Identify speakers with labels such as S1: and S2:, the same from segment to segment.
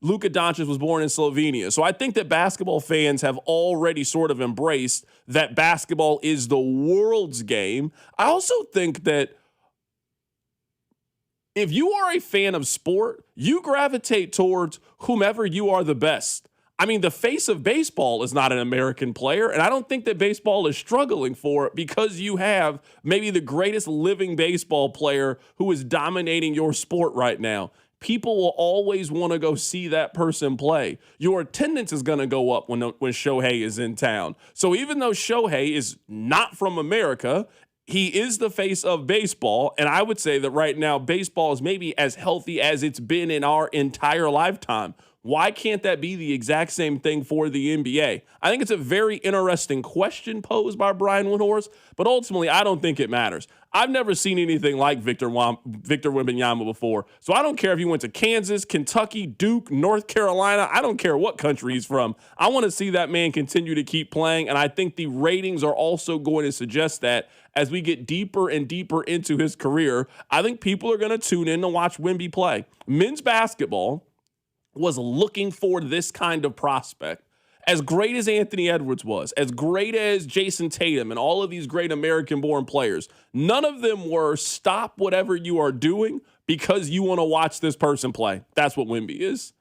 S1: Luka Doncic was born in Slovenia. So I think that basketball fans have already sort of embraced that basketball is the world's game. I also think that if you are a fan of sport, you gravitate towards whomever you are the best. I mean, the face of baseball is not an American player, and I don't think that baseball is struggling for it because you have maybe the greatest living baseball player who is dominating your sport right now. People will always want to go see that person play. Your attendance is going to go up when Shohei is in town. So even though Shohei is not from America, he is the face of baseball, and I would say that right now baseball is maybe as healthy as it's been in our entire lifetime. Why can't that be the exact same thing for the NBA? I think it's a very interesting question posed by Brian Windhorst, but ultimately I don't think it matters. I've never seen anything like Victor Wembanyama before, so I don't care if he went to Kansas, Kentucky, Duke, North Carolina. I don't care what country he's from. I want to see that man continue to keep playing, and I think the ratings are also going to suggest that as we get deeper and deeper into his career. I think people are going to tune in to watch Wemby play. Men's basketball was looking for this kind of prospect. As great as Anthony Edwards was, as great as Jason Tatum and all of these great American-born players, none of them were stop whatever you are doing because you want to watch this person play. That's what Wemby is.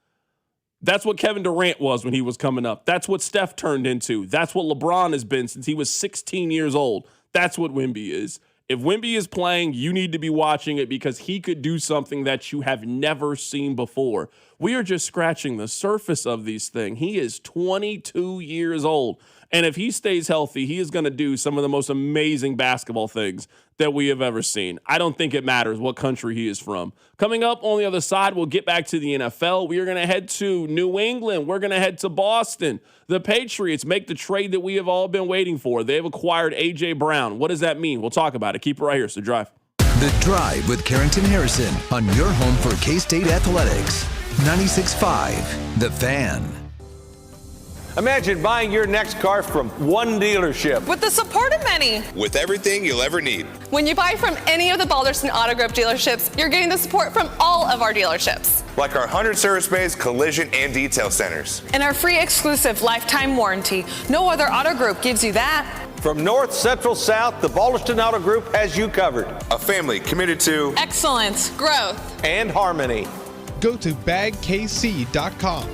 S1: That's what Kevin Durant was when he was coming up. That's what Steph turned into. That's what LeBron has been since he was 16 years old. That's what Wemby is. If Wemby is playing, you need to be watching it because he could do something that you have never seen before. We are just scratching the surface of these things. He is 22 years old. And if he stays healthy, he is going to do some of the most amazing basketball things that we have ever seen. I don't think it matters what country he is from. Coming up on the other side, we'll get back to the NFL. We are going to head to New England. We're going to head to Boston. The Patriots make the trade that we have all been waiting for. They've acquired A.J. Brown. What does that mean? We'll talk about it. Keep it right here. It's The Drive.
S2: The Drive with Carrington Harrison on your home for K-State Athletics. 96.5 The Fan.
S3: Imagine buying your next car from one dealership.
S4: With the support of many.
S5: With everything you'll ever need.
S4: When you buy from any of the Balderson Auto Group dealerships, you're getting the support from all of our dealerships.
S5: Like our 100 service bays, collision, and detail centers.
S4: And our free exclusive lifetime warranty. No other auto group gives you that.
S3: From north, central, south, the Balderson Auto Group has you covered.
S5: A family committed to
S4: excellence, growth,
S3: and harmony.
S6: Go to bagkc.com.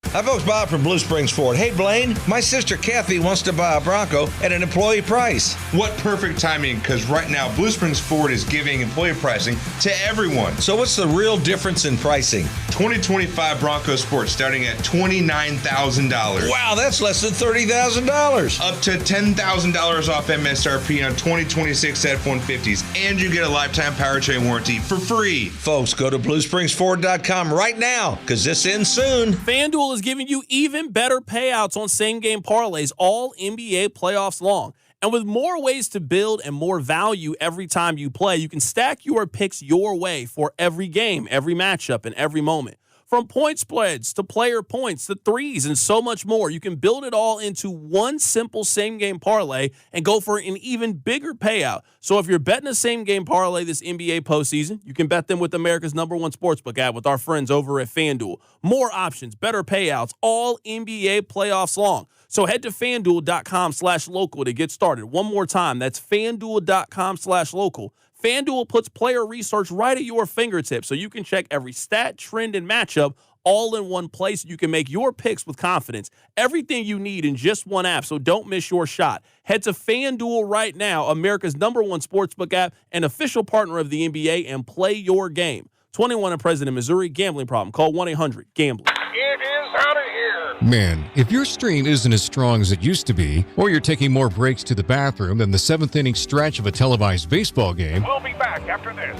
S7: Hi, folks. Bob from Blue Springs Ford. Hey, Blaine, my sister Kathy wants to buy a Bronco at an employee price.
S8: What perfect timing, because right now Blue Springs Ford is giving employee pricing to everyone.
S7: So what's the real difference in pricing?
S8: 2025 Bronco Sport starting at $29,000.
S7: Wow, that's less than $30,000.
S8: Up to $10,000 off MSRP on 2026 F-150s, and you get a lifetime powertrain warranty for free.
S7: Folks, go to BlueSpringsFord.com right now, because this ends soon.
S1: FanDuel is giving you even better payouts on same-game parlays all NBA playoffs long. And with more ways to build and more value every time you play, you can stack your picks your way for every game, every matchup, and every moment. From point spreads to player points to threes and so much more, you can build it all into one simple same-game parlay and go for an even bigger payout. So if you're betting a same-game parlay this NBA postseason, you can bet them with America's #1 sportsbook app with our friends over at FanDuel. More options, better payouts, all NBA playoffs long. So head to FanDuel.com/local to get started. One more time, that's FanDuel.com/local. FanDuel puts player research right at your fingertips so you can check every stat, trend, and matchup all in one place. You can make your picks with confidence. Everything you need in just one app, so don't miss your shot. Head to FanDuel right now, America's #1 sportsbook app and official partner of the NBA, and play your game. 21 and present in Missouri. Gambling problem. Call 1-800-GAMBLER.
S9: It is out of here.
S10: Man, if your stream isn't as strong as it used to be, or you're taking more breaks to the bathroom than the 7th inning stretch of a televised baseball game,
S9: we'll be back after this.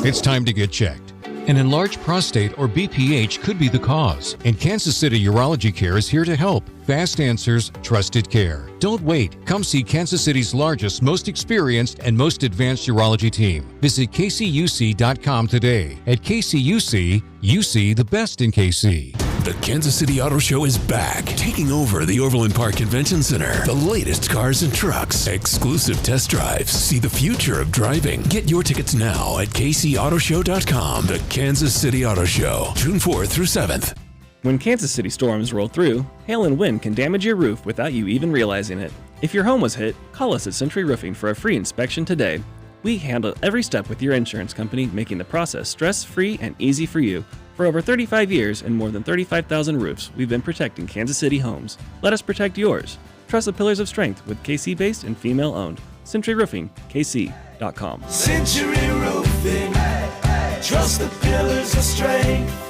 S10: It's time to get checked. An enlarged prostate or BPH could be the cause, and Kansas City Urology Care is here to help. Fast answers, trusted care. Don't wait. Come see Kansas City's largest, most experienced, and most advanced urology team. Visit kcuc.com today. At KCUC, you see the best in KC.
S11: The Kansas City Auto Show is back, taking over the Overland Park Convention Center. The latest cars and trucks, exclusive test drives. See the future of driving. Get your tickets now at kcautoshow.com. The Kansas City Auto Show, June 4th through 7th.
S12: When Kansas City storms roll through, hail and wind can damage your roof without you even realizing it. If your home was hit, call us at Century Roofing for a free inspection today. We handle every step with your insurance company, making the process stress-free and easy for you. For over 35 years and more than 35,000 roofs, we've been protecting Kansas City homes. Let us protect yours. Trust the Pillars of Strength with KC-based and female-owned. Century Roofing, KC.com.
S13: Century Roofing, trust the Pillars of Strength.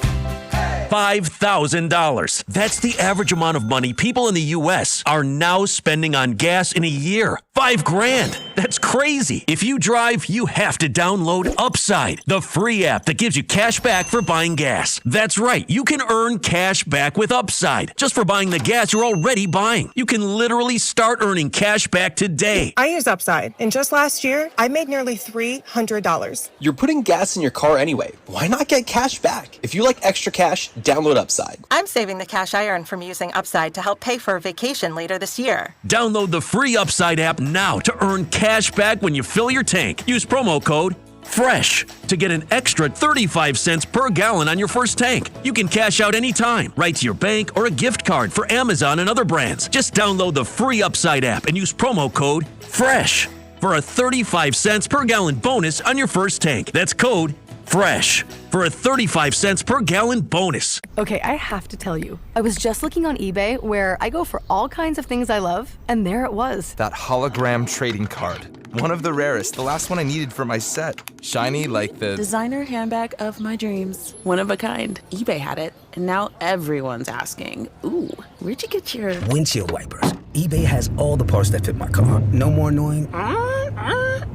S14: $5,000. That's the average amount of money people in the U.S. are now spending on gas in a year. $5,000. That's crazy. If you drive, you have to download Upside, the free app that gives you cash back for buying gas. That's right. You can earn cash back with Upside just for buying the gas you're already buying. You can literally start earning cash back today.
S15: I use Upside, and just last year, I made nearly $300.
S16: You're putting gas in your car anyway. Why not get cash back? If you like extra cash, download Upside.
S15: I'm saving the cash I earn from using Upside to help pay for a vacation later this year.
S14: Download the free Upside app now to earn cash back when you fill your tank. Use promo code FRESH to get an extra 35 cents per gallon on your first tank. You can cash out anytime, right to your bank or a gift card for Amazon and other brands. Just download the free Upside app and use promo code FRESH for a 35 cents per gallon bonus on your first tank. That's code FRESH for a 35 cents per gallon bonus.
S17: Okay, I have to tell you, I was just looking on eBay where I go for all kinds of things I love, and there it was.
S18: That hologram trading card. One of the rarest, the last one I needed for my set. Shiny like the
S19: designer handbag of my dreams. One of a kind. eBay had it, and now everyone's asking, ooh, where'd you get your
S20: windshield wipers? eBay has all the parts that fit my car. No more annoying,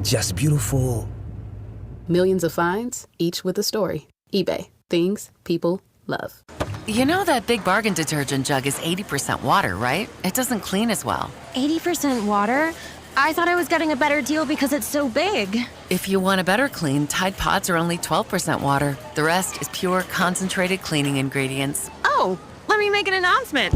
S20: just beautiful.
S21: Millions of finds, each with a story. eBay. Things people love.
S22: You know that Big Bargain detergent jug is 80% water, right? It doesn't clean as well.
S23: 80% water? I thought I was getting a better deal because it's so big.
S22: If you want a better clean, Tide Pods are only 12% water. The rest is pure, concentrated cleaning ingredients.
S23: Oh, let me make an announcement.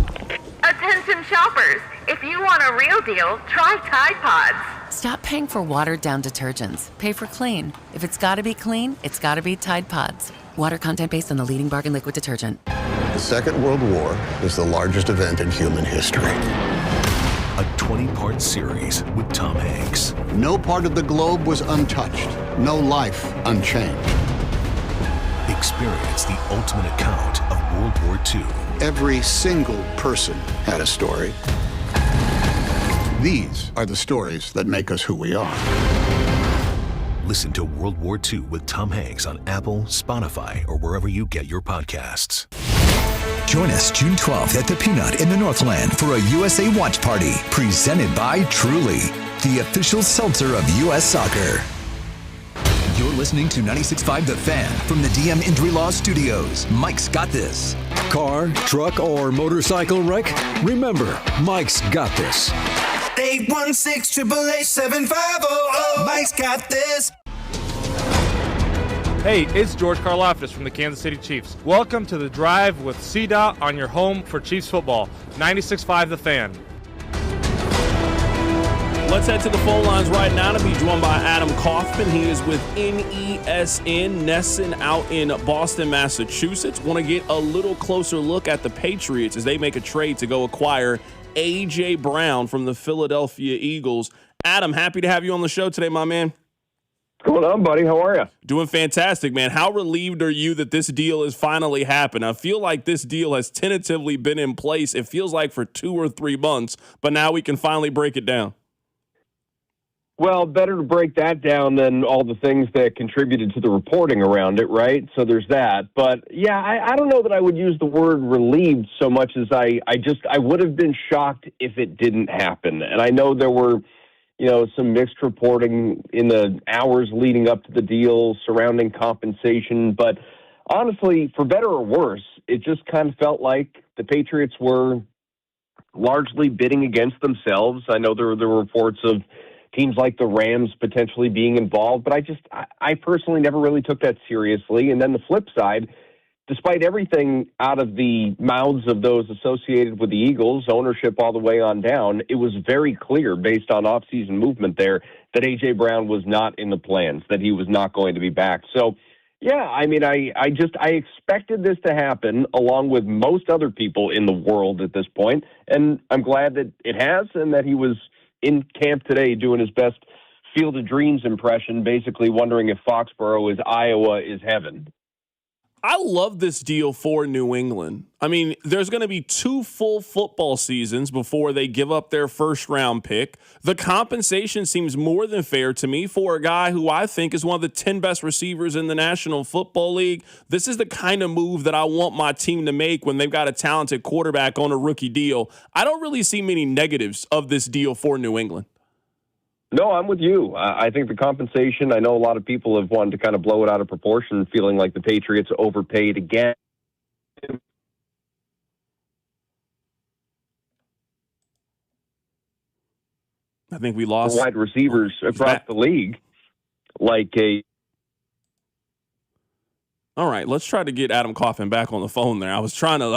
S24: Attention shoppers, if you want a real deal, try Tide Pods.
S22: Stop paying for watered-down detergents. Pay for clean. If it's gotta be clean, it's gotta be Tide Pods. Water content based on the leading bargain liquid detergent.
S25: The Second World War is the largest event in human history.
S11: A 20-part series with Tom Hanks.
S26: No part of the globe was untouched. No life unchanged.
S11: Experience the ultimate account of World War II.
S26: Every single person had a story. These are the stories that make us who we are.
S11: Listen to World War II with Tom Hanks on Apple, Spotify, or wherever you get your podcasts.
S2: Join us June 12th at the Peanut in the Northland for a USA Watch Party presented by Truly, the official seltzer of U.S. Soccer. You're listening to 96.5 The Fan from the DM Injury Law Studios. Mike's got this.
S27: Car, truck, or motorcycle wreck? Remember, Mike's got this.
S13: 816-888-7500. Mike's got this.
S28: Hey, it's George Karlaftis from the Kansas City Chiefs. Welcome to The Drive with CDOT on your home for Chiefs football. 96.5 The Fan.
S1: Let's head to the phone lines right now to be joined by Adam Kaufman. He is with NESN, Nesson, out in Boston, Massachusetts. Want to get a little closer look at the Patriots as they make a trade to go acquire A.J. Brown from the Philadelphia Eagles. Adam, happy to have you on the show today, my man.
S29: What's going on, buddy? How are you?
S1: Doing fantastic, man. How relieved are you that this deal has finally happened? I feel like this deal has tentatively been in place. It feels like for 2 or 3 months, but now we can finally break it down.
S29: Well, better to break that down than all the things that contributed to the reporting around it, right? So there's that. But, yeah, I don't know that I would use the word relieved so much as I would have been shocked if it didn't happen. And I know there were, some mixed reporting in the hours leading up to the deal surrounding compensation. But honestly, for better or worse, it just kind of felt like the Patriots were largely bidding against themselves. I know there were reports of teams like the Rams potentially being involved, but I personally never really took that seriously. And then the flip side, despite everything out of the mouths of those associated with the Eagles, ownership all the way on down, it was very clear based on offseason movement there that A.J. Brown was not in the plans, that he was not going to be back. So, yeah, I mean, I expected this to happen along with most other people in the world at this point, and I'm glad that it has and that he was in camp today doing his best Field of Dreams impression, basically wondering if Foxborough is Iowa is heaven.
S1: I love this deal for New England. I mean, there's going to be 2 full football seasons before they give up their first-round pick. The compensation seems more than fair to me for a guy who I think is one of the 10 best receivers in the National Football League. This is the kind of move that I want my team to make when they've got a talented quarterback on a rookie deal. I don't really see many negatives of this deal for New England.
S29: No, I'm with you. I think the compensation, I know a lot of people have wanted to kind of blow it out of proportion, feeling like the Patriots overpaid again.
S1: I think we lost
S29: wide receivers across the league, like a.
S1: All right, let's try to get Adam Kaufman back on the phone there. I was trying to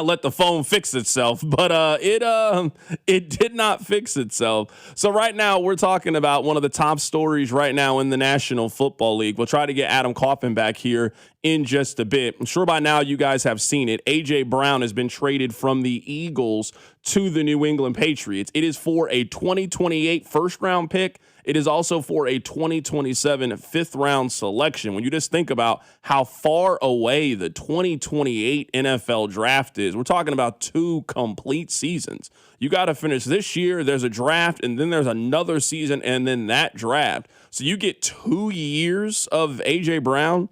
S1: let the phone fix itself, but it did not fix itself. So right now we're talking about one of the top stories right now in the National Football League. We'll try to get Adam Kaufman back here in just a bit. I'm sure by now you guys have seen it. A.J. Brown has been traded from the Eagles to the New England Patriots. It is for a 2028 first-round pick. It is also for a 2027 fifth-round selection. When you just think about how far away the 2028 NFL draft is, we're talking about 2 complete seasons. You got to finish this year, there's a draft, and then there's another season, and then that draft. So you get 2 years of A.J. Brown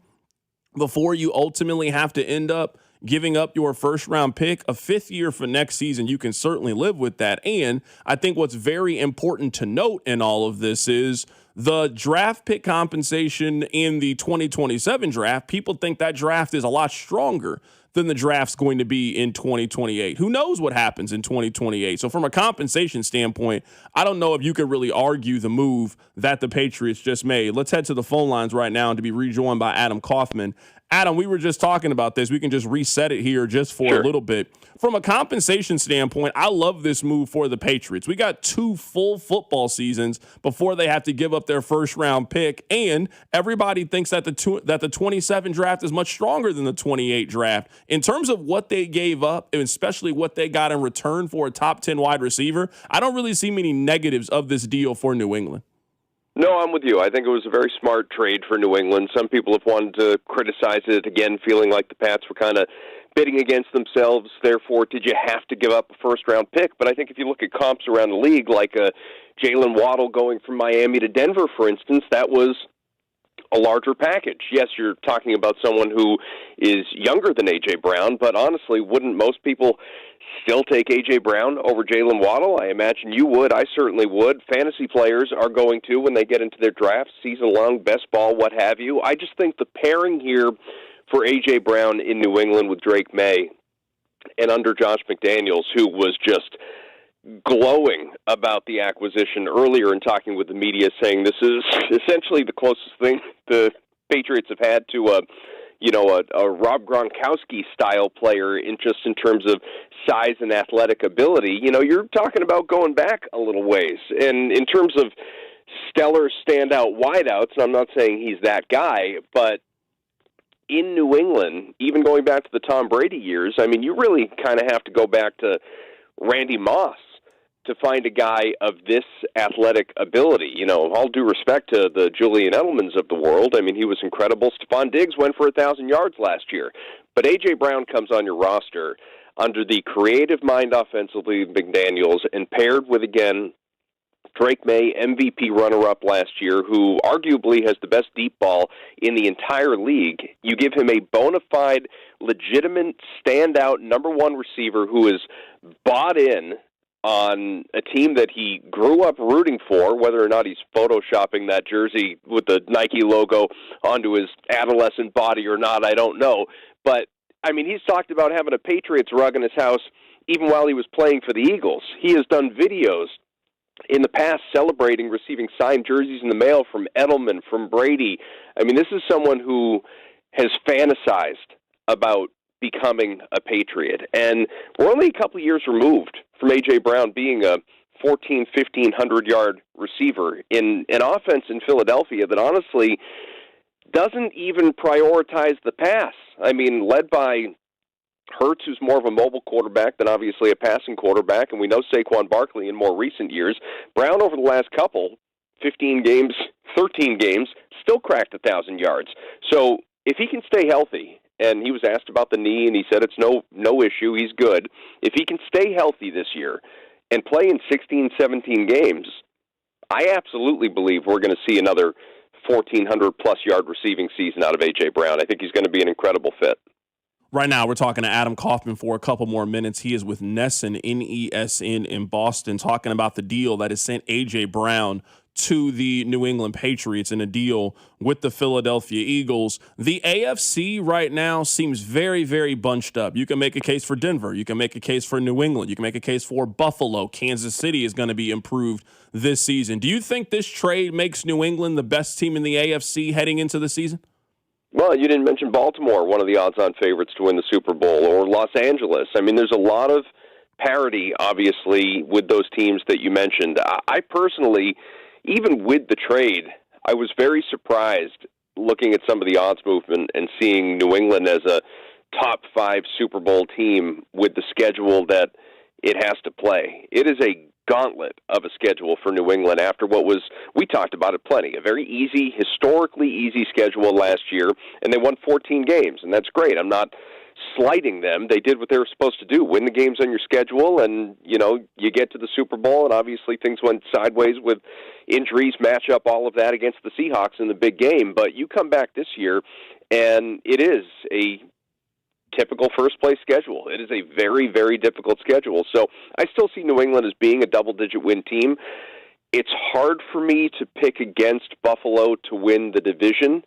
S1: before you ultimately have to end up giving up your first-round pick. A 5th year for next season, you can certainly live with that. And I think what's very important to note in all of this is the draft pick compensation in the 2027 draft. People think that draft is a lot stronger than the draft's going to be in 2028. Who knows what happens in 2028? So from a compensation standpoint, I don't know if you could really argue the move that the Patriots just made. Let's head to the phone lines right now to be rejoined by Adam Kaufman. Adam, we were just talking about this. We can just reset it here just for a little bit. From a compensation standpoint, I love this move for the Patriots. We got 2 full football seasons before they have to give up their first-round pick, and everybody thinks that the 27 draft is much stronger than the 28 draft. In terms of what they gave up, and especially what they got in return for a top 10 wide receiver, I don't really see many negatives of this deal for New England.
S29: No, I'm with you. I think it was a very smart trade for New England. Some people have wanted to criticize it again, feeling like the Pats were kind of bidding against themselves. Therefore, did you have to give up a first-round pick? But I think if you look at comps around the league, like Jalen Waddle going from Miami to Denver, for instance, that was a larger package. Yes, you're talking about someone who is younger than A.J. Brown, but honestly, wouldn't most people still take A.J. Brown over Jalen Waddle? I imagine you would. I certainly would. Fantasy players are going to when they get into their drafts, season-long, best ball, what have you. I just think the pairing here for A.J. Brown in New England with Drake May and under Josh McDaniels, who was just glowing about the acquisition earlier and talking with the media, saying this is essentially the closest thing the Patriots have had to a Rob Gronkowski-style player in terms of size and athletic ability. You're talking about going back a little ways. And in terms of stellar standout wideouts, and I'm not saying he's that guy, but in New England, even going back to the Tom Brady years, I mean, you really kind of have to go back to Randy Moss to find a guy of this athletic ability. All due respect to the Julian Edelmans of the world, I mean, he was incredible. Stephon Diggs went for 1,000 yards last year. But A.J. Brown comes on your roster under the creative mind offensively of McDaniels and paired with, again, Drake May, MVP runner-up last year, who arguably has the best deep ball in the entire league. You give him a bona fide, legitimate, standout number 1 receiver who is bought in on a team that he grew up rooting for, whether or not he's photoshopping that jersey with the Nike logo onto his adolescent body or not, I don't know. But, I mean, he's talked about having a Patriots rug in his house even while he was playing for the Eagles. He has done videos in the past celebrating receiving signed jerseys in the mail from Edelman, from Brady. I mean, this is someone who has fantasized
S3: about becoming a Patriot. And we're only a couple of years removed from A.J. Brown being a 1,500-yard receiver in an offense in Philadelphia that honestly doesn't even prioritize the pass. I mean, led by Hurts, who's more of a mobile quarterback than obviously a passing quarterback, and we know Saquon Barkley in more recent years. Brown over the last couple, 15 games, 13 games, still cracked 1,000 yards. So if he can stay healthy, and he was asked about the knee, and he said it's no issue, he's good. If he can stay healthy this year and play in 16, 17 games, I absolutely believe we're going to see another 1,400-plus yard receiving season out of A.J. Brown. I think he's going to be an incredible fit.
S1: Right now, we're talking to Adam Kaufman for a couple more minutes. He is with Nesson, N-E-S-N, in Boston, talking about the deal that has sent A.J. Brown to the New England Patriots in a deal with the Philadelphia Eagles. The AFC right now seems very, very bunched up. You can make a case for Denver. You can make a case for New England. You can make a case for Buffalo. Kansas City is going to be improved this season. Do you think this trade makes New England the best team in the AFC heading into the season?
S3: Well, you didn't mention Baltimore, one of the odds-on favorites to win the Super Bowl, or Los Angeles. I mean, there's a lot of parity, obviously, with those teams that you mentioned. I personally, even with the trade, I was very surprised looking at some of the odds movement and seeing New England as a top 5 Super Bowl team with the schedule that it has to play. It is a gauntlet of a schedule for New England after what was, we talked about it plenty, a very easy, historically easy schedule last year, and they won 14 games, and that's great. I'm not slighting them. They did what they were supposed to do, win the games on your schedule, and, you know, you get to the Super Bowl, and obviously things went sideways with injuries, matchup, all of that against the Seahawks in the big game, but you come back this year, and it is a typical first-place schedule. It is a very, very difficult schedule. So I still see New England as being a double-digit win team. It's hard for me to pick against Buffalo to win the division.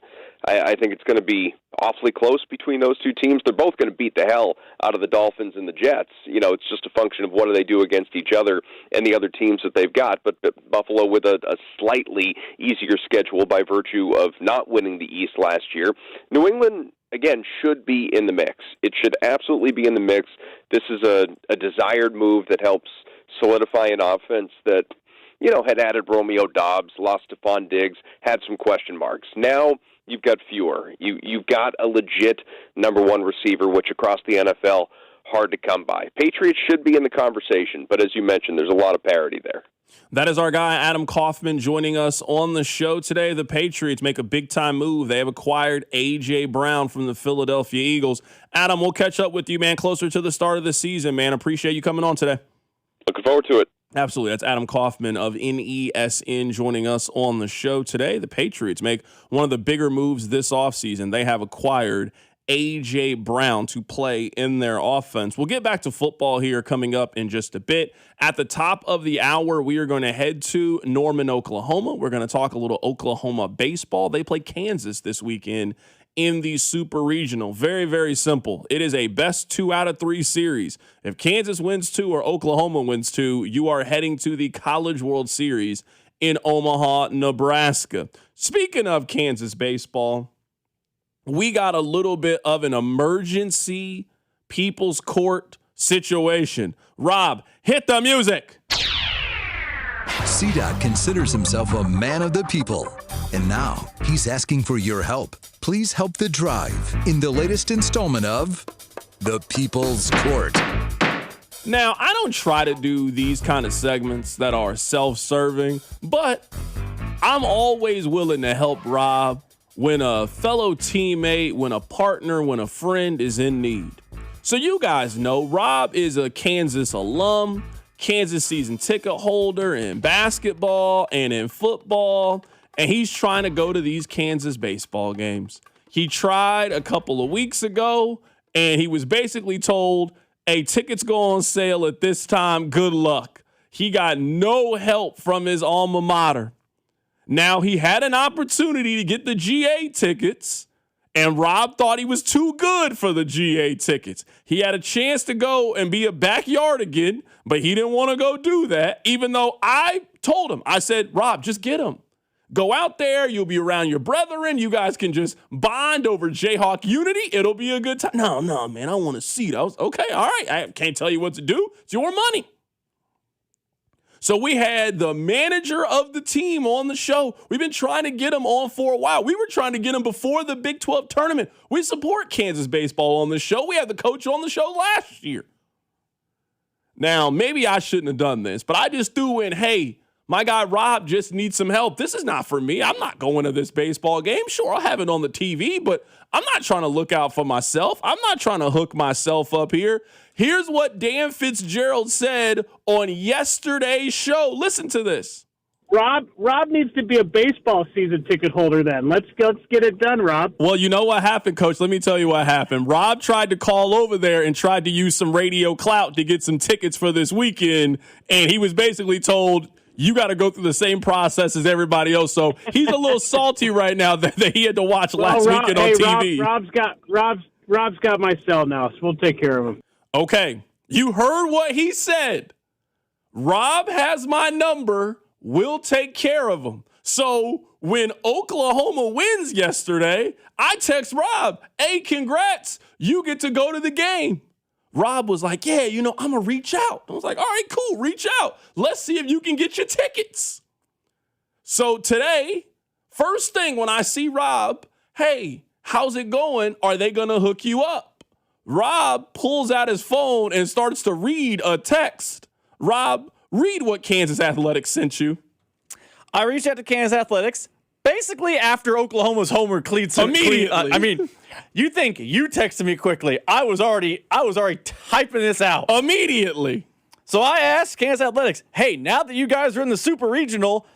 S3: I think it's going to be awfully close between those two teams. They're both going to beat the hell out of the Dolphins and the Jets. You know, it's just a function of what do they do against each other and the other teams that they've got. But Buffalo with a slightly easier schedule by virtue of not winning the East last year. New England, again, should be in the mix. It should absolutely be in the mix. This is a desired move that helps solidify an offense that, you know, had added Romeo Doubs, lost Stephon Diggs, had some question marks. Now you've got fewer. You've got a legit number one receiver, which across the NFL, hard to come by. Patriots should be in the conversation, but as you mentioned, there's a lot of parity there.
S1: That is our guy, Adam Kaufman, joining us on the show today. The Patriots make a big-time move. They have acquired A.J. Brown from the Philadelphia Eagles. Adam, we'll catch up with you, man, closer to the start of the season, man. Appreciate you coming on today.
S3: Looking forward to it.
S1: Absolutely. That's Adam Kaufman of NESN joining us on the show today. The Patriots make one of the bigger moves this offseason. They have acquired A.J. Brown to play in their offense. We'll get back to football here coming up in just a bit. At the top of the hour, we are going to head to Norman, Oklahoma. We're going to talk a little Oklahoma baseball. They play Kansas this weekend in the Super Regional. Very, very simple. It is a best 2 out of 3 series. If Kansas wins 2 or Oklahoma wins 2, you are heading to the College World Series in Omaha, Nebraska. Speaking of Kansas baseball, we got a little bit of an emergency People's Court situation. Rob, hit the music.
S2: CDOT considers himself a man of the people, and now he's asking for your help. Please help the drive in the latest installment of The People's Court.
S1: Now, I don't try to do these kind of segments that are self-serving, but I'm always willing to help Rob when a fellow teammate, when a partner, when a friend is in need. So you guys know Rob is a Kansas alum, Kansas season ticket holder in basketball and in football, and he's trying to go to these Kansas baseball games. He tried a couple of weeks ago, and he was basically told, hey, tickets go on sale at this time, good luck. He got no help from his alma mater. Now, he had an opportunity to get the GA tickets, and Rob thought he was too good for the GA tickets. He had a chance to go and be a backyardigan, but he didn't want to go do that, even though I told him, I said, Rob, just get them. Go out there. You'll be around your brethren. You guys can just bond over Jayhawk unity. It'll be a good time. No, man, I want a seat. Okay, all right. I can't tell you what to do. It's your money. So we had the manager of the team on the show. We've been trying to get him on for a while. We were trying to get him before the Big 12 tournament. We support Kansas baseball on the show. We had the coach on the show last year. Now, maybe I shouldn't have done this, but I just threw in, hey, my guy Rob just needs some help. This is not for me. I'm not going to this baseball game. Sure, I'll have it on the TV, but I'm not trying to look out for myself. I'm not trying to hook myself up here. Here's what Dan Fitzgerald said on yesterday's show. Listen to this.
S4: Rob needs to be a baseball season ticket holder then. Let's get it done, Rob.
S1: Well, you know what happened, Coach? Let me tell you what happened. Rob tried to call over there and tried to use some radio clout to get some tickets for this weekend, and he was basically told, you got to go through the same process as everybody else. So he's a little salty right now that he had to watch last weekend on TV.
S4: Rob's got my cell now, so we'll take care of him.
S1: Okay, you heard what he said. Rob has my number. We'll take care of him. So when Oklahoma wins yesterday, I text Rob, hey, congrats. You get to go to the game. Rob was like, yeah, I'm going to reach out. I was like, all right, cool, reach out. Let's see if you can get your tickets. So today, first thing when I see Rob, hey, how's it going? Are they going to hook you up? Rob pulls out his phone and starts to read a text. Rob, read what Kansas Athletics sent you.
S5: I reached out to Kansas Athletics basically after Oklahoma's homer cleats.
S1: Immediately.
S5: You think you texted me quickly. I was already typing this out.
S1: Immediately.
S5: So I asked Kansas Athletics, hey, now that you guys are in the Super Regional,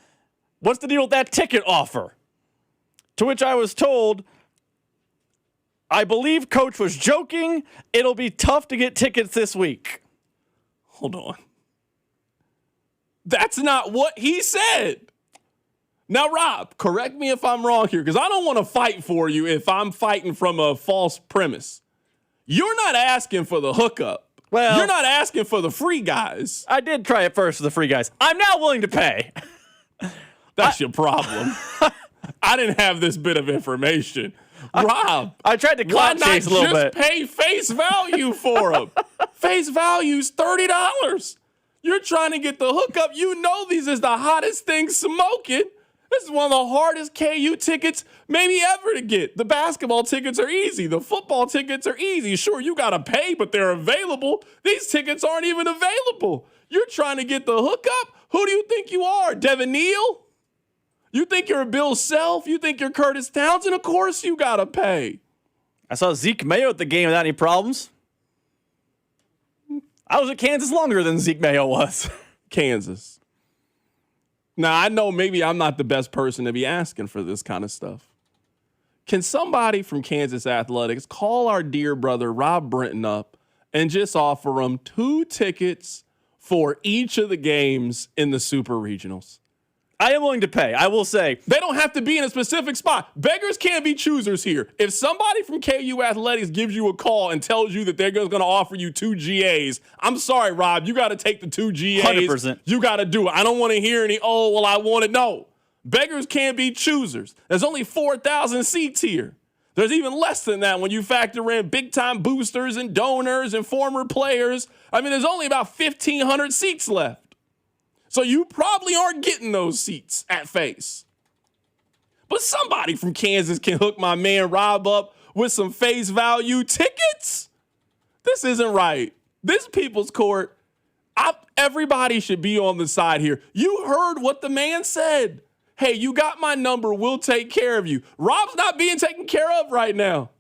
S5: what's the deal with that ticket offer? To which I was told, I believe Coach was joking. It'll be tough to get tickets this week.
S1: Hold on. That's not what he said. Now, Rob, correct me if I'm wrong here, because I don't want to fight for you if I'm fighting from a false premise. You're not asking for the hookup.
S5: Well,
S1: you're not asking for the free guys.
S5: I did try it first for the free guys. I'm now willing to pay.
S1: That's your problem. I didn't have this bit of information. Rob,
S5: I tried to clout chase a little bit.
S1: Pay face value for them. Face value's $30. You're trying to get the hookup. You know these is the hottest thing smoking. This is one of the hardest KU tickets maybe ever to get. The basketball tickets are easy. The football tickets are easy. Sure, you got to pay, but they're available. These tickets aren't even available. You're trying to get the hookup? Who do you think you are, Devin Neal? You think you're Bill Self? You think you're Curtis Townsend? Of course you got to pay.
S5: I saw Zeke Mayo at the game without any problems. I was at Kansas longer than Zeke Mayo was.
S1: Kansas. Now, I know maybe I'm not the best person to be asking for this kind of stuff. Can somebody from Kansas Athletics call our dear brother Rob Brenton up and just offer him 2 tickets for each of the games in the Super Regionals?
S5: I am willing to pay. I will say.
S1: They don't have to be in a specific spot. Beggars can't be choosers here. If somebody from KU Athletics gives you a call and tells you that they're going to offer you 2 GAs, I'm sorry, Rob, you got to take the 2 GAs.
S5: 100%.
S1: You got to do it. I don't want to hear any, I want it. No. Beggars can't be choosers. There's only 4,000 seats here. There's even less than that when you factor in big-time boosters and donors and former players. I mean, there's only about 1,500 seats left. So you probably aren't getting those seats at face. But somebody from Kansas can hook my man Rob up with some face value tickets. This isn't right. This people's court. Everybody should be on the side here. You heard what the man said. Hey, you got my number. We'll take care of you. Rob's not being taken care of right now.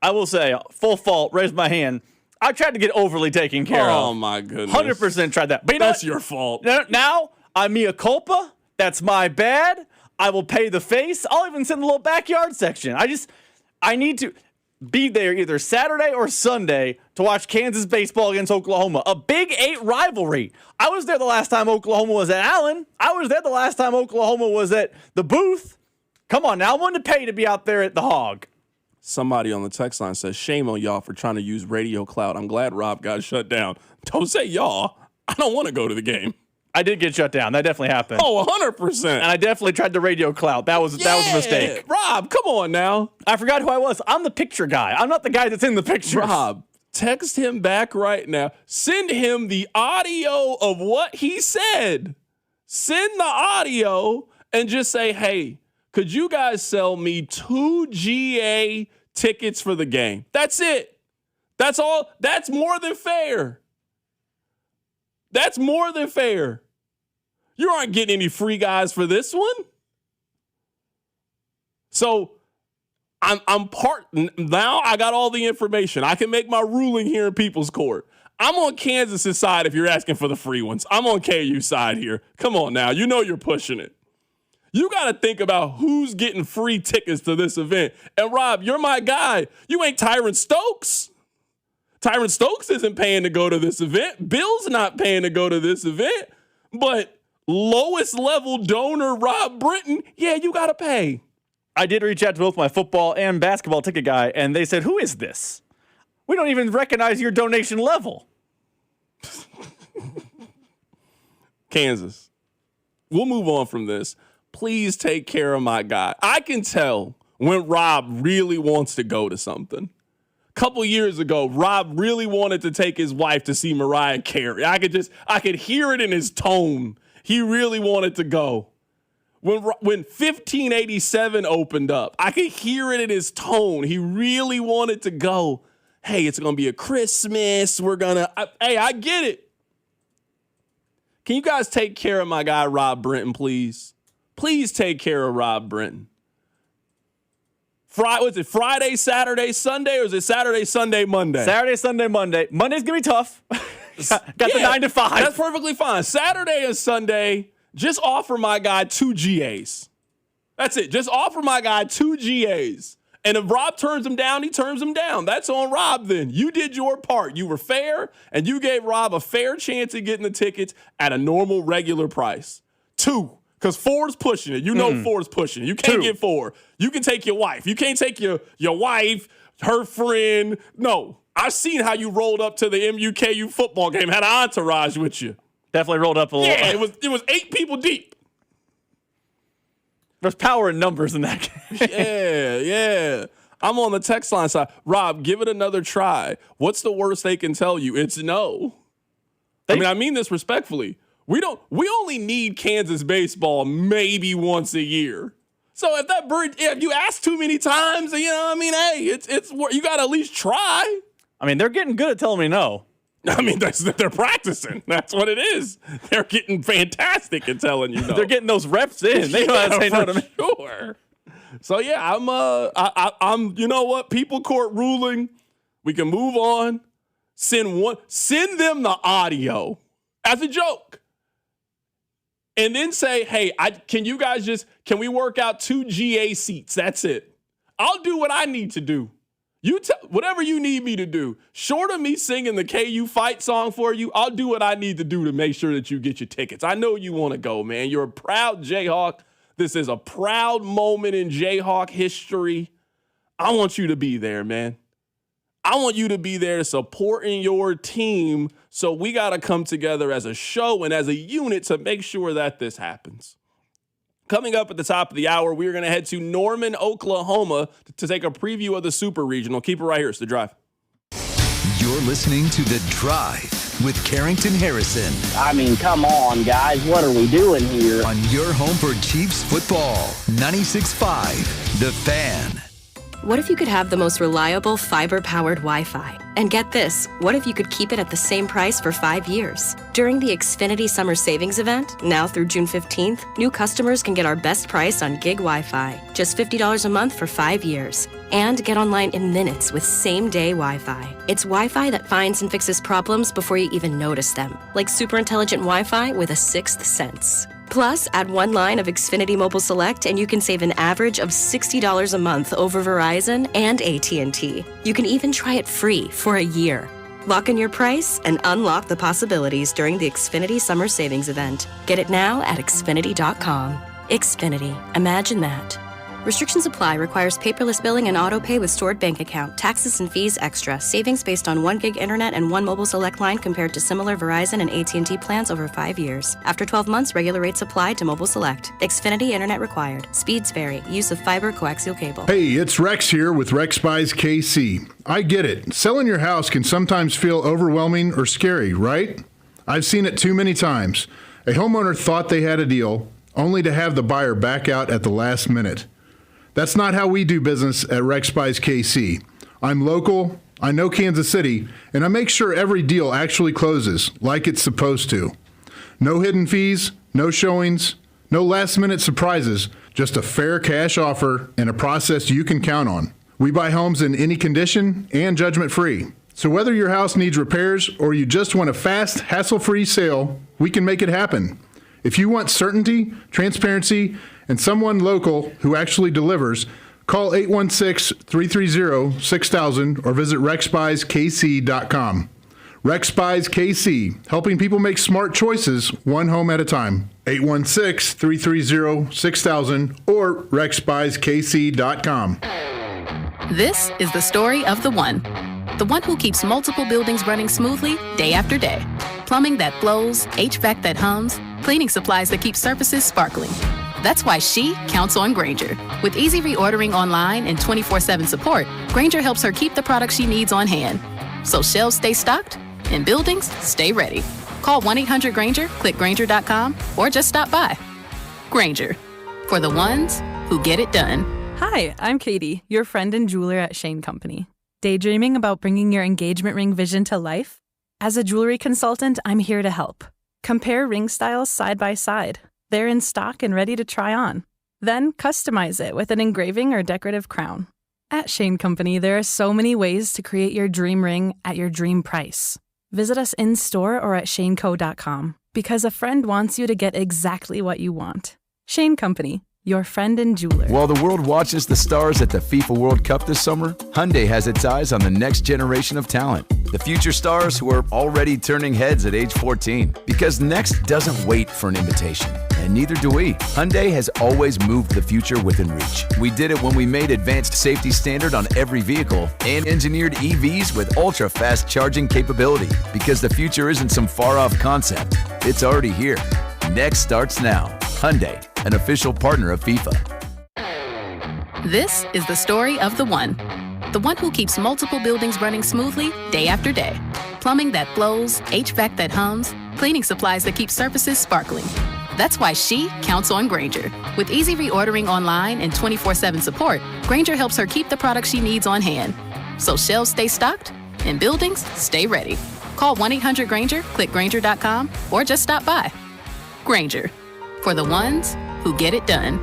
S5: I will say, full fault, raise my hand. I tried to get overly taken care of.
S1: Oh, my goodness.
S5: 100% tried that. But
S1: that's your fault.
S5: Now, I'm mea culpa. That's my bad. I will pay the face. I'll even send a little backyard section. I need to be there either Saturday or Sunday to watch Kansas baseball against Oklahoma. A Big 8 rivalry. I was there the last time Oklahoma was at Allen. I was there the last time Oklahoma was at the booth. Come on now. I'm willing to pay to be out there at the Hog.
S1: Somebody on the text line says, shame on y'all for trying to use radio clout. I'm glad Rob got shut down. Don't say y'all. I don't want to go to the game.
S5: I did get shut down. That definitely happened.
S1: Oh, 100%.
S5: And I definitely tried the radio clout. That was a mistake.
S1: Rob, come on now.
S5: I forgot who I was. I'm the picture guy. I'm not the guy that's in the picture.
S1: Rob, text him back right now. Send him the audio of what he said. Send the audio and just say, hey, could you guys sell me 2 GA tickets for the game? That's it. That's all. That's more than fair. That's more than fair. You aren't getting any free guys for this one. So now I got all the information. I can make my ruling here in People's Court. I'm on Kansas' side if you're asking for the free ones. I'm on KU's side here. Come on now. You know you're pushing it. You got to think about who's getting free tickets to this event. And Rob, you're my guy. You ain't Tyron Stokes. Tyron Stokes isn't paying to go to this event. Bill's not paying to go to this event. But lowest level donor Rob Britton, yeah, you got to pay.
S5: I did reach out to both my football and basketball ticket guy, and they said, who is this? We don't even recognize your donation level.
S1: Kansas, we'll move on from this. Please take care of my guy. I can tell when Rob really wants to go to something. A couple years ago, Rob really wanted to take his wife to see Mariah Carey. I could hear it in his tone. He really wanted to go. When 1587 opened up, I could hear it in his tone. He really wanted to go. Hey, it's going to be a Christmas. I get it. Can you guys take care of my guy, Rob Britton, please? Please take care of Rob Britton. Was it Friday, Saturday, Sunday, or is it Saturday, Sunday, Monday?
S5: Saturday, Sunday, Monday. Monday's going to be tough. Got the 9 to 5.
S1: That's perfectly fine. Saturday and Sunday, just offer my guy 2 GAs. That's it. Just offer my guy 2 GAs. And if Rob turns him down, he turns him down. That's on Rob then. You did your part. You were fair, and you gave Rob a fair chance at getting the tickets at a normal, regular price. 2. Because 4's pushing it. You know 4's pushing it. You can't get 4. You can take your wife. You can't take your wife, her friend. No. I've seen how you rolled up to the MUKU football game, had an entourage with you.
S5: Definitely rolled up a little.
S1: Yeah, it was 8 people deep.
S5: There's power in numbers in that game.
S1: Yeah. I'm on the text line side. Rob, give it another try. What's the worst they can tell you? It's no. I mean this respectfully. We only need Kansas baseball maybe once a year. So if you ask too many times, hey, it's you got to at least try.
S5: I mean, they're getting good at telling me no.
S1: I mean, they're practicing. That's what it is. They're getting fantastic at telling you no.
S5: They're getting those reps in. They know how to say no to me.
S1: Sure. So yeah, I'm. You know what? People court ruling. We can move on. Send them the audio as a joke, and then say, hey, can we work out 2 GA seats? That's it. I'll do what I need to do. Whatever you need me to do. Short of me singing the KU fight song for you, I'll do what I need to do to make sure that you get your tickets. I know you want to go, man. You're a proud Jayhawk. This is a proud moment in Jayhawk history. I want you to be there, man. I want you to be there supporting your team. So we got to come together as a show and as a unit to make sure that this happens. Coming up at the top of the hour, we're going to head to Norman, Oklahoma to take a preview of the Super Regional. Keep it right here. It's The Drive.
S2: You're listening to The Drive with Carrington Harrison.
S6: I mean, come on, guys. What are we doing here?
S2: On your home for Chiefs football, 96.5, The Fan.
S7: What if you could have the most reliable fiber-powered Wi-Fi? And get this, what if you could keep it at the same price for 5 years? During the Xfinity Summer Savings Event, now through June 15th, new customers can get our best price on gig Wi-Fi, just $50 a month for 5 years. And get online in minutes with same-day Wi-Fi. It's Wi-Fi that finds and fixes problems before you even notice them, like super intelligent Wi-Fi with a sixth sense. Plus, add one line of Xfinity Mobile Select and you can save an average of $60 a month over Verizon and AT&T. You can even try it free for a year. Lock in your price and unlock the possibilities during the Xfinity Summer Savings Event. Get it now at Xfinity.com. Xfinity. Imagine that. Restrictions apply. Requires paperless billing and auto pay with stored bank account. Taxes and fees extra. Savings based on 1 gig internet and 1 mobile select line compared to similar Verizon and AT&T plans over 5 years. After 12 months, regular rates apply to mobile select. Xfinity internet required. Speeds vary. Use of fiber coaxial cable.
S8: Hey, it's Rex here with Rex Buys KC. I get it. Selling your house can sometimes feel overwhelming or scary, right? I've seen it too many times. A homeowner thought they had a deal, only to have the buyer back out at the last minute. That's not how we do business at Rex Buys KC. I'm local, I know Kansas City, and I make sure every deal actually closes like it's supposed to. No hidden fees, no showings, no last-minute surprises, just a fair cash offer and a process you can count on. We buy homes in any condition and judgment-free. So whether your house needs repairs or you just want a fast, hassle-free sale, we can make it happen. If you want certainty, transparency, and someone local who actually delivers, call 816-330-6000 or visit rexbuyskc.com. Rex Buys KC, helping people make smart choices one home at a time. 816-330-6000 or rexbuyskc.com.
S21: This is the story of the one who keeps multiple buildings running smoothly day after day. Plumbing that flows, HVAC that hums, cleaning supplies that keep surfaces sparkling. That's why she counts on Grainger. With easy reordering online and 24/7 support, Grainger helps her keep the products she needs on hand. So shelves stay stocked and buildings stay ready. Call 1-800-GRAINGER, click Grainger.com, or just stop by. Grainger, for the ones who get it done.
S9: Hi, I'm Katie, your friend and jeweler at Shane Company. Daydreaming about bringing your engagement ring vision to life? As a jewelry consultant, I'm here to help. Compare ring styles side by side. They're in stock and ready to try on. Then customize it with an engraving or decorative crown. At Shane Company, there are so many ways to create your dream ring at your dream price. Visit us in-store or at shaneco.com because a friend wants you to get exactly what you want. Shane Company, your friend and jeweler.
S10: While the world watches the stars at the FIFA World Cup this summer, Hyundai has its eyes on the next generation of talent. The future stars who are already turning heads at age 14. Because next doesn't wait for an invitation. And neither do we. Hyundai has always moved the future within reach. We did it when we made advanced safety standard on every vehicle and engineered EVs with ultra-fast charging capability. Because the future isn't some far-off concept. It's already here. Next starts now. Hyundai, an official partner of FIFA.
S21: This is the story of the one who keeps multiple buildings running smoothly day after day. Plumbing that flows, HVAC that hums, cleaning supplies that keep surfaces sparkling. That's why she counts on Grainger. With easy reordering online and 24/7 support, Grainger helps her keep the products she needs on hand. So shelves stay stocked and buildings stay ready. Call 1-800-GRAINGER, click Grainger.com, or just stop by. Grainger, for the ones who get it done.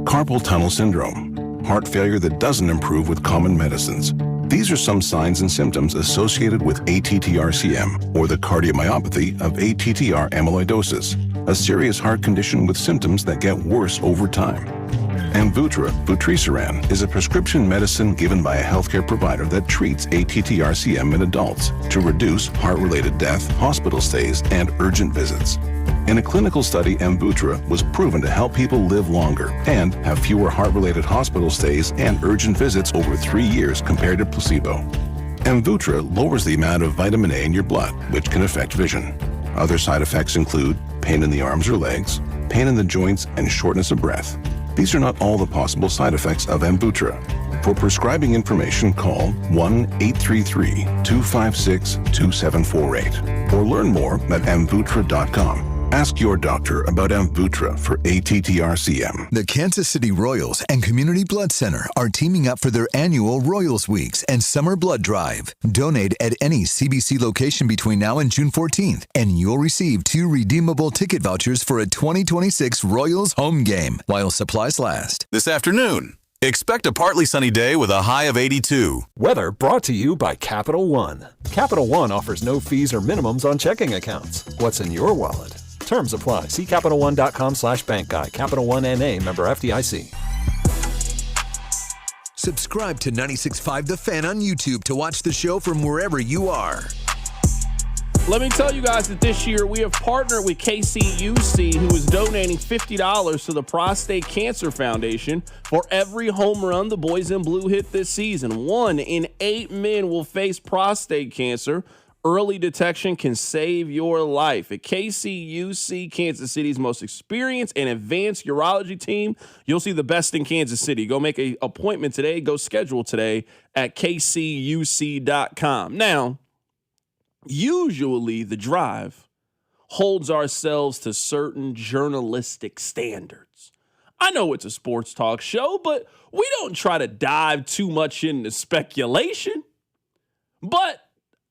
S12: Carpal tunnel syndrome, heart failure that doesn't improve with common medicines. These are some signs and symptoms associated with ATTR-CM, or the cardiomyopathy of ATTR amyloidosis, a serious heart condition with symptoms that get worse over time. Amvuttra, vutrisiran, is a prescription medicine given by a healthcare provider that treats ATTR-CM in adults to reduce heart-related death, hospital stays, and urgent visits. In a clinical study, Amvuttra was proven to help people live longer and have fewer heart-related hospital stays and urgent visits over 3 years compared to placebo. Amvuttra lowers the amount of vitamin A in your blood, which can affect vision. Other side effects include pain in the arms or legs, pain in the joints, and shortness of breath. These are not all the possible side effects of Amvuttra. For prescribing information, call 1-833-256-2748 or learn more at amvuttra.com. Ask your doctor about Amvuttra for ATTR-CM.
S2: The Kansas City Royals and Community Blood Center are teaming up for their annual Royals Weeks and Summer Blood Drive. Donate at any CBC location between now and June 14th, and you'll receive 2 redeemable ticket vouchers for a 2026 Royals home game while supplies last.
S14: This afternoon, expect a partly sunny day with a high of 82.
S27: Weather brought to you by Capital One. Capital One offers no fees or minimums on checking accounts. What's in your wallet? Terms apply. See CapitalOne.com/bank guide. Capital One N.A. member FDIC.
S2: Subscribe to 96.5 The Fan on YouTube to watch the show from wherever you are.
S1: Let me tell you guys that this year we have partnered with KCUC, who is donating $50 to the Prostate Cancer Foundation for every home run the boys in blue hit this season. 1 in 8 men will face prostate cancer. Early detection can save your life. At KCUC, Kansas City's most experienced and advanced urology team, you'll see the best in Kansas City. Go make an appointment today. Go schedule today at kcuc.com. Now, usually the Drive holds ourselves to certain journalistic standards. I know it's a sports talk show, but we don't try to dive too much into speculation. But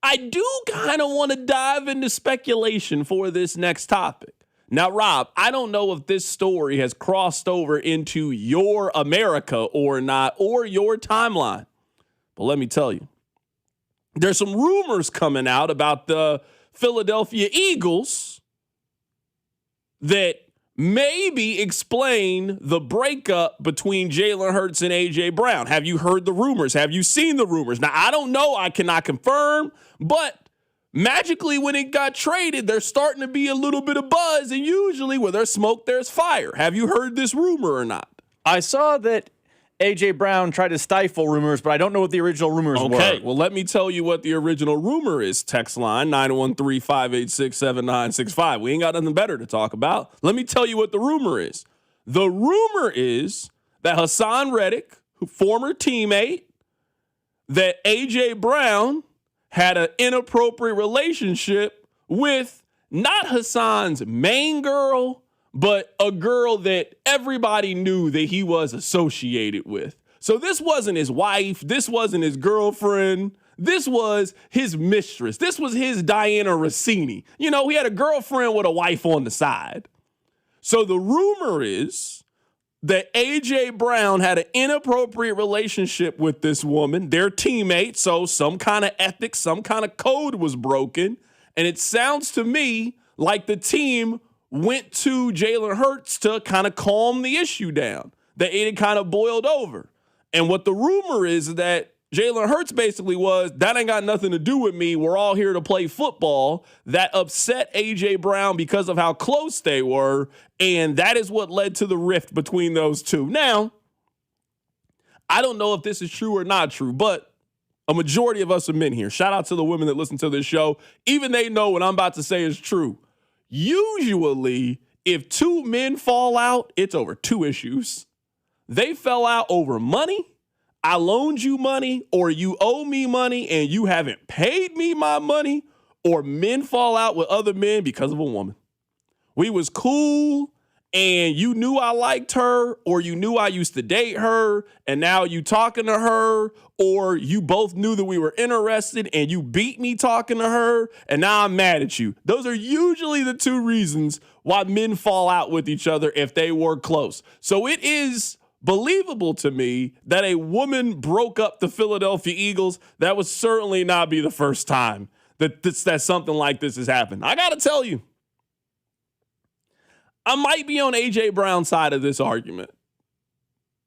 S1: I do kind of want to dive into speculation for this next topic. Now, Rob, I don't know if this story has crossed over into your America or not, or your timeline. But let me tell you, there's some rumors coming out about the Philadelphia Eagles that maybe explain the breakup between Jalen Hurts and A.J. Brown. Have you heard the rumors? Have you seen the rumors? Now, I don't know. I cannot confirm. But magically, when it got traded, there's starting to be a little bit of buzz. And usually where there's smoke, there's fire. Have you heard this rumor or not?
S5: I saw that A.J. Brown tried to stifle rumors, but I don't know what the original rumors were.
S1: Okay, well, let me tell you what the original rumor is. Text line 913-586-7965. We ain't got nothing better to talk about. Let me tell you what the rumor is. The rumor is that Hassan Reddick, former teammate, that A.J. Brown had an inappropriate relationship with not Hassan's main girl, but a girl that everybody knew that he was associated with. So this wasn't his wife. This wasn't his girlfriend. This was his mistress. This was his Diana Rossini. You know, he had a girlfriend with a wife on the side. So the rumor is that A.J. Brown had an inappropriate relationship with this woman, their teammate, so some kind of ethics, some kind of code was broken. And it sounds to me like the team went to Jalen Hurts to kind of calm the issue down, that it had kind of boiled over. And what the rumor is that Jalen Hurts basically was, that ain't got nothing to do with me. We're all here to play football. That upset A.J. Brown because of how close they were, and that is what led to the rift between those two. Now, I don't know if this is true or not true, but a majority of us are men here. Shout out to the women that listen to this show. Even they know what I'm about to say is true. Usually, if two men fall out, it's over two issues. They fell out over money. I loaned you money, or you owe me money and you haven't paid me my money, or men fall out with other men because of a woman. We was cool and you knew I liked her, or you knew I used to date her and now you talking to her, or you both knew that we were interested and you beat me talking to her and now I'm mad at you. Those are usually the two reasons why men fall out with each other if they were close. So it is believable to me that a woman broke up the Philadelphia Eagles. That would certainly not be the first time that something like this has happened. I got to tell you, I might be on A.J. Brown's side of this argument.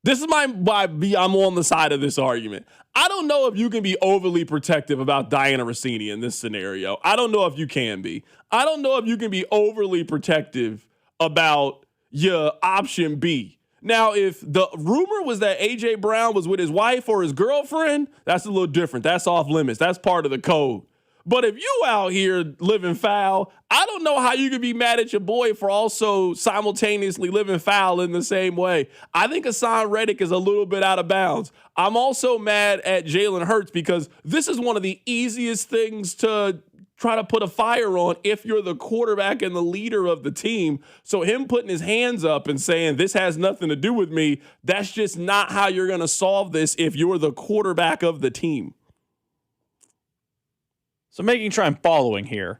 S1: This is why I'm on the side of this argument. I don't know if you can be overly protective about Diana Rossini in this scenario. I don't know if you can be. I don't know if you can be overly protective about your option B. Now, if the rumor was that A.J. Brown was with his wife or his girlfriend, that's a little different. That's off limits. That's part of the code. But if you out here living foul, I don't know how you could be mad at your boy for also simultaneously living foul in the same way. I think Hassan Reddick is a little bit out of bounds. I'm also mad at Jalen Hurts because this is one of the easiest things to try to put a fire on if you're the quarterback and the leader of the team. So him putting his hands up and saying, this has nothing to do with me, that's just not how you're going to solve this if you're the quarterback of the team.
S5: So making sure I'm following here.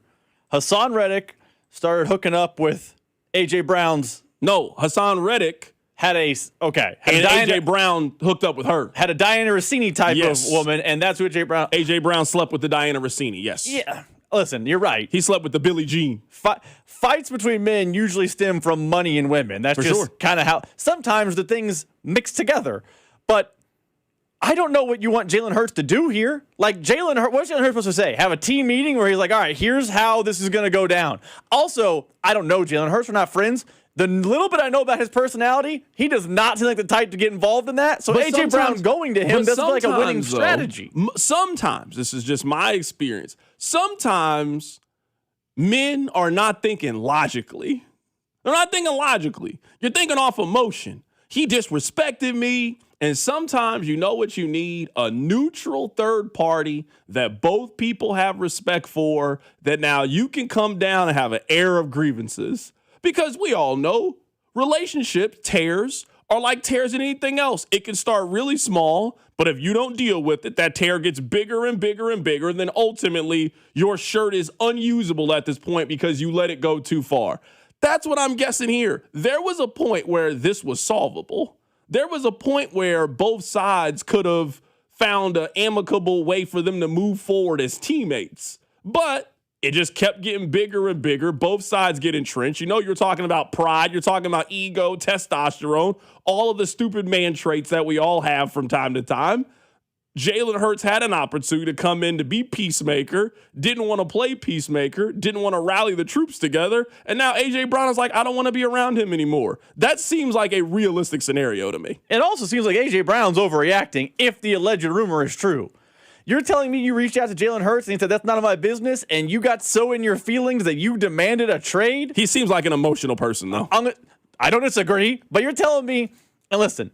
S5: Hassan Reddick started hooking up with A.J. Brown's.
S1: No, Hassan Reddick
S5: had a
S1: A.J. Brown hooked up with her.
S5: Had a Diana Rossini type of woman, and that's who A.J. Brown.
S1: A.J. Brown slept with the Diana Rossini, yes.
S5: Yeah. Listen, you're right.
S1: He slept with the Billie Jean.
S5: Fights between men usually stem from money and women. That's just kind of how sometimes the things mix together. But I don't know what you want Jalen Hurts to do here. Like, what's Jalen Hurts supposed to say? Have a team meeting where he's like, all right, here's how this is going to go down. Also, I don't know Jalen Hurts. We're not friends. The little bit I know about his personality, he does not seem like the type to get involved in that. So A.J. Brown going to him doesn't feel like a winning strategy.
S1: Sometimes, this is just my experience, sometimes men are not thinking logically. They're not thinking logically. You're thinking off emotion. He disrespected me. And sometimes you know what you need? A neutral third party that both people have respect for, that now you can come down and have an air of grievances. Because we all know relationship tears are like tears in anything else. It can start really small, but if you don't deal with it, that tear gets bigger and bigger and bigger. And then ultimately your shirt is unusable at this point because you let it go too far. That's what I'm guessing here. There was a point where this was solvable. There was a point where both sides could have found an amicable way for them to move forward as teammates. But it just kept getting bigger and bigger. Both sides get entrenched. You know, you're talking about pride. You're talking about ego, testosterone, all of the stupid man traits that we all have from time to time. Jalen Hurts had an opportunity to come in to be peacemaker, didn't want to play peacemaker, didn't want to rally the troops together, and now A.J. Brown is like, I don't want to be around him anymore. That seems like a realistic scenario to me.
S5: It also seems like A.J. Brown's overreacting if the alleged rumor is true. You're telling me you reached out to Jalen Hurts and he said, that's none of my business, and you got so in your feelings that you demanded a trade?
S1: He seems like an emotional person, though.
S5: I don't disagree, but you're telling me, and listen,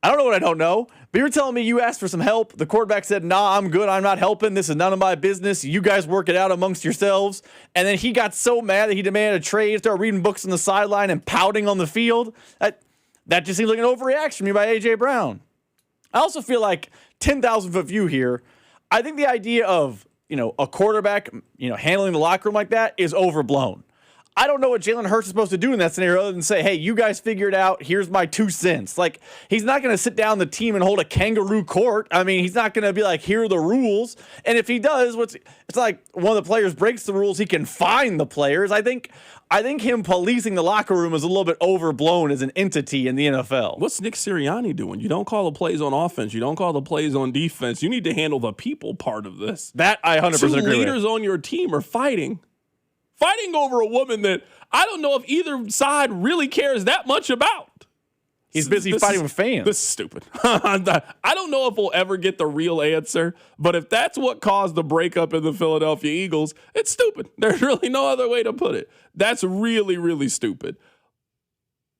S5: I don't know what I don't know, but you're telling me you asked for some help. The quarterback said, nah, I'm good. I'm not helping. This is none of my business. You guys work it out amongst yourselves. And then he got so mad that he demanded a trade, started reading books on the sideline and pouting on the field. That just seems like an overreaction to me by A.J. Brown. I also feel like 10,000-foot view here. I think the idea of, a quarterback, handling the locker room like that is overblown. I don't know what Jalen Hurts is supposed to do in that scenario other than say, hey, you guys figure it out. Here's my 2 cents. Like, he's not going to sit down the team and hold a kangaroo court. I mean, he's not going to be like, here are the rules. And if he does, it's like one of the players breaks the rules, he can fine the players. I think him policing the locker room is a little bit overblown as an entity in the NFL.
S1: What's Nick Sirianni doing? You don't call the plays on offense. You don't call the plays on defense. You need to handle the people part of this.
S5: That I 100% agree with.
S1: Two leaders on your team are fighting over a woman that I don't know if either side really cares that much about.
S5: He's busy fighting with fans.
S1: This is stupid. I don't know if we'll ever get the real answer, but if that's what caused the breakup in the Philadelphia Eagles, it's stupid. There's really no other way to put it. That's really, really stupid.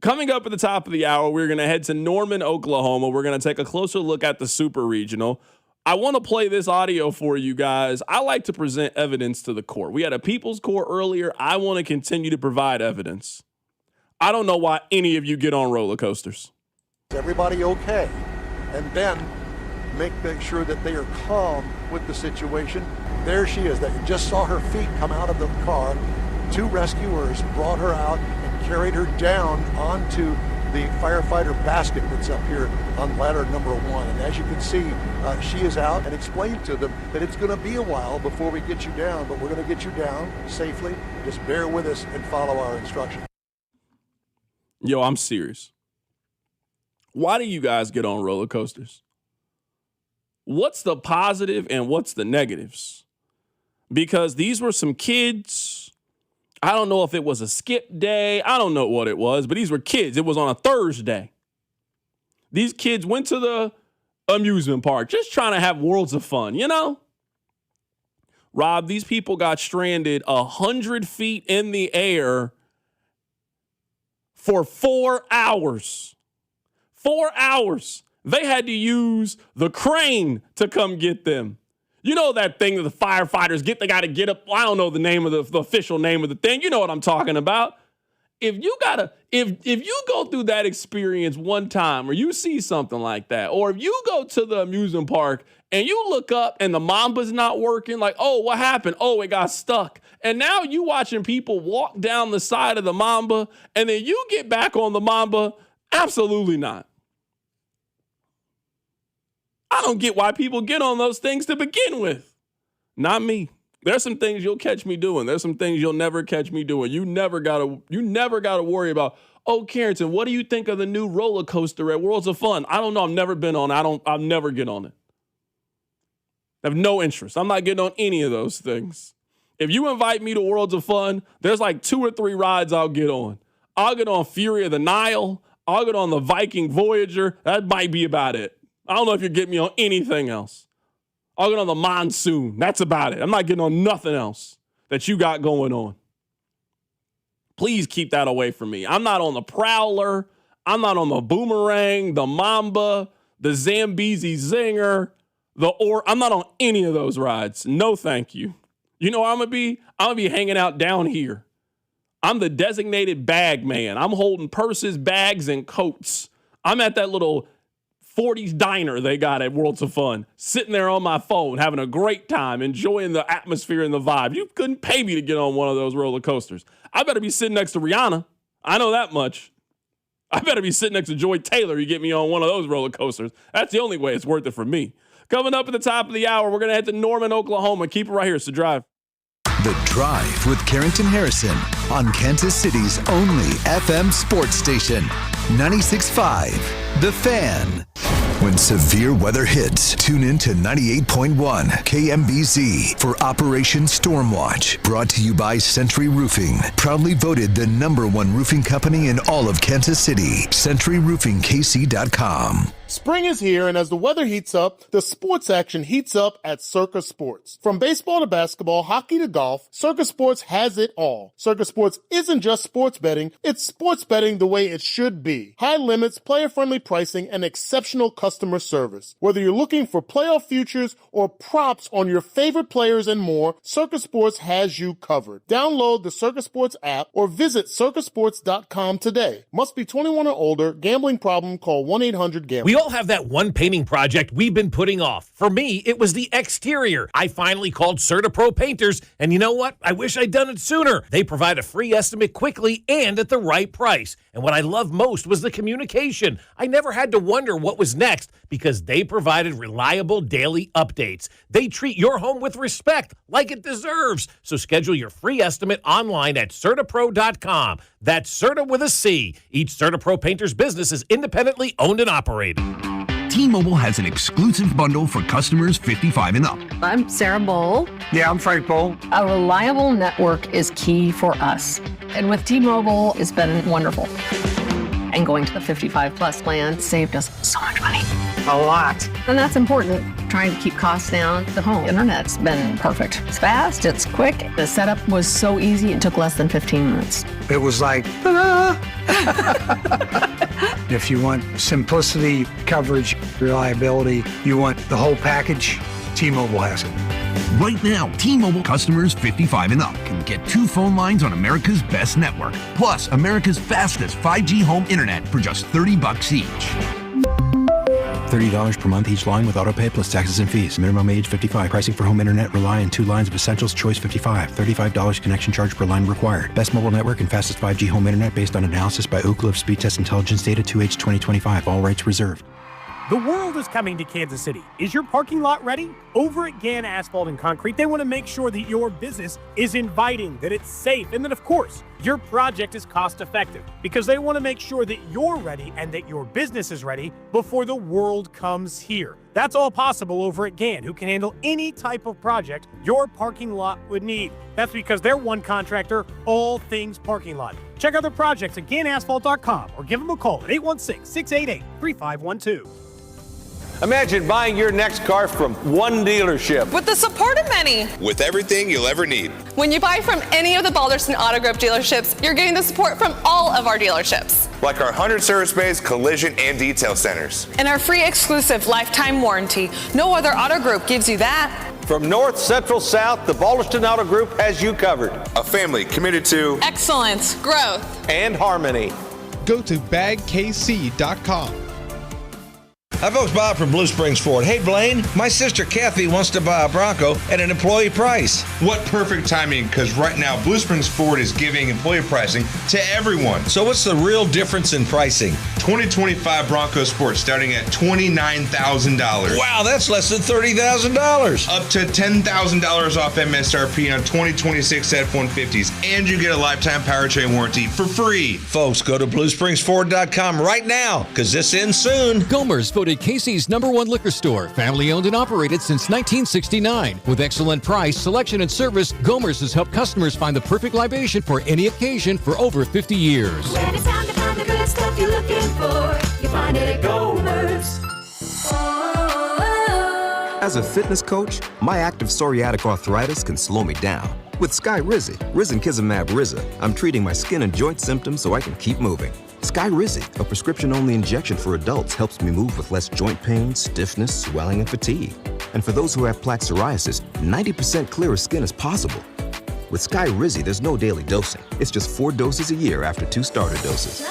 S1: Coming up at the top of the hour, we're going to head to Norman, Oklahoma. We're going to take a closer look at the Super Regional. I want to play this audio for you guys. I like to present evidence to the court. We had a people's court earlier. I want to continue to provide evidence. I don't know why any of you get on roller coasters.
S15: Is everybody okay? And then make sure that they are calm with the situation. There she is. They just saw her feet come out of the car. 2 rescuers brought her out and carried her down onto the firefighter basket that's up here on ladder number 1. And as you can see, she is out and explained to them that it's going to be a while before we get you down, but we're going to get you down safely. Just bear with us and follow our instructions.
S1: Yo, I'm serious. Why do you guys get on roller coasters? What's the positive and what's the negatives? Because these were some kids. I don't know if it was a skip day. I don't know what it was, but these were kids. It was on a Thursday. These kids went to the amusement park just trying to have worlds of fun, Rob, these people got stranded 100 feet in the air for 4 hours. 4 hours. They had to use the crane to come get them. You know that thing that the firefighters get? They got to get up. I don't know the name of the official name of the thing. You know what I'm talking about. If you go through that experience one time, or you see something like that, or if you go to the amusement park and you look up and the Mamba's not working, like, oh, what happened? Oh, it got stuck. And now you watching people walk down the side of the Mamba, and then you get back on the Mamba. Absolutely not. I don't get why people get on those things to begin with. Not me. There's some things you'll catch me doing. There's some things you'll never catch me doing. You never gotta worry about, Oh, Carrington, what do you think of the new roller coaster at Worlds of Fun? I don't know. I've never been on it. I'll never get on it. I have no interest. I'm not getting on any of those things. If you invite me to Worlds of Fun, there's like 2 or 3 rides I'll get on. I'll get on Fury of the Nile. I'll get on the Viking Voyager. That might be about it. I don't know if you get me on anything else. I'll get on the Monsoon. That's about it. I'm not getting on nothing else that you got going on. Please keep that away from me. I'm not on the Prowler. I'm not on the Boomerang, the Mamba, the Zambezi Zinger, I'm not on any of those rides. No, thank you. You know where I'm going to be? I'm going to be hanging out down here. I'm the designated bag man. I'm holding purses, bags, and coats. I'm at that little 40s diner they got at Worlds of Fun, sitting there on my phone, having a great time, enjoying the atmosphere and the vibe. You couldn't pay me to get on one of those roller coasters. I better be sitting next to Rihanna. I know that much. I better be sitting next to Joy Taylor. You get me on one of those roller coasters. That's the only way it's worth it for me. Coming up at the top of the hour, we're going to head to Norman, Oklahoma. Keep it right here. It's The Drive.
S2: The Drive with Carrington Harrison on Kansas City's only FM sports station, 96.5, The Fan. When severe weather hits, tune in to 98.1 KMBZ for Operation Stormwatch. Brought to you by Century Roofing. Proudly voted the #1 roofing company in all of Kansas City. CenturyRoofingKC.com.
S16: Spring is here, and as the weather heats up, the sports action heats up at Circa Sports. From baseball to basketball, hockey to golf, Circa Sports has it all. Circa Sports isn't just sports betting, it's sports betting the way it should be. High limits, player-friendly pricing, and exceptional customer service. Whether you're looking for playoff futures or props on your favorite players and more, Circa Sports has you covered. Download the Circa Sports app or visit circasports.com today. Must be 21 or older. Gambling problem? Call 1-800-GAMBLER.
S17: We all have that one painting project we've been putting off. For me, it was the exterior. I finally called CertaPro Painters, and you know what? I wish I'd done it sooner. They provide a free estimate quickly and at the right price. And what I loved most was the communication. I never had to wonder what was next because they provided reliable daily updates. They treat your home with respect, like it deserves. So schedule your free estimate online at CertaPro.com. That's Certa with a C. Each CertaPro Painters business is independently owned and operated.
S18: T-Mobile has an exclusive bundle for customers 55 and up.
S19: I'm Sarah Bowl.
S18: Yeah, I'm Frank Bowl.
S19: A reliable network is key for us. And with T-Mobile, it's been wonderful. And going to the 55-plus plan saved us so much money.
S18: A lot.
S19: And that's important, trying to keep costs down. The home internet's been perfect. It's fast, it's quick. The setup was so easy, it took less than 15 minutes.
S18: It was like, ta-da! If you want simplicity, coverage, reliability, you want the whole package, T-Mobile has it. Right now, T-Mobile customers 55 and up can get 2 phone lines on America's best network, plus America's fastest 5G home internet for just $30 each.
S20: $30 per month each line with autopay plus taxes and fees. Minimum age 55. Pricing for home internet rely on 2 lines of Essentials Choice 55. $35 connection charge per line required. Best mobile network and fastest 5G home internet based on analysis by Ookla of Speed Test Intelligence data 2H 2025. All rights reserved.
S22: The world is coming to Kansas City. Is your parking lot ready? Over at Gann Asphalt and Concrete, they want to make sure that your business is inviting, that it's safe, and that, of course, your project is cost-effective, because they want to make sure that you're ready and that your business is ready before the world comes here. That's all possible over at Gann, who can handle any type of project your parking lot would need. That's because they're one contractor, all things parking lot. Check out their projects at GannAsphalt.com or give them a call at 816-688-3512.
S23: Imagine buying your next car from one dealership.
S24: With the support of many.
S25: With everything you'll ever need.
S24: When you buy from any of the Balderson Auto Group dealerships, you're getting the support from all of our dealerships.
S25: Like our 100 service bays, collision, and detail centers.
S24: And our free exclusive lifetime warranty. No other auto group gives you that.
S23: From north, central, south, the Balderson Auto Group has you covered.
S25: A family committed to
S24: excellence, growth,
S23: and harmony.
S30: Go to bagkc.com.
S3: Hi, folks. Bob from Blue Springs Ford. Hey, Blaine, my sister Kathy wants to buy a Bronco at an employee price.
S25: What perfect timing, because right now Blue Springs Ford is giving employee pricing to everyone.
S3: So what's the real difference in pricing?
S25: 2025 Bronco Sport starting at $29,000.
S3: Wow, that's less than $30,000.
S25: Up to $10,000 off MSRP on 2026 F-150s, and you get a lifetime powertrain warranty for free.
S3: Folks, go to BlueSpringsFord.com right now, because this ends soon.
S4: Gomer's voted Casey's #1 liquor store, family owned and operated since 1969. With excellent price, selection, and service, Gomer's has helped customers find the perfect libation for any occasion for over 50 years.
S6: When it's time to find the good stuff you're looking for, you find it at Gomer's.
S7: As a fitness coach, my active psoriatic arthritis can slow me down. With Skyrizi, Risankizumab Riza, I'm treating my skin and joint symptoms so I can keep moving. Skyrizi, a prescription-only injection for adults, helps me move with less joint pain, stiffness, swelling, and fatigue. And for those who have plaque psoriasis, 90% clearer skin is possible. With Skyrizi, there's no daily dosing. It's just 4 doses a year after 2 starter doses.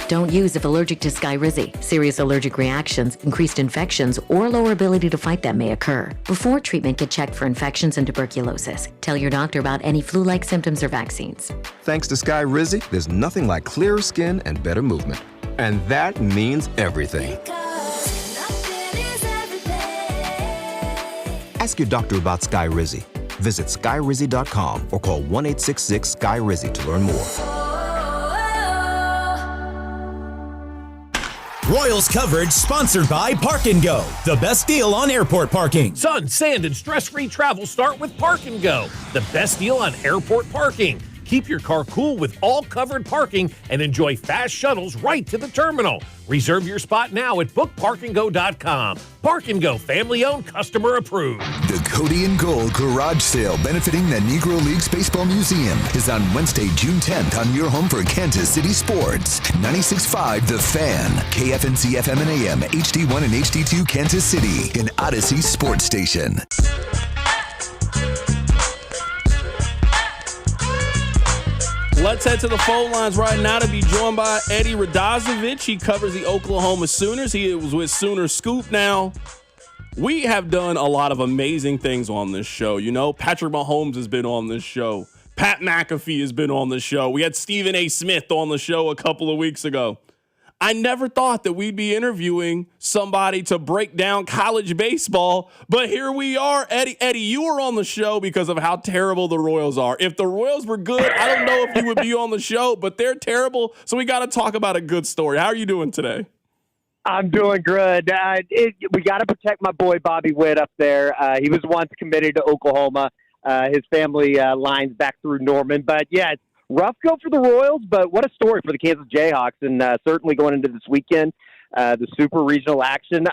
S11: Don't use if allergic to Skyrizi. Serious allergic reactions, increased infections, or lower ability to fight them may occur. Before treatment, get checked for infections and tuberculosis. Tell your doctor about any flu-like symptoms or vaccines.
S7: Thanks to Skyrizi, there's nothing like clearer skin and better movement. And that means everything. Ask your doctor about Skyrizi. Visit Skyrizi.com or call 1-866-SKY-RIZZI to learn more.
S13: Royals coverage sponsored by Park & Go, the best deal on airport parking.
S17: Sun, sand, and stress-free travel start with Park & Go, the best deal on airport parking. Keep your car cool with all covered parking and enjoy fast shuttles right to the terminal. Reserve your spot now at bookparkandgo.com. Park & Go, family-owned, customer-approved.
S2: The Cody and Gold Garage Sale benefiting the Negro Leagues Baseball Museum is on Wednesday, June 10th on your home for Kansas City sports. 96.5 The Fan, KFNC FM and AM, HD1 and HD2 Kansas City, and Odyssey Sports Station.
S1: Let's head to the phone lines right now to be joined by Eddie Radazovich. He covers the Oklahoma Sooners. He was with Sooner Scoop now. We have done a lot of amazing things on this show. You know, Patrick Mahomes has been on this show. Pat McAfee has been on the show. We had Stephen A. Smith on the show a couple of weeks ago. I never thought that we'd be interviewing somebody to break down college baseball, but here we are. Eddie, you were on the show because of how terrible the Royals are. If the Royals were good, I don't know if you would be on the show, but they're terrible, so we got to talk about a good story. How are you doing today?
S26: I'm doing good. We got to protect my boy Bobby Witt up there. He was once committed to Oklahoma. His family lines back through Norman, but yeah, it's rough go for the Royals, but what a story for the Kansas Jayhawks, and certainly going into this weekend, the super regional action.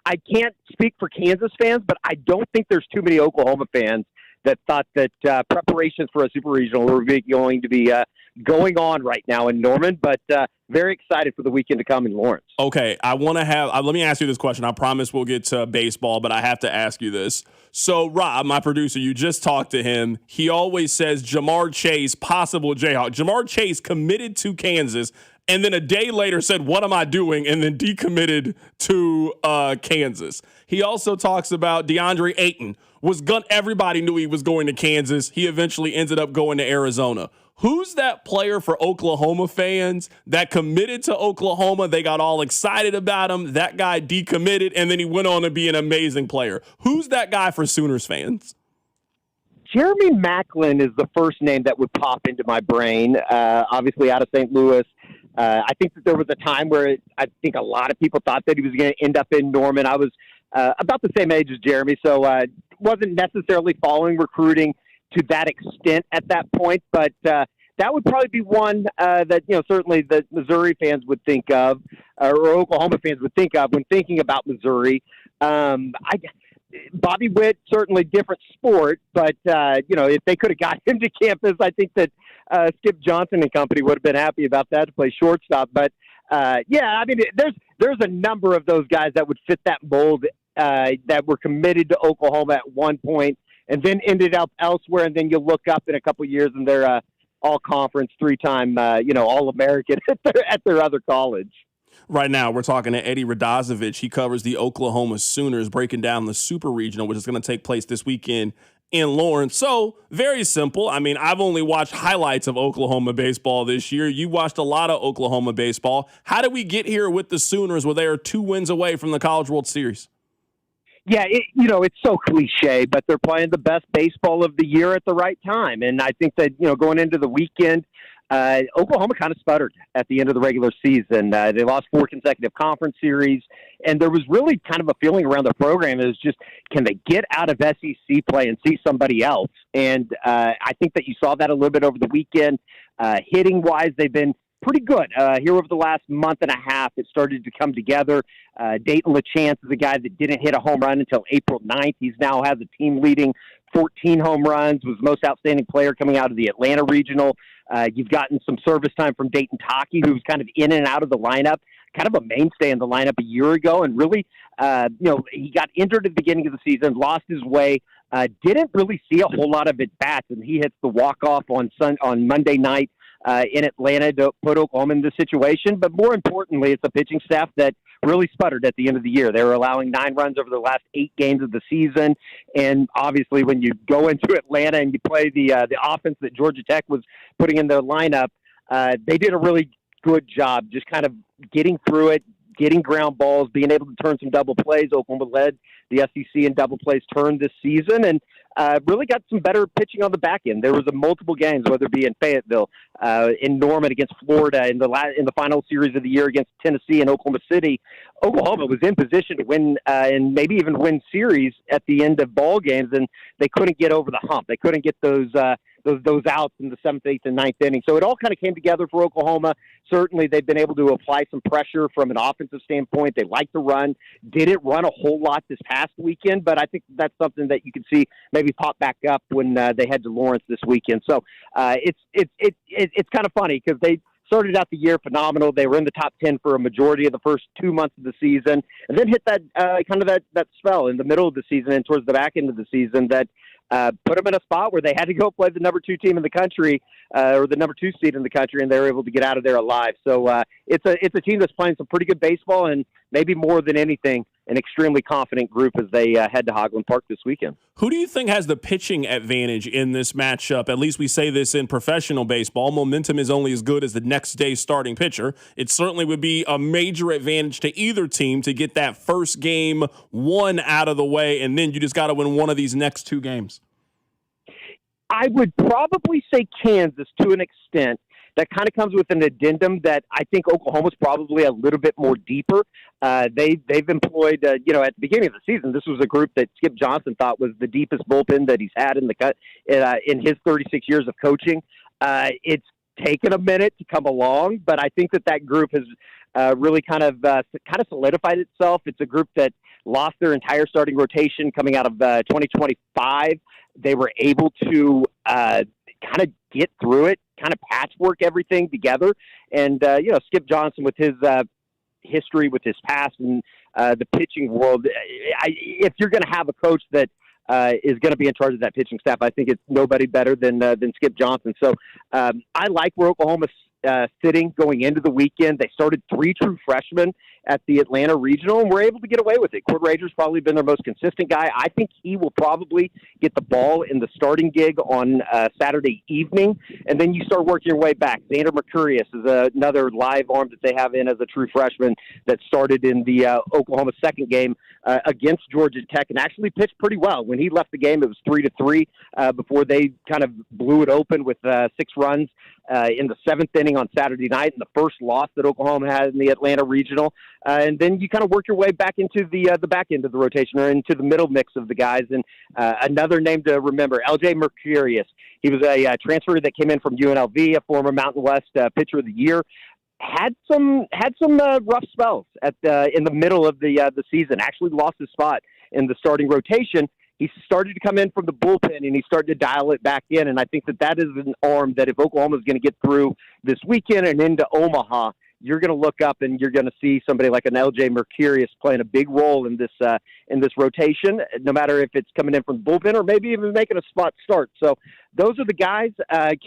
S26: I can't speak for Kansas fans, but I don't think there's too many Oklahoma fans that thought that preparations for a super regional were going to be going on right now in Norman, but very excited for the weekend to come in Lawrence.
S1: Okay, I want to have let me ask you this question. I promise we'll get to baseball, but I have to ask you this. So, Rob, my producer, you just talked to him. He always says Jamar Chase, possible Jayhawk. Jamar Chase committed to Kansas, and then a day later said, what am I doing? And then decommitted to Kansas. He also talks about DeAndre Ayton. Everybody knew he was going to Kansas. He eventually ended up going to Arizona. Who's that player for Oklahoma fans that committed to Oklahoma? They got all excited about him. That guy decommitted, and then he went on to be an amazing player. Who's that guy for Sooners fans?
S26: Jeremy Maclin is the first name that would pop into my brain, obviously out of St. Louis. I think that there was a time where I think a lot of people thought that he was going to end up in Norman. I was about the same age as Jeremy, so wasn't necessarily following recruiting to that extent at that point, but that would probably be one that, certainly the Missouri fans would think of, or Oklahoma fans would think of when thinking about Missouri. Bobby Witt, certainly different sport, but, if they could have got him to campus, I think that Skip Johnson and company would have been happy about that to play shortstop. But, there's a number of those guys that would fit that mold that were committed to Oklahoma at one point, and then ended up elsewhere, and then you look up in a couple of years and they're all-conference, 3-time, All-American at their other college.
S1: Right now, we're talking to Eddie Radazovich. He covers the Oklahoma Sooners, breaking down the Super Regional, which is going to take place this weekend in Lawrence. So, very simple. I mean, I've only watched highlights of Oklahoma baseball this year. You watched a lot of Oklahoma baseball. How did we get here with the Sooners where they are 2 wins away from the College World Series?
S26: Yeah, it's so cliche, but they're playing the best baseball of the year at the right time. And I think that, going into the weekend, Oklahoma kind of sputtered at the end of the regular season. They lost 4 consecutive conference series, and there was really kind of a feeling around the program. It was just, can they get out of SEC play and see somebody else? And I think that you saw that a little bit over the weekend. Hitting-wise, they've been pretty good. Here over the last month and a half, it started to come together. Dayton LaChance is a guy that didn't hit a home run until April 9th. He's now has a team-leading 14 home runs, was the most outstanding player coming out of the Atlanta Regional. You've gotten some service time from Dayton Taki, who's kind of in and out of the lineup, kind of a mainstay in the lineup a year ago. And really, he got injured at the beginning of the season, lost his way, didn't really see a whole lot of at-bats, and he hits the walk-off on Monday night in Atlanta to put Oklahoma in this situation. But more importantly, it's a pitching staff that really sputtered at the end of the year. They were allowing 9 runs over the last 8 games of the season. And obviously when you go into Atlanta and you play the offense that Georgia Tech was putting in their lineup, they did a really good job just kind of getting through it, getting ground balls, being able to turn some double plays. Oklahoma led the SEC in double plays turn this season, and really got some better pitching on the back end. There was multiple games, whether it be in Fayetteville, in Norman against Florida, in the final series of the year against Tennessee and Oklahoma City. Oklahoma was in position to win and maybe even win series at the end of ball games, and they couldn't get over the hump. They couldn't get those outs in the 7th, 8th, and 9th inning. So it all kind of came together for Oklahoma. Certainly they've been able to apply some pressure from an offensive standpoint. They like to run. Didn't run a whole lot this past weekend, but I think that's something that you can see maybe pop back up when they head to Lawrence this weekend. So it's kind of funny because they started out the year phenomenal. They were in the top 10 for a majority of the first 2 months of the season, and then hit that that spell in the middle of the season and towards the back end of the season that put them in a spot where they had to go play the number 2 team in the country, or the number 2 seed in the country, and they were able to get out of there alive. So it's a team that's playing some pretty good baseball, and maybe more than anything, an extremely confident group as they head to Hoagland Park this weekend.
S1: Who do you think has the pitching advantage in this matchup? At least we say this in professional baseball. Momentum is only as good as the next day's starting pitcher. It certainly would be a major advantage to either team to get that first game one out of the way, and then you just got to win one of these next 2 games.
S26: I would probably say Kansas to an extent. That kind of comes with an addendum that I think Oklahoma's probably a little bit more deeper. They've employed, at the beginning of the season, this was a group that Skip Johnson thought was the deepest bullpen that he's had in his 36 years of coaching. It's taken a minute to come along, but I think that group has really kind of solidified itself. It's a group that lost their entire starting rotation coming out of 2025. They were able to kind of get through it, kind of patchwork everything together. And, Skip Johnson with his history, with his past in the pitching world, if you're going to have a coach that is going to be in charge of that pitching staff, I think it's nobody better than Skip Johnson. So I like where Oklahoma's sitting going into the weekend. They started 3 true freshmen at the Atlanta Regional, and were able to get away with it. Cord Rager's probably been their most consistent guy. I think he will probably get the ball in the starting gig on Saturday evening, and then you start working your way back. Xander Mercurius is another live arm that they have in as a true freshman that started in the Oklahoma second game against Georgia Tech and actually pitched pretty well. When he left the game, it was 3-3 before they kind of blew it open with 6 runs in the 7th inning on Saturday night, and the first loss that Oklahoma had in the Atlanta Regional. And then you kind of work your way back into the back end of the rotation, or into the middle mix of the guys. And another name to remember, L.J. Mercurius. He was a transfer that came in from UNLV, a former Mountain West Pitcher of the Year. Had some rough spells in the middle of the season. Actually lost his spot in the starting rotation. He started to come in from the bullpen, and he started to dial it back in. And I think that is an arm that if Oklahoma is going to get through this weekend and into Omaha, you're going to look up and you're going to see somebody like an L.J. Mercurius playing a big role in this rotation, no matter if it's coming in from the bullpen or maybe even making a spot start. So those are the guys.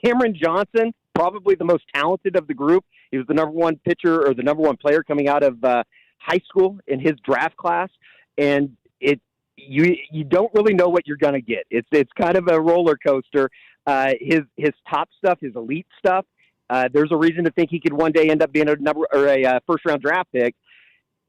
S26: Cameron Johnson, probably the most talented of the group. He was the number one pitcher or the number one player coming out of high school in his draft class, and you don't really know what you're going to get. It's kind of a roller coaster. His top stuff, his elite stuff. There's a reason to think he could one day end up being a first round draft pick.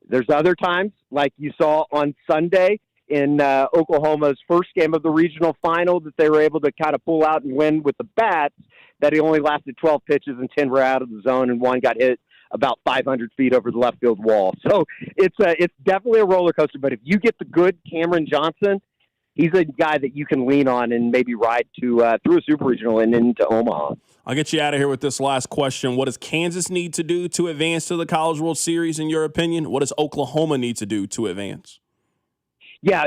S26: There's other times, like you saw on Sunday in Oklahoma's first game of the regional final, that they were able to kind of pull out and win with the bats, that he only lasted 12 pitches and 10 were out of the zone, and one got hit about 500 feet over the left field wall. So it's definitely a roller coaster. But if you get the good Cameron Johnson, he's a guy that you can lean on and maybe ride to through a super regional and into Omaha.
S1: I'll get you out of here with this last question. What does Kansas need to do to advance to the College World Series, in your opinion? What does Oklahoma need to do to advance?
S26: Yeah,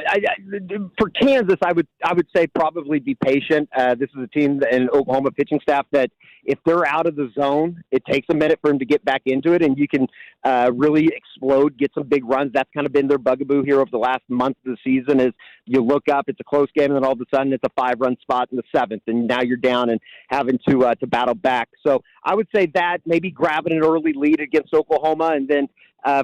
S26: for Kansas, I would say probably be patient. This is a team and Oklahoma pitching staff that if they're out of the zone, it takes a minute for them to get back into it, and you can really explode, get some big runs. That's kind of been their bugaboo here over the last month of the season. Is you look up, it's a close game, and then all of a sudden it's a 5-run spot in the 7th, and now you're down and having to battle back. So I would say that maybe grabbing an early lead against Oklahoma, and then.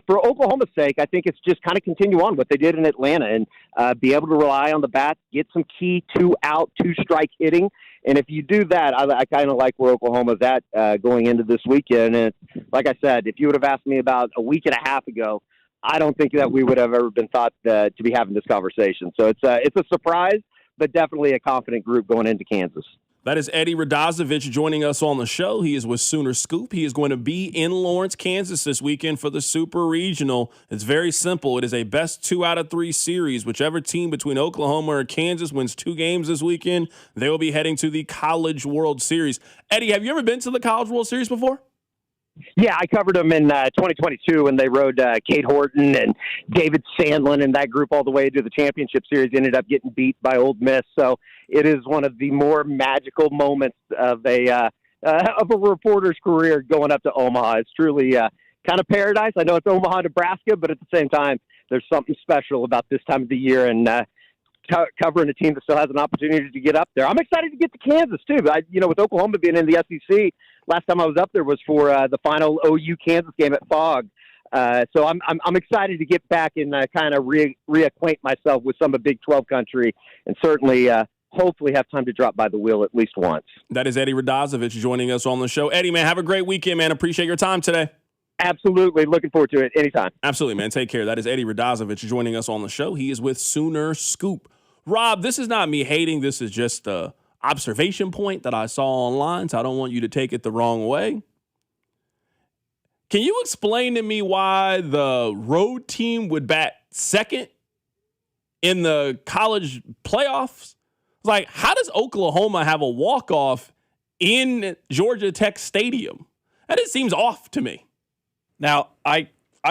S26: For Oklahoma's sake, I think it's just kind of continue on what they did in Atlanta and be able to rely on the bat, get some key 2-out, 2-strike hitting. And if you do that, I kind of like where Oklahoma's at going into this weekend. And like I said, if you would have asked me about a week and a half ago, I don't think that we would have ever been thought to be having this conversation. So it's a surprise, but definitely a confident group going into Kansas.
S1: That is Eddie Radazovich joining us on the show. He is with Sooner Scoop. He is going to be in Lawrence, Kansas this weekend for the Super Regional. It's very simple. It is a best 2 out of 3 series. Whichever team between Oklahoma or Kansas wins 2 games this weekend, they will be heading to the College World Series. Eddie, have you ever been to the College World Series before?
S26: Yeah, I covered them in 2022 when they rode Kate Horton and David Sandlin and that group all the way to the championship series. Ended up getting beat by Ole Miss. So it is one of the more magical moments of a reporter's career going up to Omaha. It's truly kind of paradise. I know it's Omaha, Nebraska, but at the same time, there's something special about this time of the year and covering a team that still has an opportunity to get up there. I'm excited to get to Kansas too. With Oklahoma being in the SEC, last time I was up there was for the final OU Kansas game at Fogg. So I'm excited to get back and kind of reacquaint myself with some of Big 12 country, and certainly hopefully have time to drop by the wheel at least once.
S1: That is Eddie Radazovich joining us on the show. Eddie, man, have a great weekend, man. Appreciate your time today.
S26: Absolutely. Looking forward to it anytime.
S1: Absolutely, man. Take care. That is Eddie Radazovich joining us on the show. He is with Sooner Scoop. Rob, this is not me hating. This is just a observation point that I saw online, so I don't want you to take it the wrong way. Can you explain to me why the road team would bat second in the college playoffs? Like, how does Oklahoma have a walk-off in Georgia Tech Stadium? That just seems off to me.
S5: Now, I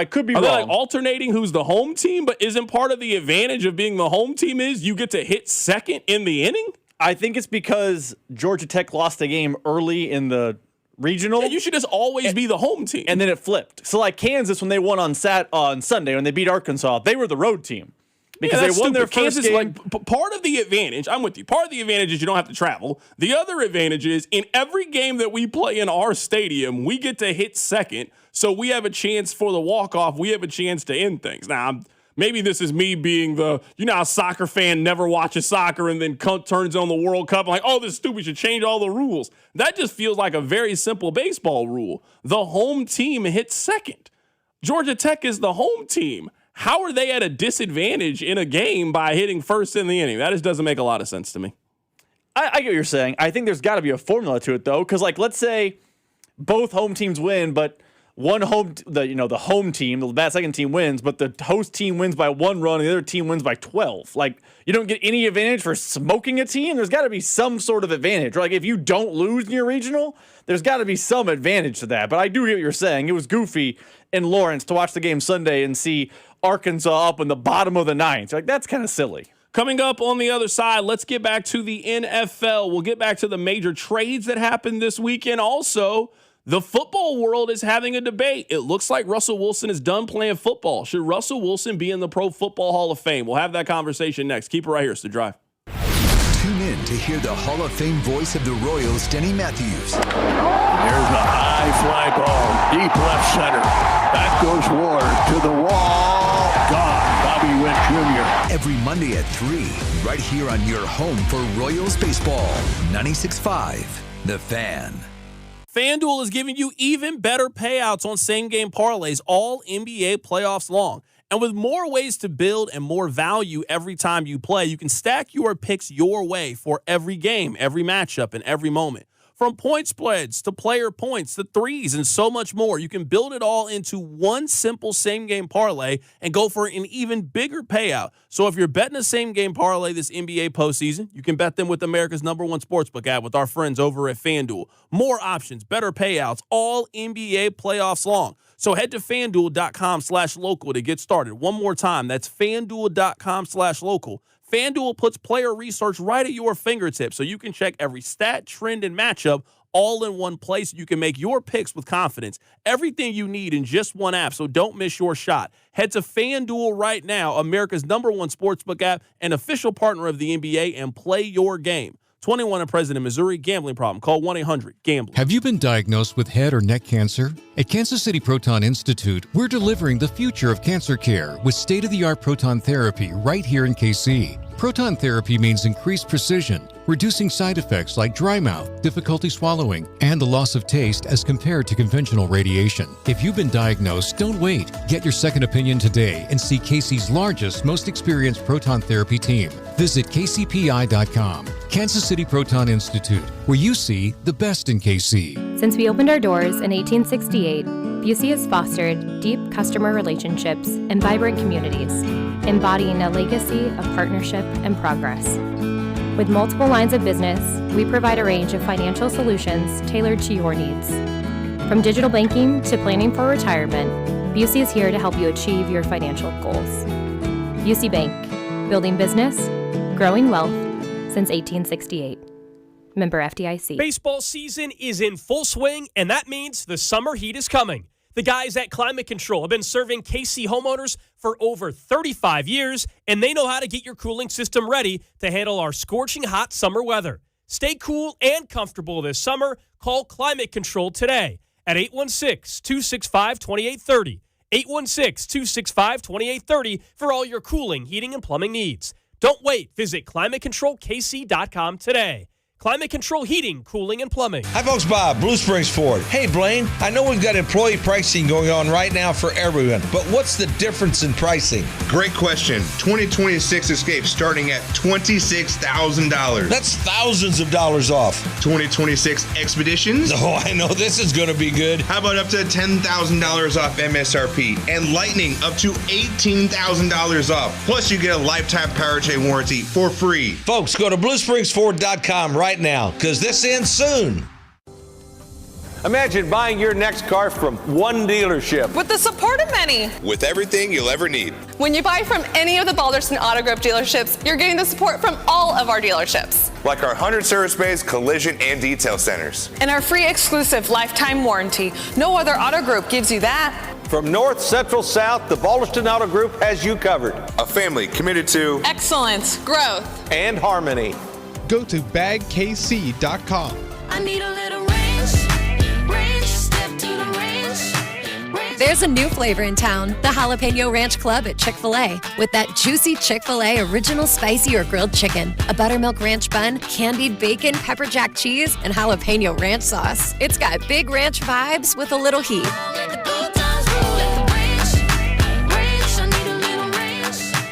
S5: could be
S1: wrong. Are they like alternating who's the home team, but isn't part of the advantage of being the home team is you get to hit second in the inning?
S5: I think it's because Georgia Tech lost a game early in the regional.
S1: Yeah, you should just always be the home team.
S5: And then it flipped. So like Kansas, when they won on Sunday, when they beat Arkansas, they were the road team. Because they won their first game.
S1: Like, part of the advantage, I'm with you, part of the advantage is you don't have to travel. The other advantage is in every game that we play in our stadium, we get to hit second. So we have a chance for the walk-off. We have a chance to end things. Now, maybe this is me being how a soccer fan never watches soccer and then turns on the World Cup. I'm like, oh, this is stupid. We should change all the rules. That just feels like a very simple baseball rule. The home team hits second. Georgia Tech is the home team. How are they at a disadvantage in a game by hitting first in the inning? That just doesn't make a lot of sense to me.
S5: I get what you're saying. I think there's got to be a formula to it, though, because, like, let's say both home teams win, but the home team, the bad second team wins, but the host team wins by 1 run and the other team wins by 12. Like, you don't get any advantage for smoking a team. There's got to be some sort of advantage. Like, if you don't lose in your regional, there's got to be some advantage to that. But I do get what you're saying. It was goofy in Lawrence to watch the game Sunday and see Arkansas up in the bottom of the 9th. Like, that's kind of silly.
S1: Coming up on the other side, let's get back to the NFL. We'll get back to the major trades that happened this weekend. Also, the football world is having a debate. It looks like Russell Wilson is done playing football. Should Russell Wilson be in the Pro Football Hall of Fame? We'll have that conversation next. Keep it right here. It's The Drive.
S2: Tune in to hear the Hall of Fame voice of the Royals, Denny Matthews.
S8: There's a high fly ball, deep left center. That goes Ward to the wall. Gone. Bobby Witt Jr.
S2: Every Monday at 3, right here on your home for Royals baseball. 96.5, The Fan.
S1: FanDuel is giving you even better payouts on same-game parlays all NBA playoffs long. And with more ways to build and more value every time you play, you can stack your picks your way for every game, every matchup, and every moment. From point spreads to player points to threes and so much more, you can build it all into one simple same-game parlay and go for an even bigger payout. So if you're betting a same-game parlay this NBA postseason, you can bet them with America's #1 sportsbook app with our friends over at FanDuel. More options, better payouts, all NBA playoffs long. So head to FanDuel.com/local to get started. One more time, that's FanDuel.com/local. FanDuel puts player research right at your fingertips so you can check every stat, trend, and matchup all in one place. You can make your picks with confidence. Everything you need in just one app, so don't miss your shot. Head to FanDuel right now, America's #1 sportsbook app and official partner of the NBA, and play your game. 21 and present in Missouri. Gambling problem. Call 1-800-GAMBLER.
S4: Have you been diagnosed with head or neck cancer? At Kansas City Proton Institute, we're delivering the future of cancer care with state-of-the-art proton therapy right here in KC. Proton therapy means increased precision, reducing side effects like dry mouth, difficulty swallowing, and the loss of taste as compared to conventional radiation. If you've been diagnosed, don't wait. Get your second opinion today and see KC's largest, most experienced proton therapy team. Visit kcpi.com. Kansas City Proton Institute, where you see the best in KC.
S9: Since we opened our doors in 1868, Busey has fostered deep customer relationships and vibrant communities, embodying a legacy of partnership and progress. With multiple lines of business, we provide a range of financial solutions tailored to your needs. From digital banking to planning for retirement, Busey is here to help you achieve your financial goals. Busey Bank, building business, growing wealth since 1868. Member FDIC.
S22: Baseball season is in full swing, and that means the summer heat is coming. The guys at Climate Control have been serving KC homeowners for over 35 years, and they know how to get your cooling system ready to handle our scorching hot summer weather. Stay cool and comfortable this summer. Call Climate Control today at 816-265-2830. 816-265-2830 for all your cooling, heating, and plumbing needs. Don't wait. Visit ClimateControlKC.com today. Climate Control Heating, Cooling, and Plumbing.
S3: Hi, folks. Bob, Blue Springs Ford. Hey, Blaine, I know we've got employee pricing going on right now for everyone, but what's the difference in pricing?
S25: Great question. 2026 Escape starting at $26,000.
S3: That's thousands of dollars off.
S25: 2026 Expeditions?
S3: Oh, I know this is going to be good.
S25: How about up to $10,000 off MSRP? And Lightning up to $18,000 off. Plus, you get a lifetime powertrain warranty for free.
S3: Folks, go to BlueSpringsFord.com right now, because this ends soon.
S23: Imagine buying your next car from one dealership.
S24: With the support of many.
S10: With everything you'll ever need.
S24: When you buy from any of the Balderson Auto Group dealerships, you're getting the support from all of our dealerships.
S10: Like our 100 service bays, collision, and detail centers.
S24: And our free exclusive lifetime warranty. No other auto group gives you that.
S23: From north, central, south, the Balderson Auto Group has you covered.
S10: A family committed to
S24: excellence, growth,
S23: and harmony.
S12: Go to bagkc.com.
S6: I need a little range, step to the range.
S14: There's a new flavor in town, the Jalapeno Ranch Club at Chick-fil-A. With that juicy Chick-fil-A original spicy or grilled chicken, a buttermilk ranch bun, candied bacon, pepper jack cheese, and jalapeno ranch sauce. It's got big ranch vibes with a little heat.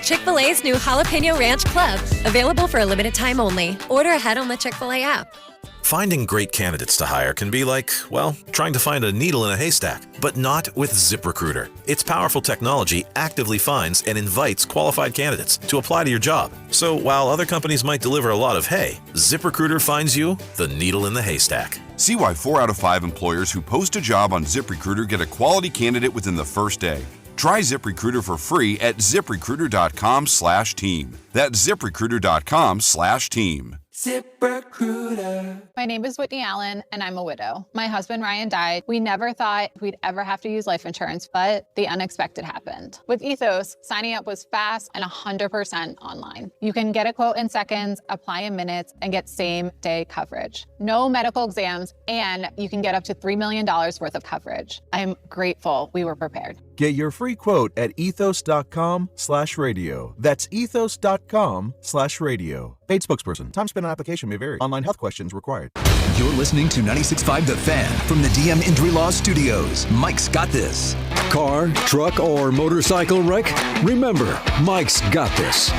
S14: Chick-fil-A's new Jalapeno Ranch Club, available for a limited time only. Order ahead on the Chick-fil-A app.
S21: Finding great candidates to hire can be like, well, trying to find a needle in a haystack, but not with ZipRecruiter. Its powerful technology actively finds and invites qualified candidates to apply to your job. So while other companies might deliver a lot of hay, ZipRecruiter finds you the needle in the haystack.
S27: See why 4 out of 5 employers who post a job on ZipRecruiter get a quality candidate within the first day. Try ZipRecruiter for free at ZipRecruiter.com/team. That's ZipRecruiter.com/team.
S7: ZipRecruiter.
S11: My name is Whitney Allen, and I'm a widow. My husband, Ryan, died. We never thought we'd ever have to use life insurance, but the unexpected happened. With Ethos, signing up was fast and 100% online. You can get a quote in seconds, apply in minutes, and get same-day coverage. No medical exams, and you can get up to $3 million worth of coverage. I'm grateful we were prepared.
S15: Get your free quote at ethos.com/radio. That's ethos.com/radio. Paid spokesperson. Time spent on application may vary. Online health questions required.
S2: You're listening to 96.5 The Fan from the DM Injury Law Studios. Mike's got this.
S16: Car, truck, or motorcycle wreck? Remember, Mike's got this.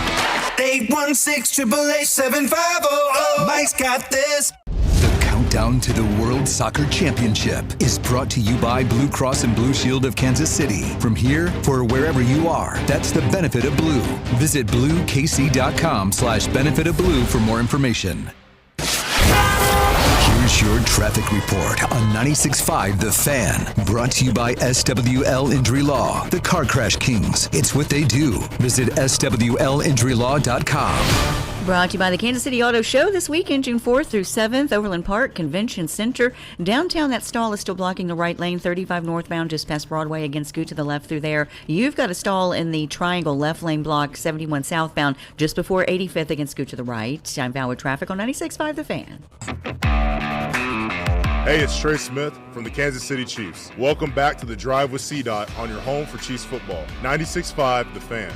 S7: 816-888-7500. Mike's got this.
S2: Countdown to the World Soccer Championship is brought to you by Blue Cross and Blue Shield of Kansas City. From here, for wherever you are, that's the benefit of blue. Visit bluekc.com/benefit of blue for more information. Here's your traffic report on 96.5 The Fan. Brought to you by SWL Injury Law, the Car Crash Kings. It's what they do. Visit swlinjurylaw.com.
S18: Brought to you by the Kansas City Auto Show this weekend, June 4th through 7th, Overland Park Convention Center. Downtown, that stall is still blocking the right lane, 35 northbound, just past Broadway. Again, scoot to the left through there. You've got a stall in the triangle left lane block, 71 southbound, just before 85th. Again, scoot to the right. I'm Val with traffic on 96.5 The Fan.
S19: Hey, it's Trey Smith from the Kansas City Chiefs. Welcome back to the Drive with CDOT on your home for Chiefs football. 96.5 The Fan.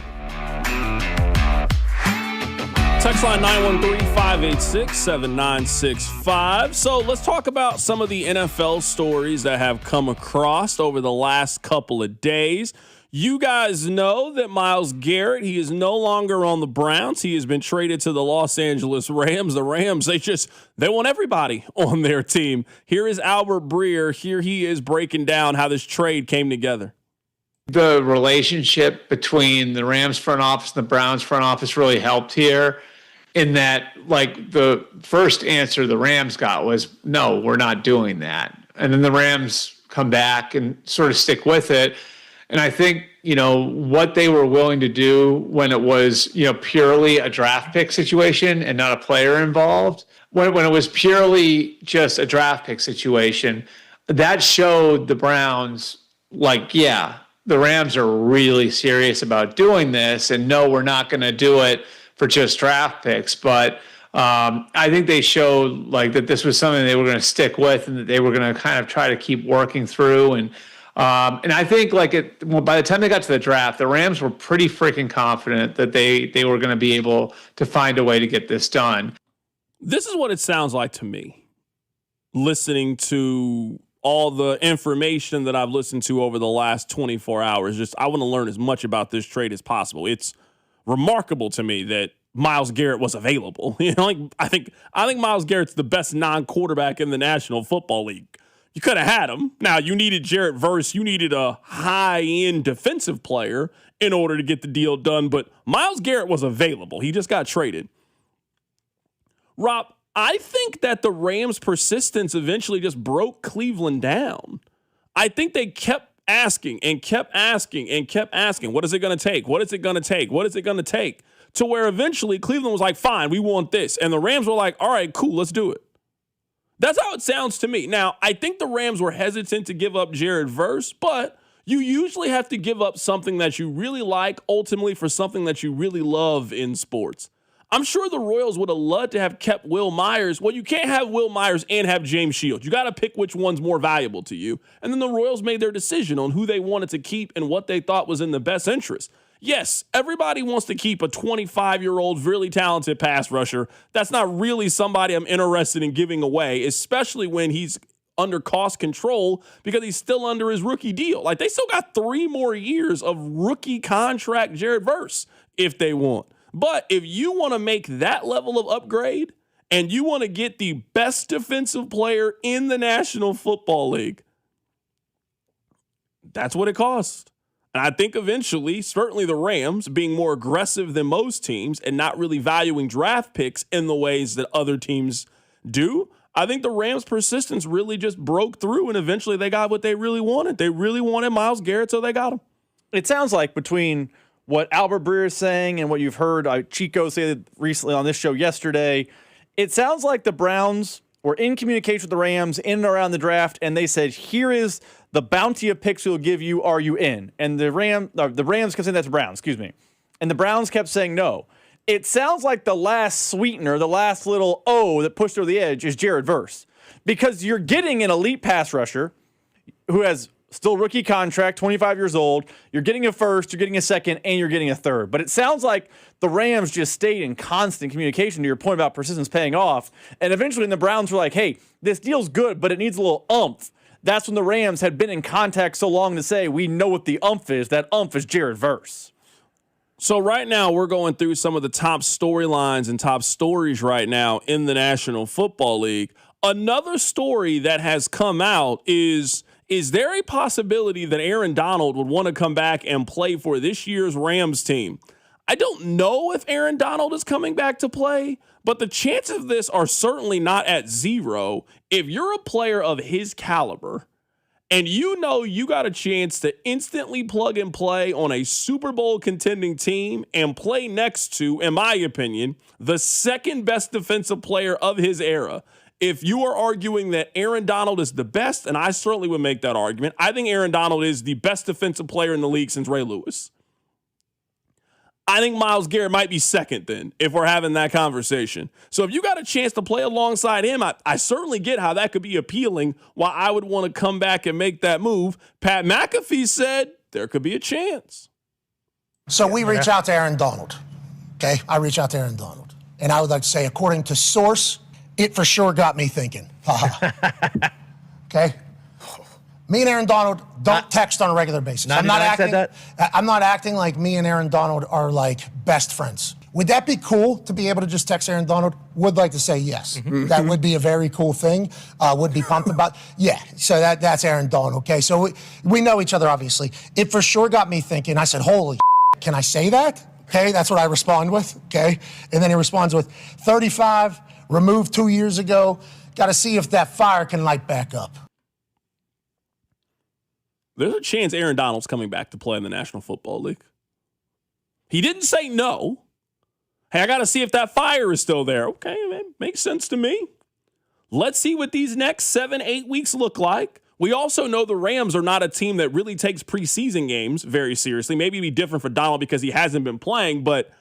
S1: Text line 913-586-7965. So let's talk about some of the NFL stories that have come across over the last couple of days. You guys know that Myles Garrett, he is no longer on the Browns. He has been traded to the Los Angeles Rams. The Rams, they want everybody on their team. Here is Albert Breer. Here he is breaking down how this trade came together.
S20: The relationship between the Rams front office and the Browns front office really helped here. In that, like, the first answer the Rams got was, no, we're not doing that. And then the Rams come back and sort of stick with it. And I think, what they were willing to do when it was, purely a draft pick situation and not a player involved, when it was purely just a draft pick situation, that showed the Browns, the Rams are really serious about doing this. And no, we're not going to do it for just draft picks, but I think they showed that this was something they were going to stick with and that they were going to kind of try to keep working through. And I think by the time they got to the draft, the Rams were pretty freaking confident that they were going to be able to find a way to get this done.
S1: This is what it sounds like to me, listening to all the information that I've listened to over the last 24 hours. I want to learn as much about this trade as possible. It's remarkable to me that Myles Garrett was available. I think Myles Garrett's the best non-quarterback in the National Football League. You could have had him. Now, you needed Jarrett Verse. You needed a high-end defensive player in order to get the deal done, but Myles Garrett was available. He just got traded. Rob, I think that the Rams' persistence eventually just broke Cleveland down. I think they kept asking and kept asking and kept asking, what is it going to take? What is it going to take? What is it going to take? To where eventually Cleveland was like, fine, we want this. And the Rams were like, all right, cool, let's do it. That's how it sounds to me. Now, I think the Rams were hesitant to give up Jared Verse, but you usually have to give up something that you really like ultimately for something that you really love in sports. I'm sure the Royals would have loved to have kept Will Myers. Well, you can't have Will Myers and have James Shields. You got to pick which one's more valuable to you. And then the Royals made their decision on who they wanted to keep and what they thought was in the best interest. Yes, everybody wants to keep a 25-year-old, really talented pass rusher. That's not really somebody I'm interested in giving away, especially when he's under cost control because he's still under his rookie deal. They still got 3 more years of rookie contract Jared Verse if they want. But if you want to make that level of upgrade and you want to get the best defensive player in the National Football League, that's what it costs. And I think eventually, certainly the Rams, being more aggressive than most teams and not really valuing draft picks in the ways that other teams do, I think the Rams' persistence really just broke through and eventually they got what they really wanted. They really wanted Myles Garrett, so they got him.
S5: It sounds like between what Albert Breer is saying and what you've heard Chico say recently on this show yesterday, It sounds like the Browns were in communication with the Rams in and around the draft, and they said, here is the bounty of picks we'll give you. Are you in? And the Rams kept saying that's Browns, excuse me. And the Browns kept saying no. It sounds like the last sweetener, the last little O that pushed over the edge is Jared Verse. Because you're getting an elite pass rusher who has still rookie contract, 25 years old. You're getting a first, you're getting a second, and you're getting a third. But it sounds like the Rams just stayed in constant communication to your point about persistence paying off. And eventually the Browns were like, hey, this deal's good, but it needs a little oomph. That's when the Rams had been in contact so long to say, we know what the oomph is. That oomph is Jared Verse.
S1: So right now we're going through some of the top storylines and top stories right now in the National Football League. Another story that has come out is there a possibility that Aaron Donald would want to come back and play for this year's Rams team? I don't know if Aaron Donald is coming back to play, but the chances of this are certainly not at zero. If you're a player of his caliber and you know you got a chance to instantly plug and play on a Super Bowl contending team and play next to, in my opinion, the second best defensive player of his era, if you are arguing that Aaron Donald is the best, and I certainly would make that argument, I think Aaron Donald is the best defensive player in the league since Ray Lewis. I think Myles Garrett might be second then, if we're having that conversation. So if you got a chance to play alongside him, I certainly get how that could be appealing, why I would want to come back and make that move. Pat McAfee said there could be a chance.
S4: So we reach out to Aaron Donald, okay? I reach out to Aaron Donald. And I would like to say, according to source, it for sure got me thinking. Okay? Me and Aaron Donald don't text on a regular basis. I'm not acting like me and Aaron Donald are like best friends. Would that be cool to be able to just text Aaron Donald? Would like to say yes. Mm-hmm. That would be a very cool thing. Would be pumped about. Yeah, so that's Aaron Donald, okay? So we know each other, obviously. It for sure got me thinking. I said, holy can I say that? Okay, that's what I respond with, okay? And then he responds with 35, removed 2 years ago. Got to see if that fire can light back up.
S1: There's a chance Aaron Donald's coming back to play in the National Football League. He didn't say no. Hey, I got to see if that fire is still there. Okay, man, makes sense to me. Let's see what these next 7-8 weeks look like. We also know the Rams are not a team that really takes preseason games very seriously. Maybe it'd be different for Donald because he hasn't been playing, but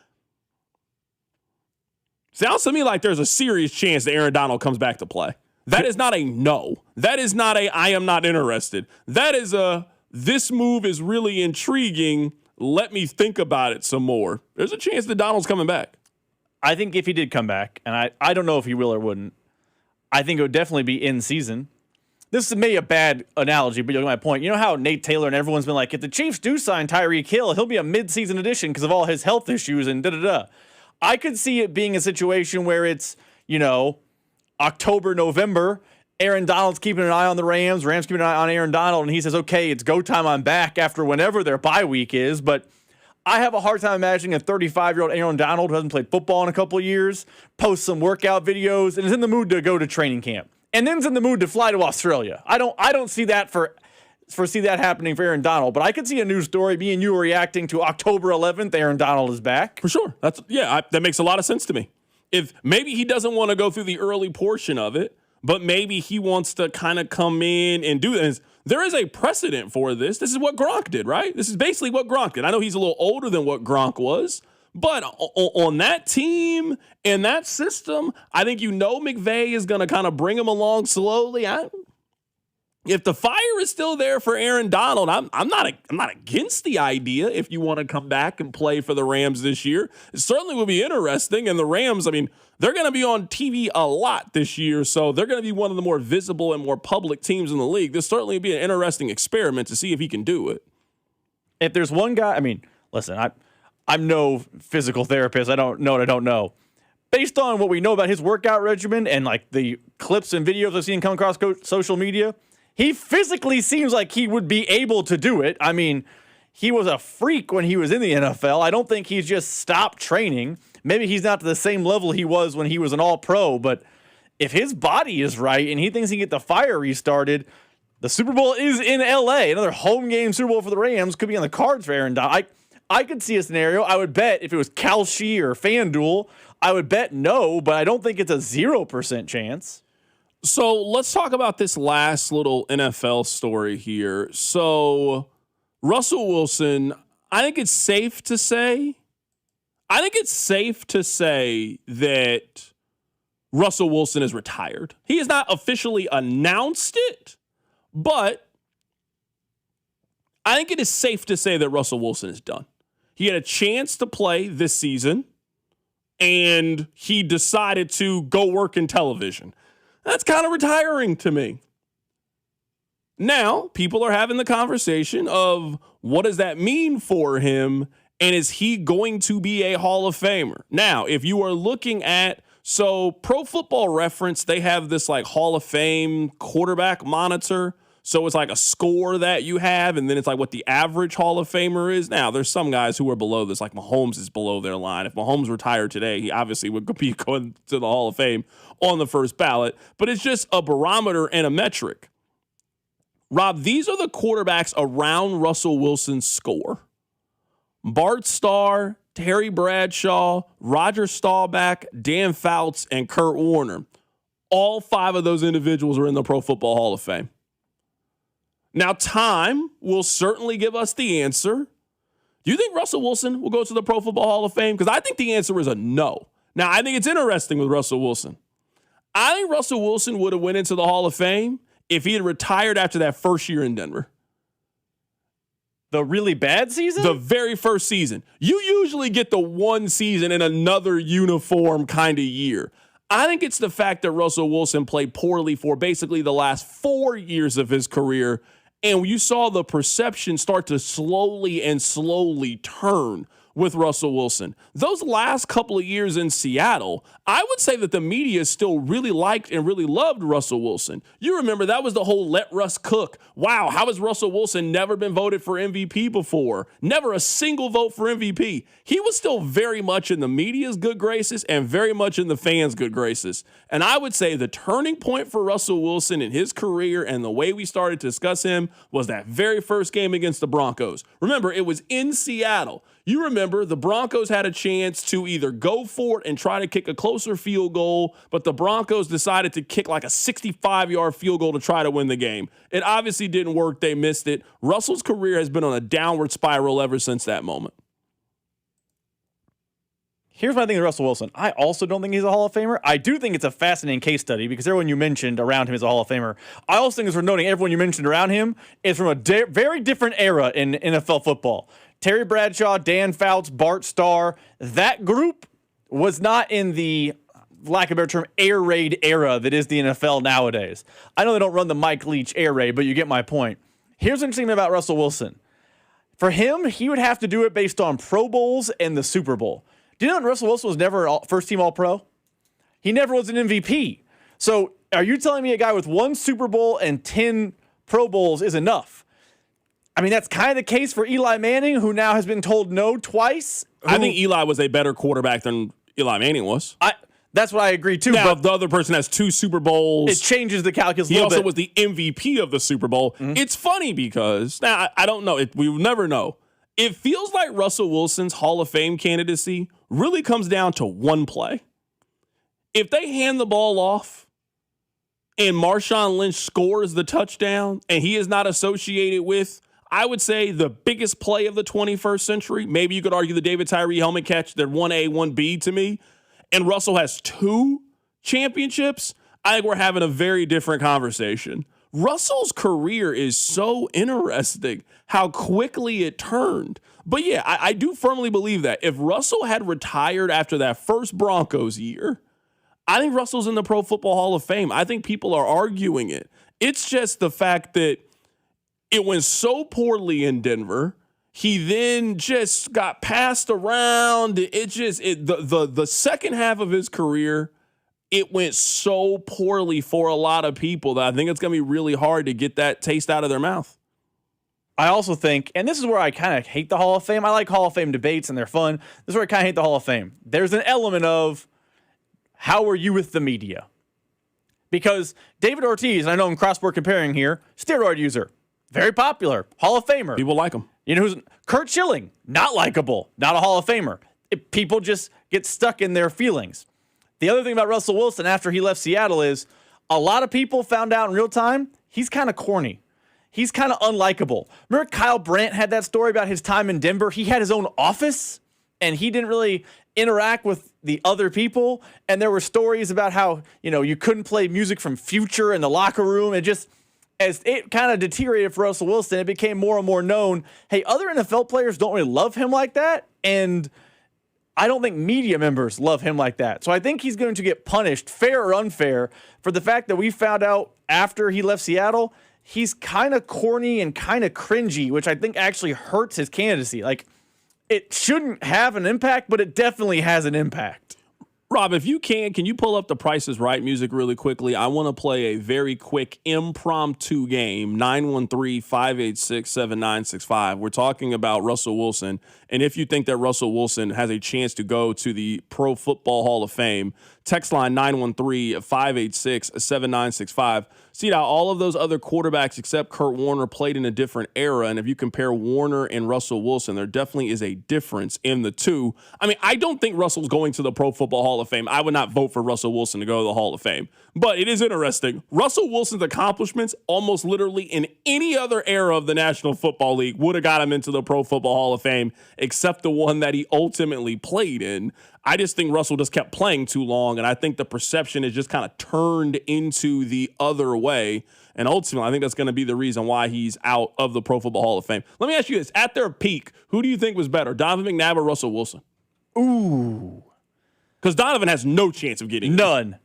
S1: sounds to me like there's a serious chance that Aaron Donald comes back to play. That is not a no. That is not a I am not interested. That is a this move is really intriguing. Let me think about it some more. There's a chance that Donald's coming back.
S5: I think if he did come back, and I don't know if he will or wouldn't, I think it would definitely be in season. This is maybe a bad analogy, but you'll get my point. You know how Nate Taylor and everyone's been like, if the Chiefs do sign Tyreek Hill, he'll be a mid-season addition because of all his health issues and da-da-da. I could see it being a situation where it's, October, November, Aaron Donald's keeping an eye on the Rams keeping an eye on Aaron Donald, and he says, okay, it's go time, I'm back after whenever their bye week is. But I have a hard time imagining a 35-year-old Aaron Donald who hasn't played football in a couple of years, posts some workout videos, and is in the mood to go to training camp. And then's in the mood to fly to Australia. I don't see that foresee that happening for Aaron Donald, but I could see a news story, me and you reacting to October 11th, Aaron Donald is back.
S1: For sure. That makes a lot of sense to me. If maybe he doesn't want to go through the early portion of it, but maybe he wants to kind of come in and do this. There is a precedent for this. This is what Gronk did, right? This is basically what Gronk did. I know he's a little older than what Gronk was, but on that team and that system, I think McVay is going to kind of bring him along slowly. If the fire is still there for Aaron Donald, I'm not against the idea if you want to come back and play for the Rams this year. It certainly will be interesting. And the Rams, they're going to be on TV a lot this year, so they're going to be one of the more visible and more public teams in the league. This certainly will be an interesting experiment to see if he can do it.
S5: If there's one guy, listen, I'm no physical therapist. I don't know what I don't know. Based on what we know about his workout regimen and like the clips and videos I've seen come across social media, he physically seems like he would be able to do it. He was a freak when he was in the NFL. I don't think he's just stopped training. Maybe he's not to the same level he was when he was an all-pro, but if his body is right and he thinks he can get the fire restarted, the Super Bowl is in L.A. Another home game Super Bowl for the Rams could be on the cards for Aaron Donald. I could see a scenario. I would bet if it was Kalshi or FanDuel, I would bet no, but I don't think it's a 0% chance.
S1: So let's talk about this last little NFL story here. So Russell Wilson, I think it's safe to say that Russell Wilson is retired. He has not officially announced it, but I think it is safe to say that Russell Wilson is done. He had a chance to play this season, and he decided to go work in television. That's kind of retiring to me. Now, people are having the conversation of what does that mean for him, and is he going to be a Hall of Famer? Now, if you are looking at, so Pro Football Reference, they have this like Hall of Fame quarterback monitor. So it's like a score that you have, and then it's like what the average Hall of Famer is. Now, there's some guys who are below this, like Mahomes is below their line. If Mahomes retired today, he obviously would be going to the Hall of Fame on the first ballot. But it's just a barometer and a metric. Rob, these are the quarterbacks around Russell Wilson's score. Bart Starr, Terry Bradshaw, Roger Staubach, Dan Fouts, and Kurt Warner. All 5 of those individuals are in the Pro Football Hall of Fame. Now, time will certainly give us the answer. Do you think Russell Wilson will go to the Pro Football Hall of Fame? Because I think the answer is a no. Now, I think it's interesting with Russell Wilson. I think Russell Wilson would have went into the Hall of Fame if he had retired after that first year in Denver.
S5: The really bad season?
S1: The very first season. You usually get the one season in another uniform kind of year. I think it's the fact that Russell Wilson played poorly for basically the last 4 years of his career, and you saw the perception start to slowly turn with Russell Wilson. Those last couple of years in Seattle, I would say that the media still really liked and really loved Russell Wilson. You remember that was the whole let Russ cook. Wow, how has Russell Wilson never been voted for MVP before? Never a single vote for MVP. He was still very much in the media's good graces and very much in the fans' good graces. And I would say the turning point for Russell Wilson in his career and the way we started to discuss him was that very first game against the Broncos. Remember, it was in Seattle. You remember the Broncos had a chance to either go for it and try to kick a closer field goal, but the Broncos decided to kick like a 65-yard field goal to try to win the game. It obviously didn't work. They missed it. Russell's career has been on a downward spiral ever since that moment.
S5: Here's my thing with Russell Wilson. I also don't think he's a Hall of Famer. I do think it's a fascinating case study because everyone you mentioned around him is a Hall of Famer. I also think it's worth noting everyone you mentioned around him is from a very different era in NFL football. Terry Bradshaw, Dan Fouts, Bart Starr, that group was not in the, lack of a better term, air raid era that is the NFL nowadays. I know they don't run the Mike Leach air raid, but you get my point. Here's what's interesting about Russell Wilson. For him, he would have to do it based on Pro Bowls and the Super Bowl. Do you know that Russell Wilson was never a first-team All-Pro? He never was an MVP. So are you telling me a guy with 1 Super Bowl and 10 Pro Bowls is enough? I mean, that's kind of the case for Eli Manning, who now has been told no twice.
S1: I think Eli was a better quarterback than Eli Manning was.
S5: That's what I agree, too.
S1: Now,
S5: but
S1: if the other person has 2 Super Bowls.
S5: It changes the calculus a
S1: little
S5: little
S1: bit. He also was the MVP of the Super Bowl. Mm-hmm. It's funny because, now, I don't know. We will never know. It feels like Russell Wilson's Hall of Fame candidacy really comes down to one play. If they hand the ball off and Marshawn Lynch scores the touchdown and he is not associated with, I would say, the biggest play of the 21st century, maybe you could argue the David Tyree helmet catch, they're 1A, 1B to me, and Russell has 2 championships, I think we're having a very different conversation. Russell's career is so interesting, how quickly it turned. But yeah, I do firmly believe that if Russell had retired after that first Broncos year, I think Russell's in the Pro Football Hall of Fame. I think people are arguing it. It's just the fact that it went so poorly in Denver. He then just got passed around. The second half of his career, it went so poorly for a lot of people that I think it's going to be really hard to get that taste out of their mouth.
S5: I also think, and this is where I kind of hate the Hall of Fame. I like Hall of Fame debates and they're fun. This is where I kind of hate the Hall of Fame. There's an element of how are you with the media? Because David Ortiz, and I know I'm cross-sport comparing here, steroid user. Very popular. Hall of Famer.
S1: People like him.
S5: You know who's Kurt Schilling? Not likable, not a Hall of Famer. People just get stuck in their feelings. The other thing about Russell Wilson after he left Seattle is a lot of people found out in real time he's kind of corny. He's kind of unlikable. Remember Kyle Brandt had that story about his time in Denver? He had his own office, and he didn't really interact with the other people. And there were stories about how, you couldn't play music from Future in the locker room. As it kind of deteriorated for Russell Wilson, it became more and more known, hey, other NFL players don't really love him like that. And I don't think media members love him like that. So I think he's going to get punished, fair or unfair, for the fact that we found out after he left Seattle, he's kind of corny and kind of cringy, which I think actually hurts his candidacy. Like, it shouldn't have an impact, but it definitely has an impact.
S1: Rob, if you can you pull up the Price is Right music really quickly? I want to play a very quick impromptu game, 913-586-7965. We're talking about Russell Wilson, and if you think that Russell Wilson has a chance to go to the Pro Football Hall of Fame, text line 913-586-7965. See now, all of those other quarterbacks except Kurt Warner played in a different era, and if you compare Warner and Russell Wilson, there definitely is a difference in the two. I mean, I don't think Russell's going to the Pro Football Hall of Fame. I would not vote for Russell Wilson to go to the Hall of Fame. But it is interesting. Russell Wilson's accomplishments almost literally in any other era of the National Football League would have got him into the Pro Football Hall of Fame, except the one that he ultimately played in. I just think Russell just kept playing too long, and I think the perception is just kind of turned into the other way. And ultimately, I think that's going to be the reason why he's out of the Pro Football Hall of Fame. Let me ask you this. At their peak, who do you think was better, Donovan McNabb or Russell Wilson?
S5: Ooh.
S1: Because Donovan has no chance of getting
S5: none.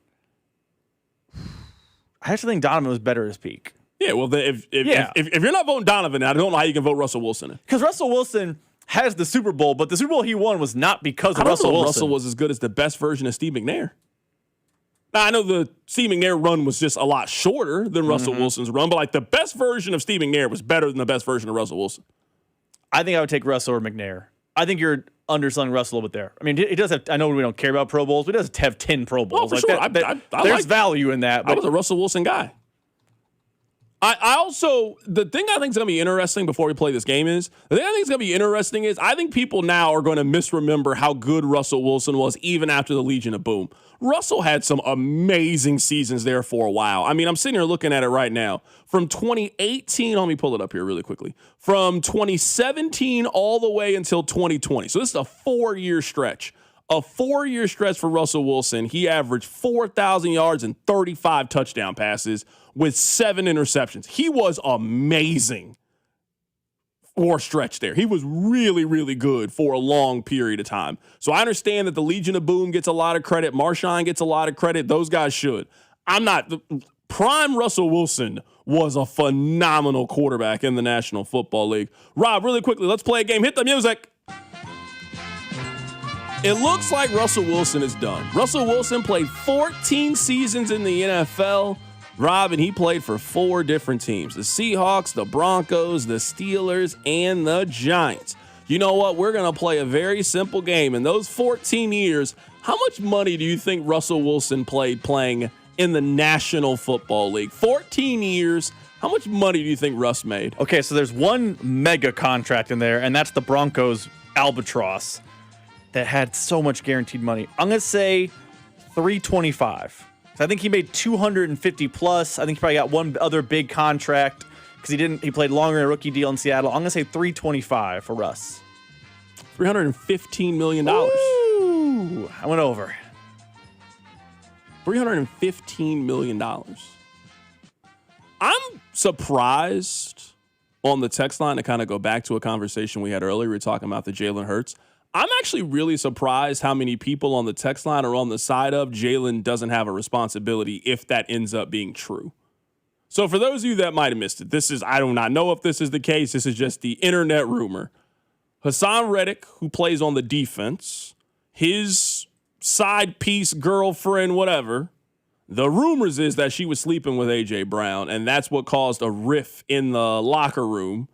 S5: I actually think Donovan was better at his peak.
S1: Yeah, well, if you're not voting Donovan, I don't know how you can vote Russell Wilson.
S5: Because Russell Wilson has the Super Bowl, but the Super Bowl he won was not because of Russell Wilson.
S1: Russell was as good as the best version of Steve McNair. Now, I know the Steve McNair run was just a lot shorter than Russell Wilson's run, but like the best version of Steve McNair was better than the best version of Russell Wilson.
S5: I think I would take Russell or McNair. I think you're underselling Russell a little bit there. I mean, he does have, I know we don't care about Pro Bowls, but he does have 10 Pro Bowls.
S1: Oh, for sure.
S5: There's value in that.
S1: I was a Russell Wilson guy. I also, the thing I think is going to be interesting before we play this game is, I think people now are going to misremember how good Russell Wilson was even after the Legion of Boom. Russell had some amazing seasons there for a while. I mean, I'm sitting here looking at it right now. From 2018, let me pull it up here really quickly. From 2017 all the way until 2020. So this is a 4-year stretch. A 4-year stretch for Russell Wilson. He averaged 4,000 yards and 35 touchdown passes with 7 interceptions. He was amazing for a stretch there. He was really, really good for a long period of time. So I understand that the Legion of Boom gets a lot of credit. Marshawn gets a lot of credit. Those guys should. I'm not. Prime Russell Wilson was a phenomenal quarterback in the National Football League. Rob, really quickly, let's play a game. Hit the music. It looks like Russell Wilson is done. Russell Wilson played 14 seasons in the NFL. Rob, and he played for 4 different teams. The Seahawks, the Broncos, the Steelers, and the Giants. You know what? We're going to play a very simple game. In those 14 years, how much money do you think Russell Wilson playing in the National Football League? 14 years. How much money do you think Russ made?
S5: Okay, so there's one mega contract in there, and that's the Broncos Albatross that had so much guaranteed money. I'm going to say $325. So I think he made 250 plus. I think he probably got one other big contract because he played longer in a rookie deal in Seattle. I'm going to say $325 for Russ.
S1: $315 million.
S5: Ooh, I went over.
S1: $315 million. I'm surprised on the text line to kind of go back to a conversation we had earlier. We were talking about the Jalen Hurts. I'm actually really surprised how many people on the text line are on the side of Jalen doesn't have a responsibility if that ends up being true. So for those of you that might have missed it, I do not know if this is the case. This is just the internet rumor. Hassan Reddick, who plays on the defense, his side piece, girlfriend, whatever, the rumors is that she was sleeping with A.J. Brown, and that's what caused a rift in the locker room.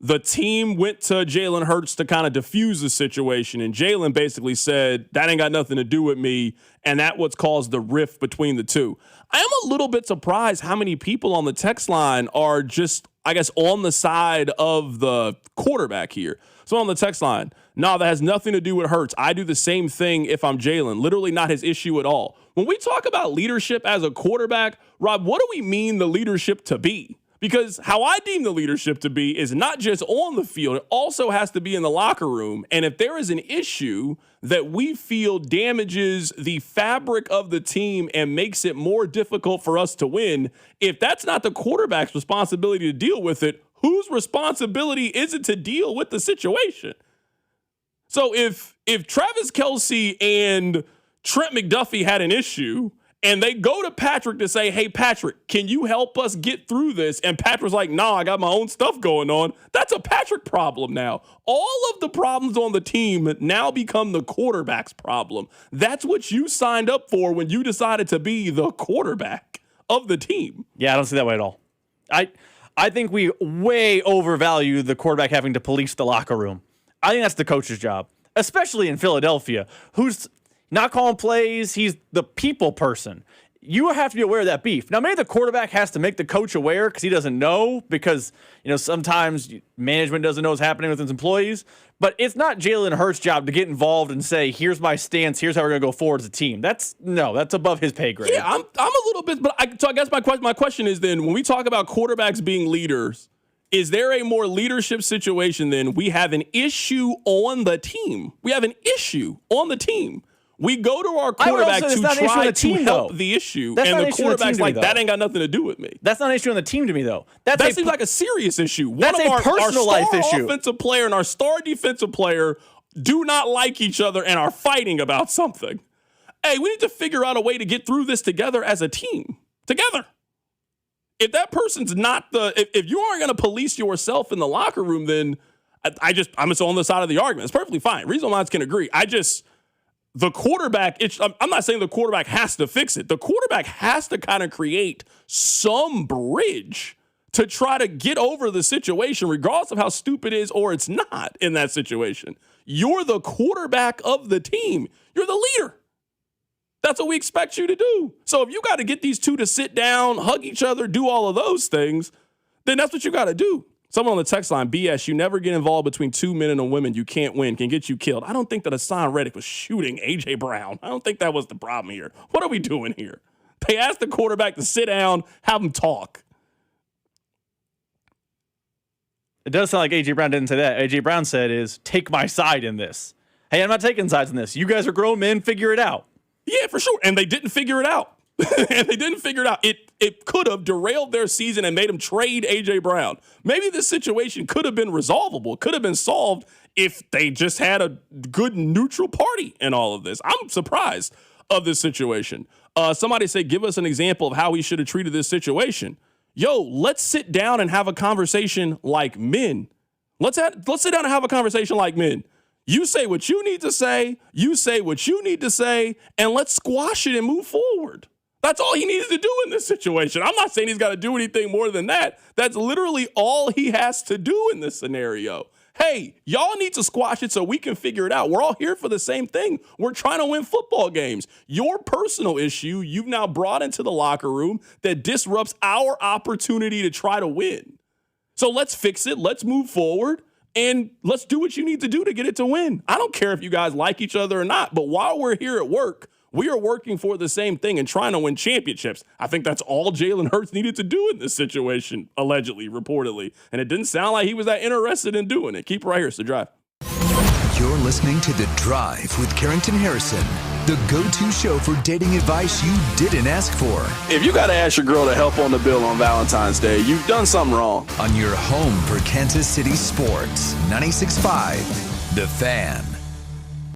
S1: The team went to Jalen Hurts to kind of diffuse the situation, and Jalen basically said, that ain't got nothing to do with me, and that's what's caused the rift between the two. I am a little bit surprised how many people on the text line are just, I guess, on the side of the quarterback here. So on the text line, no, that has nothing to do with Hurts. I do the same thing if I'm Jalen. Literally not his issue at all. When we talk about leadership as a quarterback, Rob, what do we mean the leadership to be? Because how I deem the leadership to be is not just on the field, it also has to be in the locker room. And if there is an issue that we feel damages the fabric of the team and makes it more difficult for us to win, if that's not the quarterback's responsibility to deal with it, whose responsibility is it to deal with the situation? So if Travis Kelce and Trent McDuffie had an issue and they go to Patrick to say, hey, Patrick, can you help us get through this? And Patrick's like, nah, I got my own stuff going on. That's a Patrick problem now. All of the problems on the team now become the quarterback's problem. That's what you signed up for when you decided to be the quarterback of the team.
S5: Yeah, I don't see that way at all. I think we way overvalue the quarterback having to police the locker room. I think that's the coach's job, especially in Philadelphia, who's not calling plays. He's the people person. You have to be aware of that beef. Now, maybe the quarterback has to make the coach aware because he doesn't know, because sometimes management doesn't know what's happening with his employees. But it's not Jalen Hurts' job to get involved and say, here's my stance, here's how we're going to go forward as a team. That's above his pay grade.
S1: Yeah, I'm a little bit, but I guess my question is then, when we talk about quarterbacks being leaders, is there a more leadership situation than we have an issue on the team? We have an issue on the team. We go to our quarterback to try to help the issue, and the quarterback's like, that ain't got nothing to do with me.
S5: That's not an issue on the team to me, though.
S1: That seems like a serious issue.
S5: That's a personal life issue.
S1: Our offensive player and our star defensive player do not like each other and are fighting about something. Hey, we need to figure out a way to get through this together as a team. Together. If that person's not if you aren't going to police yourself in the locker room, then I'm just on the side of the argument. It's perfectly fine. Reasonable minds can agree. The quarterback, I'm not saying the quarterback has to fix it. The quarterback has to kind of create some bridge to try to get over the situation, regardless of how stupid it is or it's not in that situation. You're the quarterback of the team. You're the leader. That's what we expect you to do. So if you got to get these two to sit down, hug each other, do all of those things, then that's what you got to do. Someone on the text line, BS, you never get involved between two men and a woman. You can't win, can get you killed. I don't think that Hassan Reddick was shooting A.J. Brown. I don't think that was the problem here. What are we doing here? They asked the quarterback to sit down, have him talk.
S5: It does sound like A.J. Brown didn't say that. A.J. Brown said is, take my side in this. Hey, I'm not taking sides in this. You guys are grown men, figure it out.
S1: Yeah, for sure. And they didn't figure it out. It could have derailed their season and made them trade A.J. Brown. Maybe this situation could have been resolvable. It could have been solved if they just had a good neutral party in all of this. I'm surprised of this situation. Somebody say, give us an example of how we should have treated this situation. Yo, let's sit down and have a conversation like men. Let's sit down and have a conversation like men. You say what you need to say, and let's squash it and move forward. That's all he needs to do in this situation. I'm not saying he's got to do anything more than that. That's literally all he has to do in this scenario. Hey, y'all need to squash it so we can figure it out. We're all here for the same thing. We're trying to win football games. Your personal issue, you've now brought into the locker room that disrupts our opportunity to try to win. So let's fix it. Let's move forward. And let's do what you need to do to get it to win. I don't care if you guys like each other or not, but while we're here at work, we are working for the same thing and trying to win championships. I think that's all Jalen Hurts needed to do in this situation, allegedly, reportedly. And it didn't sound like he was that interested in doing it. Keep it right here, it's The Drive.
S2: You're listening to The Drive with Carrington Harrison, the go-to show for dating advice you didn't ask for.
S1: If you got to ask your girl to help on the bill on Valentine's Day, you've done something wrong.
S2: On your home for Kansas City sports, 96.5, The Fan.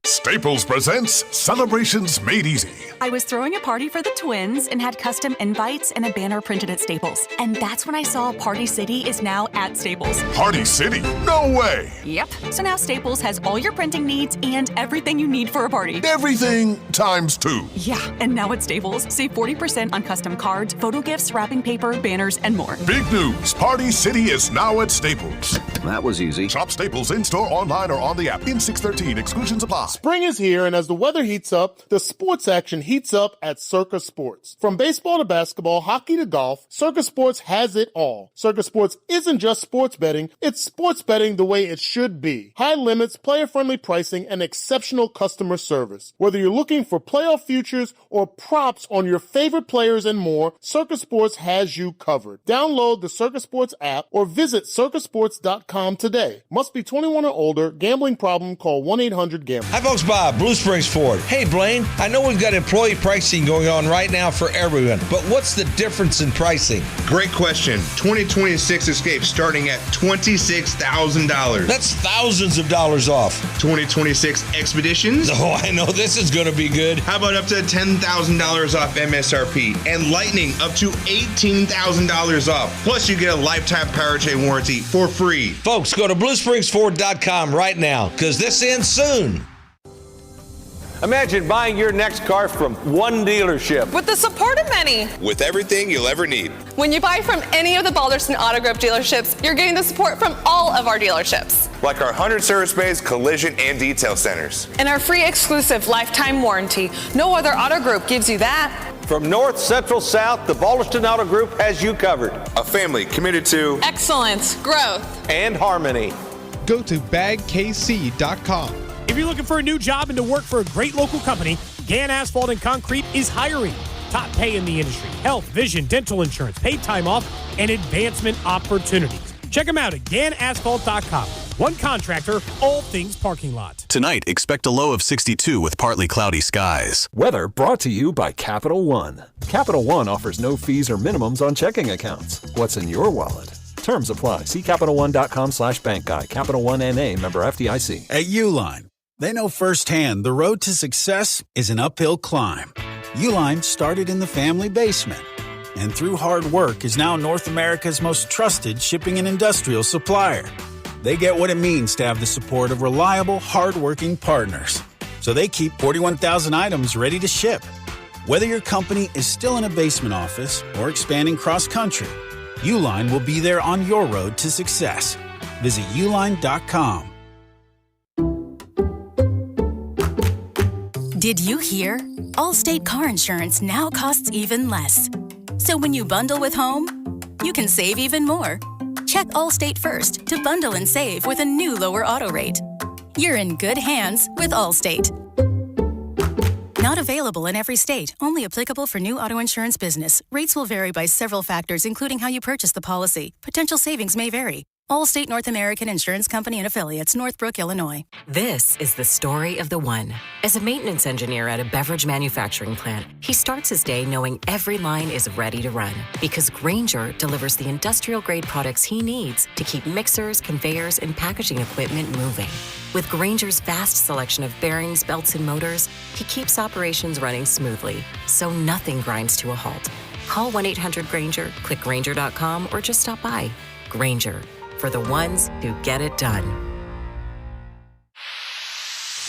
S8: Staples presents Celebrations Made Easy.
S9: I was throwing a party for the twins and had custom invites and a banner printed at Staples. And that's when I saw Party City is now at Staples.
S8: Party City? No way!
S9: Yep. So now Staples has all your printing needs and everything you need for a party.
S8: Everything times 2.
S9: Yeah, and now at Staples, save 40% on custom cards, photo gifts, wrapping paper, banners, and more.
S8: Big news! Party City is now at Staples.
S13: That was easy.
S8: Shop Staples in-store, online, or on the app. In 613, exclusions apply.
S17: Spring is here, and as the weather heats up, the sports action
S3: heats up at Circa Sports. From baseball to basketball, hockey to golf, Circa Sports has it all. Circa Sports isn't just sports betting, it's sports betting the way it should be. High limits, player-friendly pricing, and exceptional customer service. Whether you're looking for playoff futures or props on your favorite players and more, Circa Sports has you covered. Download the Circa Sports app or visit circasports.com today. Must be 21 or older. Gambling problem? Call 1-800-GAMBLER.
S10: Hi folks, Bob, Blue Springs Ford. Hey Blaine, I know we've got employee pricing going on right now for everyone, but what's the difference in pricing?
S13: Great question. 2026 Escape starting at $26,000.
S10: That's thousands of dollars off.
S13: 2026 Expeditions?
S10: Oh, I know this is going to be good.
S13: How about up to $10,000 off MSRP and Lightning up to $18,000 off. Plus you get a lifetime powertrain warranty for free.
S10: Folks, go to BlueSpringsFord.com right now because this ends soon.
S23: Imagine buying your next car from one dealership.
S24: With the support of many.
S17: With everything you'll ever need.
S24: When you buy from any of the Balderson Auto Group dealerships, you're getting the support from all of our dealerships.
S17: Like our 100 service bays, collision, and detail centers.
S24: And our free exclusive lifetime warranty. No other auto group gives you that.
S23: From north, central, south, the Balderson Auto Group has you covered.
S17: A family committed to
S24: excellence, growth,
S23: and harmony.
S12: Go to bagkc.com.
S22: If you're looking for a new job and to work for a great local company, Gann Asphalt and Concrete is hiring. Top pay in the industry, health, vision, dental insurance, paid time off, and advancement opportunities. Check them out at GannAsphalt.com. One contractor, all things parking lot.
S25: Tonight, expect a low of 62 with partly cloudy skies.
S16: Weather brought to you by Capital One. Capital One offers no fees or minimums on checking accounts. What's in your wallet? Terms apply. See CapitalOne.com/bank guide. Capital One NA, member FDIC.
S26: At Uline, they know firsthand the road to success is an uphill climb. Uline started in the family basement, and through hard work is now North America's most trusted shipping and industrial supplier. They get what it means to have the support of reliable, hard-working partners. So they keep 41,000 items ready to ship. Whether your company is still in a basement office or expanding cross-country, Uline will be there on your road to success. Visit uline.com.
S9: Did you hear? Allstate car insurance now costs even less. So when you bundle with home, you can save even more. Check Allstate first to bundle and save with a new lower auto rate. You're in good hands with Allstate. Not available in every state. Only applicable for new auto insurance business. Rates will vary by several factors, including how you purchase the policy. Potential savings may vary. Allstate North American Insurance Company and Affiliates, Northbrook, Illinois.
S28: This is the story of the one. As a maintenance engineer at a beverage manufacturing plant, he starts his day knowing every line is ready to run because Grainger delivers the industrial-grade products he needs to keep mixers, conveyors, and packaging equipment moving. With Grainger's vast selection of bearings, belts, and motors, he keeps operations running smoothly, so nothing grinds to a halt. Call 1-800-GRAINGER, click Grainger.com, or just stop by. Grainger, for the ones who get it done.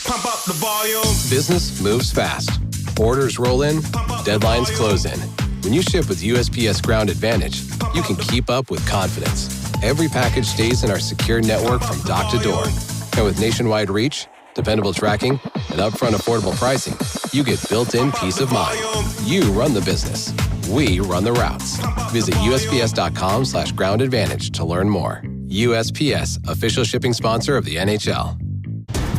S7: Pump up the volume.
S29: Business moves fast. Orders roll in, deadlines close in. When you ship with USPS Ground Advantage, you can keep up with confidence. Every package stays in our secure network from dock to door. And with nationwide reach, dependable tracking, and upfront affordable pricing, you get built-in peace of mind. You run the business. We run the routes. Visit USPS.com/Ground Advantage to learn more. USPS, official shipping sponsor of the NHL.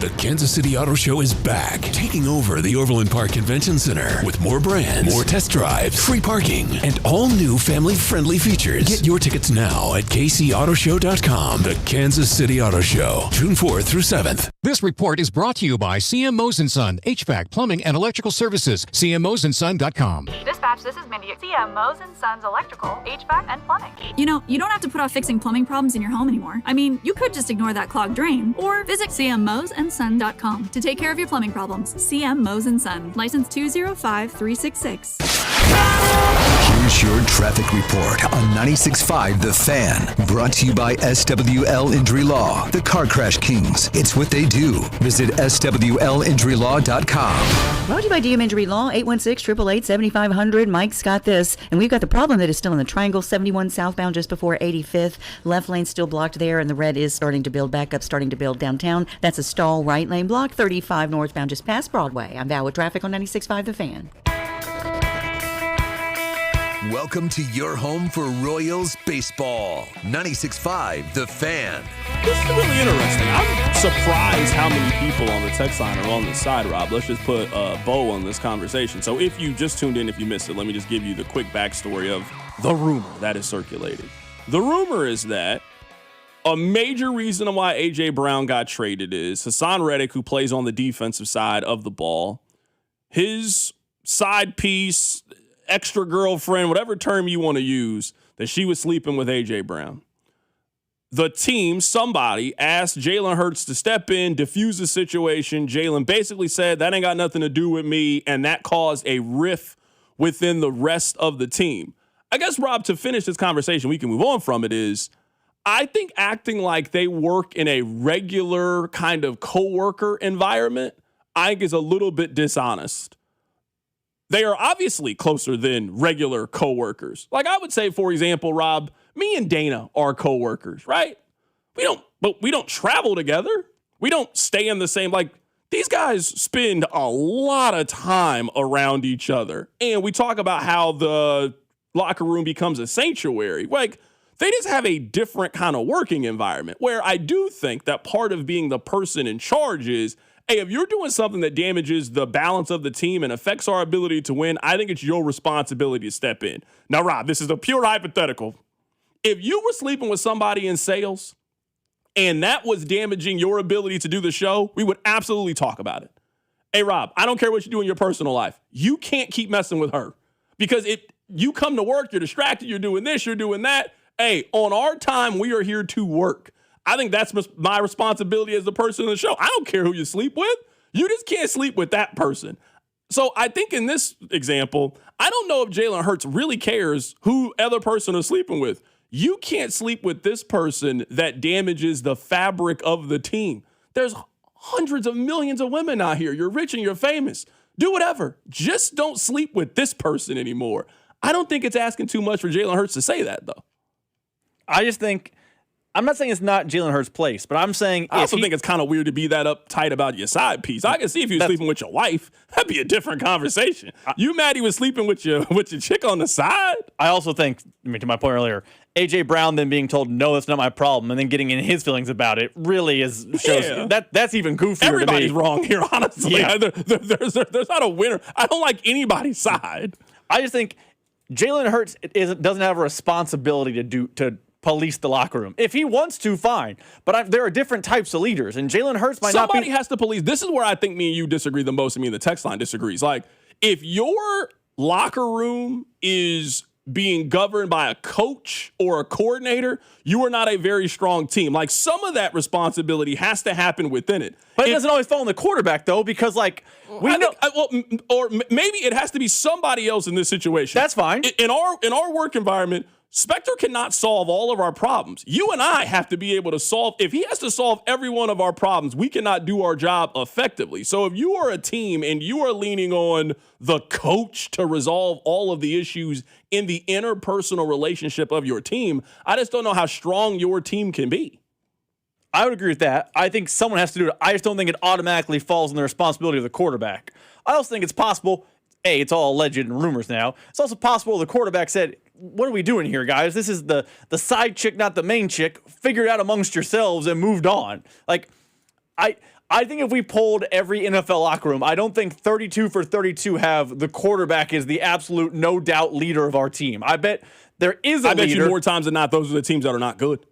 S30: The Kansas City Auto Show is back, taking over the Overland Park Convention Center with more brands, more test drives, free parking, and all new family-friendly features. Get your tickets now at kcautoshow.com. The Kansas City Auto Show, June 4th through 7th.
S31: This report is brought to you by CM Mose & Son, HVAC, plumbing, and electrical services. CMMoseandSon.com.
S32: Dispatch, this is Mindy at CM Mose & Son's Electrical, HVAC, and Plumbing. You know, you don't have to put off fixing plumbing problems in your home anymore. I mean, you could just ignore that clogged drain or visit CMMoseandSon.com to take care of your plumbing problems. CM Mose & Son, license 205366.
S2: Here's your traffic report on 96.5 The Fan. Brought to you by SWL Injury Law, the Car Crash Kings. It's what they do. Visit SWLinjurylaw.com.
S18: Brought to you by DM Injury Law, 816-888-7500. Mike's got this. And we've got the problem that is still in the triangle, 71 southbound just before 85th. Left lane still blocked there, and the red is starting to build back up, starting to build downtown. That's a stall right lane block, 35 northbound just past Broadway. I'm Val with traffic on 96.5 The Fan.
S2: Welcome to your home for Royals baseball. 96.5 The Fan.
S1: This is really interesting. I'm surprised how many people on the text line are on this side, Rob. Let's just put a bow on this conversation. So if you just tuned in, if you missed it, let me just give you the quick backstory of the rumor that is circulating. The rumor is that a major reason why A.J. Brown got traded is Hassan Reddick, who plays on the defensive side of the ball, his side piece, extra girlfriend, whatever term you want to use, that she was sleeping with A.J. Brown. The team, somebody, asked Jalen Hurts to step in, diffuse the situation. Jalen basically said, that ain't got nothing to do with me, and that caused a rift within the rest of the team. I guess, Rob, to finish this conversation, we can move on from it, is I think acting like they work in a regular kind of coworker environment, I think is a little bit dishonest. They are obviously closer than regular coworkers. Like I would say, for example, Rob, me and Dana are coworkers, right? We don't travel together. We don't stay in the same, like these guys spend a lot of time around each other. And we talk about how the locker room becomes a sanctuary. Like they just have a different kind of working environment where I do think that part of being the person in charge is, hey, if you're doing something that damages the balance of the team and affects our ability to win, I think it's your responsibility to step in. Now, Rob, this is a pure hypothetical. If you were sleeping with somebody in sales and that was damaging your ability to do the show, we would absolutely talk about it. Hey, Rob, I don't care what you do in your personal life. You can't keep messing with her because if you come to work, you're distracted, you're doing this, you're doing that. Hey, on our time, we are here to work. I think that's my responsibility as the person in the show. I don't care who you sleep with. You just can't sleep with that person. So I think in this example, I don't know if Jalen Hurts really cares who other person is sleeping with. You can't sleep with this person that damages the fabric of the team. There's hundreds of millions of women out here. You're rich and you're famous. Do whatever. Just don't sleep with this person anymore. I don't think it's asking too much for Jalen Hurts to say that, though.
S4: I just think, I'm not saying it's not Jalen Hurts' place, but I'm saying
S1: I also think it's kind of weird to be that uptight about your side piece. I can see if you were sleeping with your wife, that'd be a different conversation. You mad he was sleeping with your chick on the side?
S4: I also think, to my point earlier, A.J. Brown then being told, no, that's not my problem, and then getting in his feelings about it really shows that's even goofier to me.
S1: Everybody's wrong here, honestly. Yeah. There's not a winner. I don't like anybody's side.
S4: I just think Jalen Hurts doesn't have a responsibility to police the locker room. If he wants to, fine. But there are different types of leaders, and Jalen Hurts might not be.
S1: Somebody has to police. This is where I think me and you disagree the most, and me and the text line disagrees. Like, if your locker room is being governed by a coach or a coordinator, you are not a very strong team. Like, some of that responsibility has to happen within it.
S4: But it doesn't always fall on the quarterback, though, because, like,
S1: or maybe it has to be somebody else in this situation.
S4: That's fine.
S1: In our work environment, Spectre cannot solve all of our problems. You and I have to be able to solve. If he has to solve every one of our problems, we cannot do our job effectively. So if you are a team and you are leaning on the coach to resolve all of the issues in the interpersonal relationship of your team, I just don't know how strong your team can be.
S4: I would agree with that. I think someone has to do it. I just don't think it automatically falls on the responsibility of the quarterback. I also think it's possible, it's all alleged and rumors now. It's also possible the quarterback said, what are we doing here, guys? This is the side chick, not the main chick. Figure it out amongst yourselves and moved on. Like, I think if we polled every NFL locker room, I don't think 32 for 32 have the quarterback is the absolute no doubt leader of our team. I bet there is a leader.
S1: I bet you more times than not, those are the teams that are not good.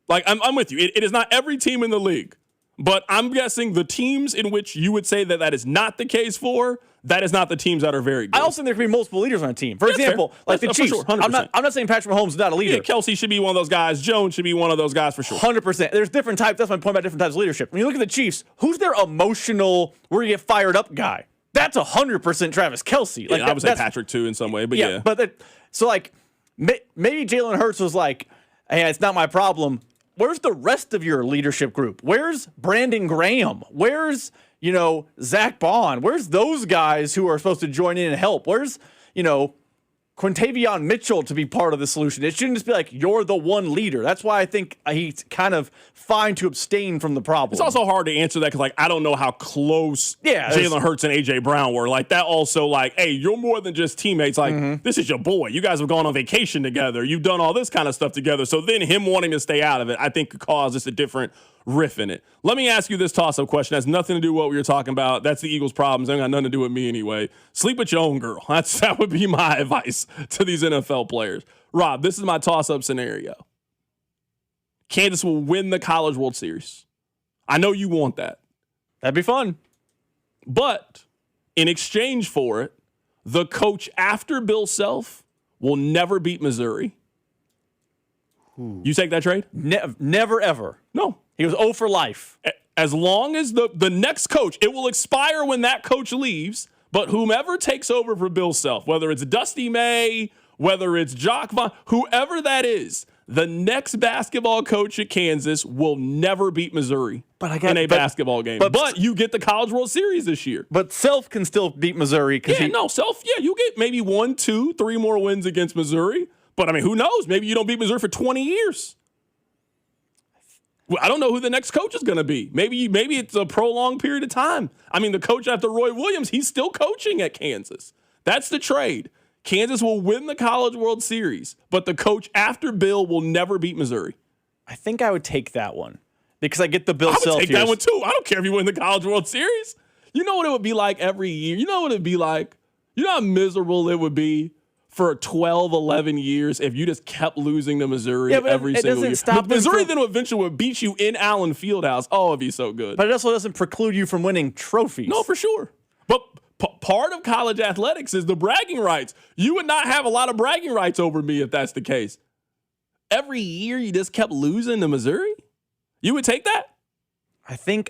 S1: Like, I'm with you. It is not every team in the league. But I'm guessing the teams in which you would say that is not the case for, that is not the teams that are very good.
S4: I also think there can be multiple leaders on a team. For example, like the Chiefs.
S1: Sure,
S4: I'm not saying Patrick Mahomes is not a leader.
S1: Yeah, Kelsey should be one of those guys. Jones should be one of those guys for sure.
S4: 100%. There's different types. That's my point about different types of leadership. When you look at the Chiefs, who's their emotional, where you get fired up guy? That's 100% Travis Kelsey.
S1: Like, I would say Patrick too in some way, but yeah.
S4: But so like maybe Jalen Hurts was like, hey, it's not my problem. Where's the rest of your leadership group? Where's Brandon Graham? Where's, Zach Bond? Where's those guys who are supposed to join in and help? Where's, Quintavion Mitchell to be part of the solution. It shouldn't just be like, you're the one leader. That's why I think he's kind of fine to abstain from the problem.
S1: It's also hard to answer that because, like, I don't know how close Jalen Hurts and A.J. Brown were. Like, that also, like, hey, you're more than just teammates. Like, this is your boy. You guys have gone on vacation together. You've done all this kind of stuff together. So then him wanting to stay out of it, I think, could cause just a different riff in it. Let me ask you this toss-up question. It has nothing to do with what we were talking about. That's the Eagles' problems. It ain't got nothing to do with me anyway. Sleep with your own girl. That would be my advice to these NFL players. Rob, this is my toss-up scenario. Kansas will win the College World Series. I know you want that.
S4: That'd be fun.
S1: But in exchange for it, the coach after Bill Self will never beat Missouri. You take that trade?
S4: Never, ever.
S1: No.
S4: He was 0 for life.
S1: As long as the next coach, it will expire when that coach leaves, but whomever takes over for Bill Self, whether it's Dusty May, whether it's Jock Vaughn, whoever that is, the next basketball coach at Kansas will never beat Missouri in a basketball game. But you get the College World Series this year.
S4: But Self can still beat Missouri.
S1: Self, you get maybe 1, 2, 3 more wins against Missouri. But, I mean, who knows? Maybe you don't beat Missouri for 20 years. I don't know who the next coach is going to be. Maybe it's a prolonged period of time. I mean, the coach after Roy Williams, he's still coaching at Kansas. That's the trade. Kansas will win the College World Series, but the coach after Bill will never beat Missouri.
S4: I think I would take that one because I get the Bill Self.
S1: I would take that one too. I don't care if you win the College World Series. You know what it would be like every year? You know what it would be like? You know how miserable it would be for 12, 11 years if you just kept losing to Missouri every single year. But Missouri then eventually would beat you in Allen Fieldhouse. Oh, it'd be so good.
S4: But it also doesn't preclude you from winning trophies.
S1: No, for sure. But part of college athletics is the bragging rights. You would not have a lot of bragging rights over me if that's the case. Every year you just kept losing to Missouri? You would take that?
S4: I think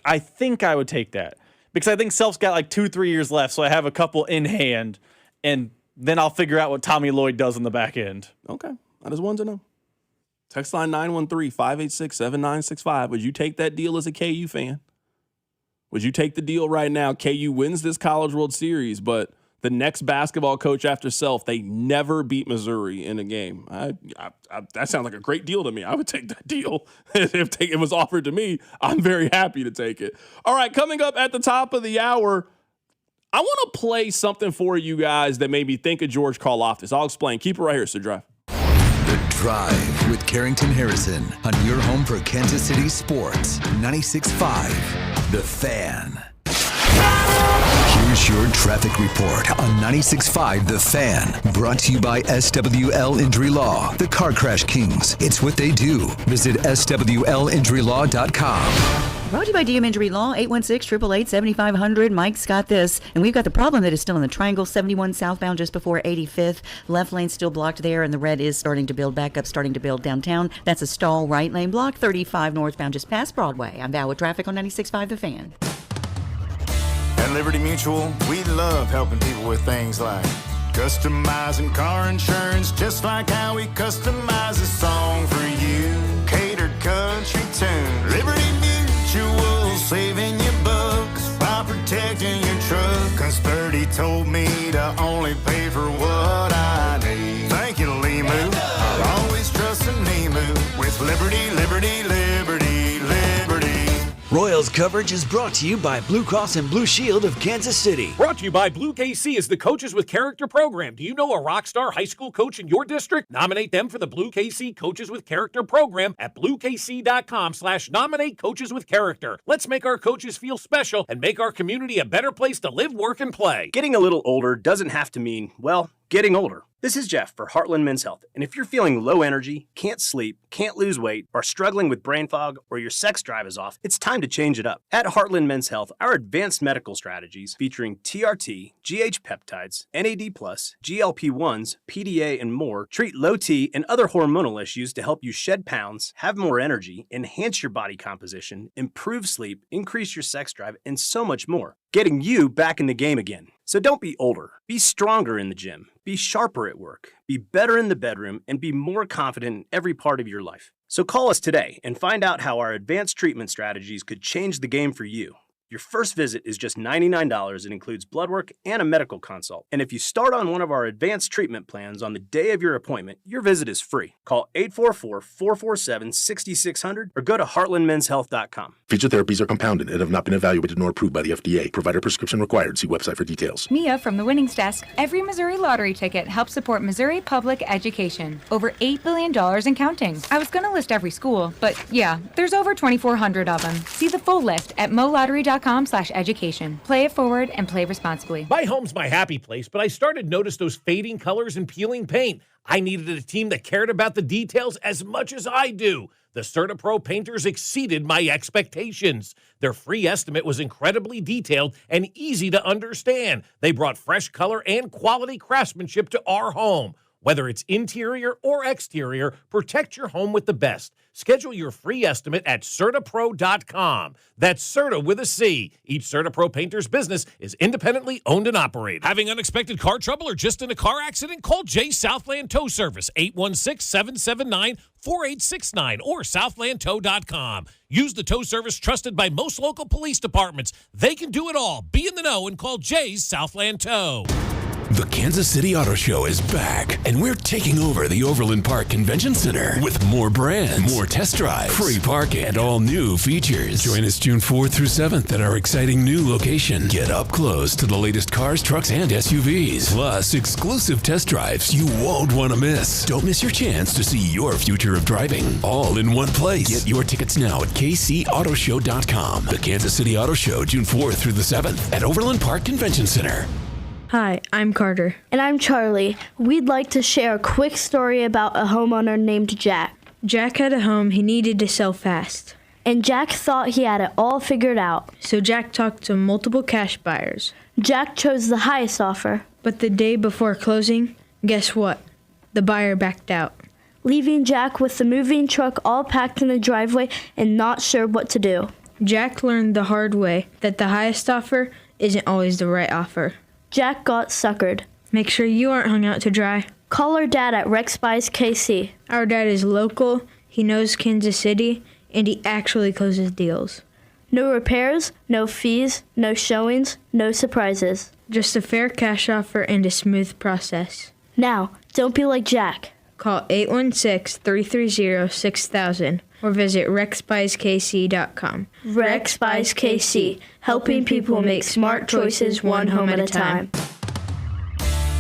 S4: I would take that. Because I think Self's got like 2-3 years left, so I have a couple in hand, and then I'll figure out what Tommy Lloyd does on the back end.
S1: Okay. I just wanted to know. Text line 913-586-7965. Would you take that deal as a KU fan? Would you take the deal right now? KU wins this College World Series, but the next basketball coach after Self, they never beat Missouri in a game. That sounds like a great deal to me. I would take that deal. If it was offered to me, I'm very happy to take it. All right, coming up at the top of the hour, I want to play something for you guys that made me think of George Karlaftis. I'll explain. Keep it right here, Sir Drive.
S2: The Drive with Carrington Harrison on your home for Kansas City sports. 96.5, The Fan. Here's your traffic report on 96.5 The Fan. Brought to you by SWL Injury Law, the Car Crash Kings. It's what they do. Visit SWLinjurylaw.com.
S18: Brought to you by DM Injury Law, 816-888-7500. Mike's got this. And we've got the problem that is still in the triangle, 71 southbound just before 85th. Left lane still blocked there, and the red is starting to build back up, starting to build downtown. That's a stall. Right lane blocked, 35 northbound just past Broadway. I'm Val with traffic on 96.5 The Fan.
S3: At Liberty Mutual, we love helping people with things like customizing car insurance, just like how we customize a song for you. Catered country tune. Liberty Mutual, saving you bucks by protecting your truck. 'Cause Birdie told me to only pay for what I need. Thank you, Limu. I'll always trust in Limu with Liberty, Liberty, Liberty, Liberty.
S5: Royals coverage is brought to you by Blue Cross and Blue Shield of Kansas City.
S22: Brought to you by Blue KC is the Coaches with Character program. Do you know a rock star high school coach in your district? Nominate them for the Blue KC Coaches with Character program at bluekc.com/nominate coaches with character. Let's make our coaches feel special and make our community a better place to live, work, and play.
S6: Getting a little older doesn't have to mean, well, getting older. This is Jeff for Heartland Men's Health, and if you're feeling low energy, can't sleep, can't lose weight, or struggling with brain fog, or your sex drive is off, it's time to change it up. At Heartland Men's Health, our advanced medical strategies featuring TRT, GH peptides, NAD+, GLP-1s, PDA, and more treat low T and other hormonal issues to help you shed pounds, have more energy, enhance your body composition, improve sleep, increase your sex drive, and so much more. Getting you back in the game again. So don't be older. Be stronger in the gym. Be sharper at work. Be better in the bedroom, and be more confident in every part of your life. So call us today and find out how our advanced treatment strategies could change the game for you. Your first visit is just $99 and includes blood work and a medical consult. And if you start on one of our advanced treatment plans on the day of your appointment, your visit is free. Call 844-447-6600 or go to heartlandmenshealth.com.
S8: Feature therapies are compounded and have not been evaluated nor approved by the FDA. Provider prescription required. See website for details.
S10: Mia from the Winnings Desk. Every Missouri lottery ticket helps support Missouri public education. Over $8 billion and counting. I was going to list every school, but yeah, there's over 2,400 of them. See the full list at molottery.com/education. Play it forward and play responsibly.
S22: My home's my happy place, but I started to notice those fading colors and peeling paint. I needed a team that cared about the details as much as I do. The CertaPro painters exceeded my expectations. Their free estimate was incredibly detailed and easy to understand. They brought fresh color and quality craftsmanship to our home. Whether it's interior or exterior, protect your home with the best. Schedule your free estimate at CertaPro.com. That's Certa with a C. Each CertaPro painter's business is independently owned and operated. Having unexpected car trouble or just in a car accident? Call Jay Southland Tow Service, 816-779-4869 or southlandtow.com. Use the tow service trusted by most local police departments. They can do it all. Be in the know and call Jay's Southland Tow.
S30: The Kansas City Auto Show is back, and we're taking over the Overland Park Convention Center with more brands, more test drives, free parking, and all new features. Join us June 4th through 7th at our exciting new location. Get up close to the latest cars, trucks, and SUVs. Plus, exclusive test drives you won't want to miss. Don't miss your chance to see your future of driving all in one place. Get your tickets now at kcautoshow.com. The Kansas City Auto Show, June 4th through the 7th at Overland Park Convention Center.
S11: Hi, I'm Carter.
S13: And I'm Charlie. We'd like to share a quick story about a homeowner named Jack.
S11: Jack had a home he needed to sell fast.
S13: And Jack thought he had it all figured out.
S11: So Jack talked to multiple cash buyers.
S13: Jack chose the highest offer.
S11: But the day before closing, guess what? The buyer backed out.
S13: Leaving Jack with the moving truck all packed in the driveway and not sure what to do.
S11: Jack learned the hard way that the highest offer isn't always the right offer.
S13: Jack got suckered.
S11: Make sure you aren't hung out to dry.
S13: Call our dad at Rex Buys KC.
S11: Our dad is local, he knows Kansas City, and he actually closes deals.
S13: No repairs, no fees, no showings, no surprises.
S11: Just a fair cash offer and a smooth process.
S13: Now, don't be like Jack.
S11: Call 816-330-6000 or visit rexbuyskc.com.
S13: Rex Buys KC, helping people make smart choices one home at a time.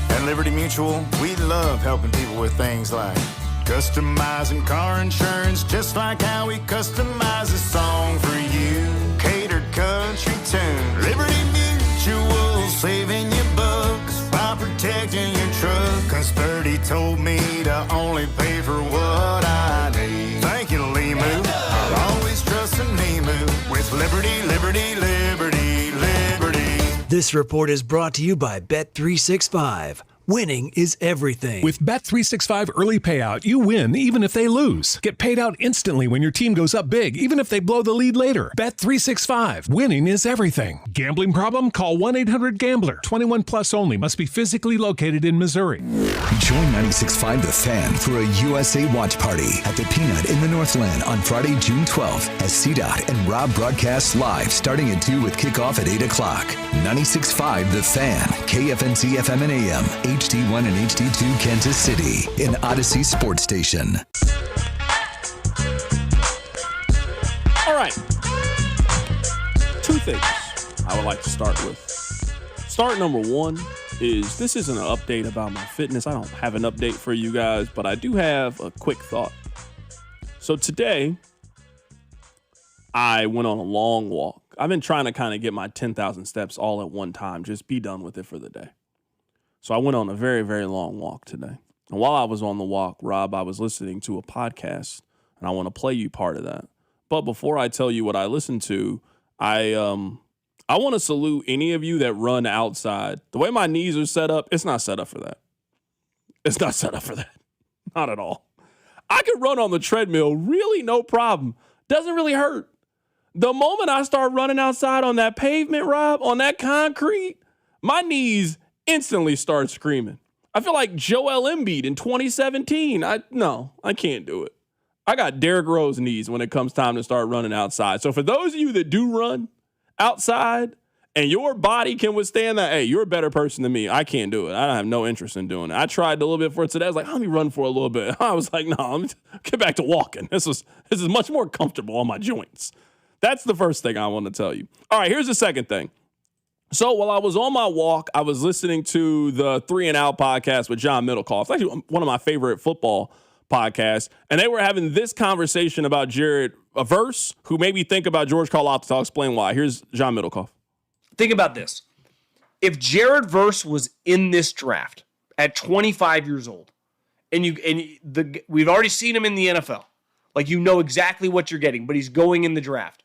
S3: At Liberty Mutual, we love helping people with things like customizing car insurance, just like how we customize a song for you. Catered country tune. Liberty Mutual, saving you bucks by protecting your truck. Cause 30 told me to only pay for what I need. Thank you, Limu. I'll always trust in Limu with Liberty, Liberty, Liberty, Liberty.
S5: This report is brought to you by Bet365. Winning is everything.
S31: With Bet365 early payout, you win even if they lose. Get paid out instantly when your team goes up big, even if they blow the lead later. Bet365. Winning is everything. Gambling problem? Call 1-800-GAMBLER. 21 plus only. Must be physically located in Missouri.
S2: Join 96.5 The Fan for a USA watch party at the Peanut in the Northland on Friday, June 12th as CDOT and Rob broadcast live starting at 2 with kickoff at 8 o'clock. 96.5 The Fan, KFNC FM and AM, HD1 and HD2 Kansas City, an Odyssey sports station.
S1: All right. Two things I would like to start with. Start number one is this isn't an update about my fitness. I don't have an update for you guys, but I do have a quick thought. So today, I went on a long walk. I've been trying to kind of get my 10,000 steps all at one time, just be done with it for the day. So I went on a very, very long walk today. And while I was on the walk, Rob, I was listening to a podcast, and I want to play you part of that. But before I tell you what I listened to, I want to salute any of you that run outside. The way my knees are set up, it's not set up for that. It's not set up for that. Not at all. I could run on the treadmill, really no problem. Doesn't really hurt. The moment I start running outside on that pavement, Rob, on that concrete, my knees instantly start screaming. I feel like Joel Embiid in 2017. I can't do it. I got Derrick Rose knees when it comes time to start running outside. So for those of you that do run, outside and your body can withstand that, hey, you're a better person than me. I can't do it. I have no interest in doing it. I tried a little bit for it today. I was like, let me run for a little bit. I was like, no, I'm gonna get back to walking. This is much more comfortable on my joints. That's the first thing I want to tell you. All right, here's the second thing. So while I was on my walk, I was listening to the 3 and Out podcast with John Middlecoff. It's actually one of my favorite football podcasts. And they were having this conversation about Jared Verse, who made me think about George Karlaftis. I'll explain why. Here's John Middlecoff.
S12: Think about this. If Jared Verse was in this draft at 25 years old, we've already seen him in the NFL, like you know exactly what you're getting, but he's going in the draft,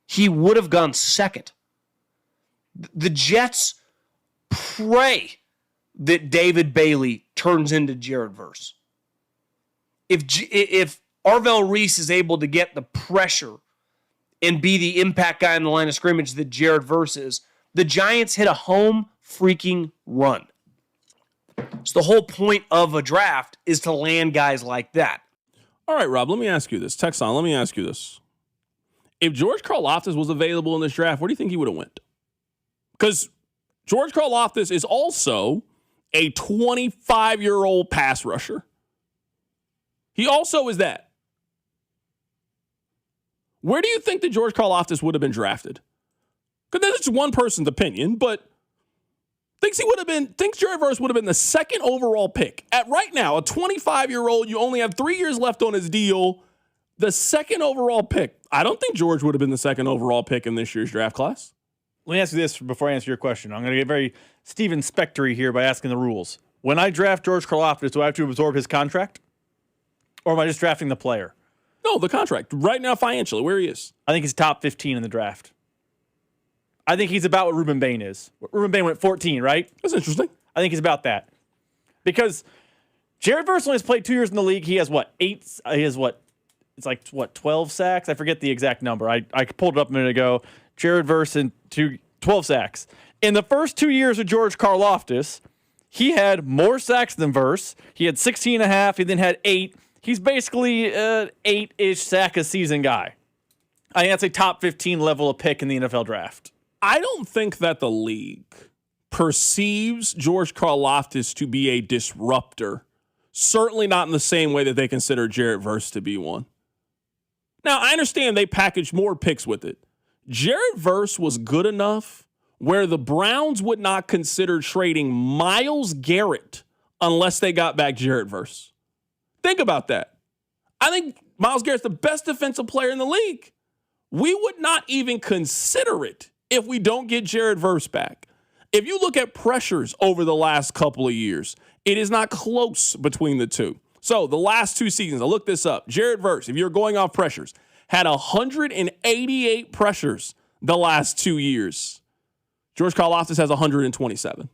S12: he would have gone second. The Jets pray that David Bailey turns into Jared Verse. If Arvell Reese is able to get the pressure and be the impact guy in the line of scrimmage that Jared Verse is, the Giants hit a home freaking run. So the whole point of a draft is to land guys like that.
S1: All right, Rob, let me ask you this. Texan, let me ask you this. If George Karlaftis was available in this draft, where do you think he would have went? Because George Karlaftis is also a 25-year-old pass rusher. He also is that. Where do you think that George Karlaftis would have been drafted? Because that's just one person's opinion, but thinks Jared Verse would have been the second overall pick. At right now, a 25-year-old, you only have 3 years left on his deal, the second overall pick. I don't think George would have been the second overall pick in this year's draft class.
S4: Let me ask you this before I answer your question. I'm going to get very Steven Spector here by asking the rules. When I draft George Karlaftis, do I have to absorb his contract? Or am I just drafting the player?
S1: No, the contract. Right now, financially, where he is.
S4: I think he's top 15 in the draft. I think he's about what Ruben Bain is. Ruben Bain went 14, right?
S1: That's interesting.
S4: I think he's about that. Because Jared Verse only has played 2 years in the league. He has what? 12 sacks? I forget the exact number. I pulled it up a minute ago. Jared Verse in 12 sacks. In the first 2 years of George Karlaftis, he had more sacks than Verse. He had 16 and a half. He then had 8. He's basically an 8-ish sack a season guy. I think that's a top 15 level of pick in the NFL draft.
S1: I don't think that the league perceives George Karlaftis to be a disruptor. Certainly not in the same way that they consider Jared Verse to be one. Now, I understand they packaged more picks with it. Jared Verse was good enough where the Browns would not consider trading Myles Garrett unless they got back Jared Verse. Think about that. I think Myles Garrett's the best defensive player in the league. We would not even consider it if we don't get Jared Verse back. If you look at pressures over the last couple of years, it is not close between the two. So the last 2 seasons, I looked this up. Jared Verse, if you're going off pressures, had 188 pressures the last 2 years. George Karlaftis has 127.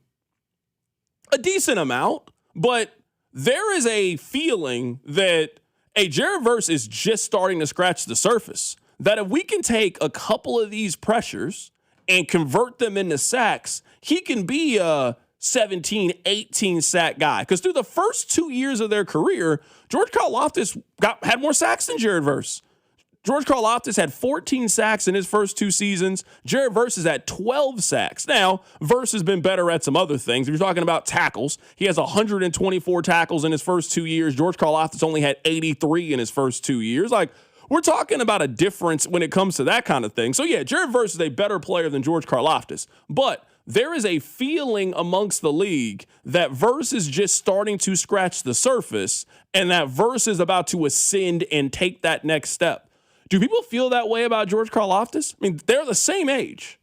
S1: A decent amount, but there is a feeling that Jared Verse is just starting to scratch the surface. That if we can take a couple of these pressures and convert them into sacks, he can be a 17, 18 sack guy. Because through the first 2 years of their career, George Karlaftis had more sacks than Jared Verse. George Karlaftis had 14 sacks in his first 2 seasons. Jared Verse is at 12 sacks. Now, Verse has been better at some other things. If you're talking about tackles, he has 124 tackles in his first 2 years. George Karlaftis only had 83 in his first 2 years. We're talking about a difference when it comes to that kind of thing. So, yeah, Jared Verse is a better player than George Karlaftis. But there is a feeling amongst the league that Verse is just starting to scratch the surface and that Verse is about to ascend and take that next step. Do people feel that way about George Karlaftis? I mean, they're the same age.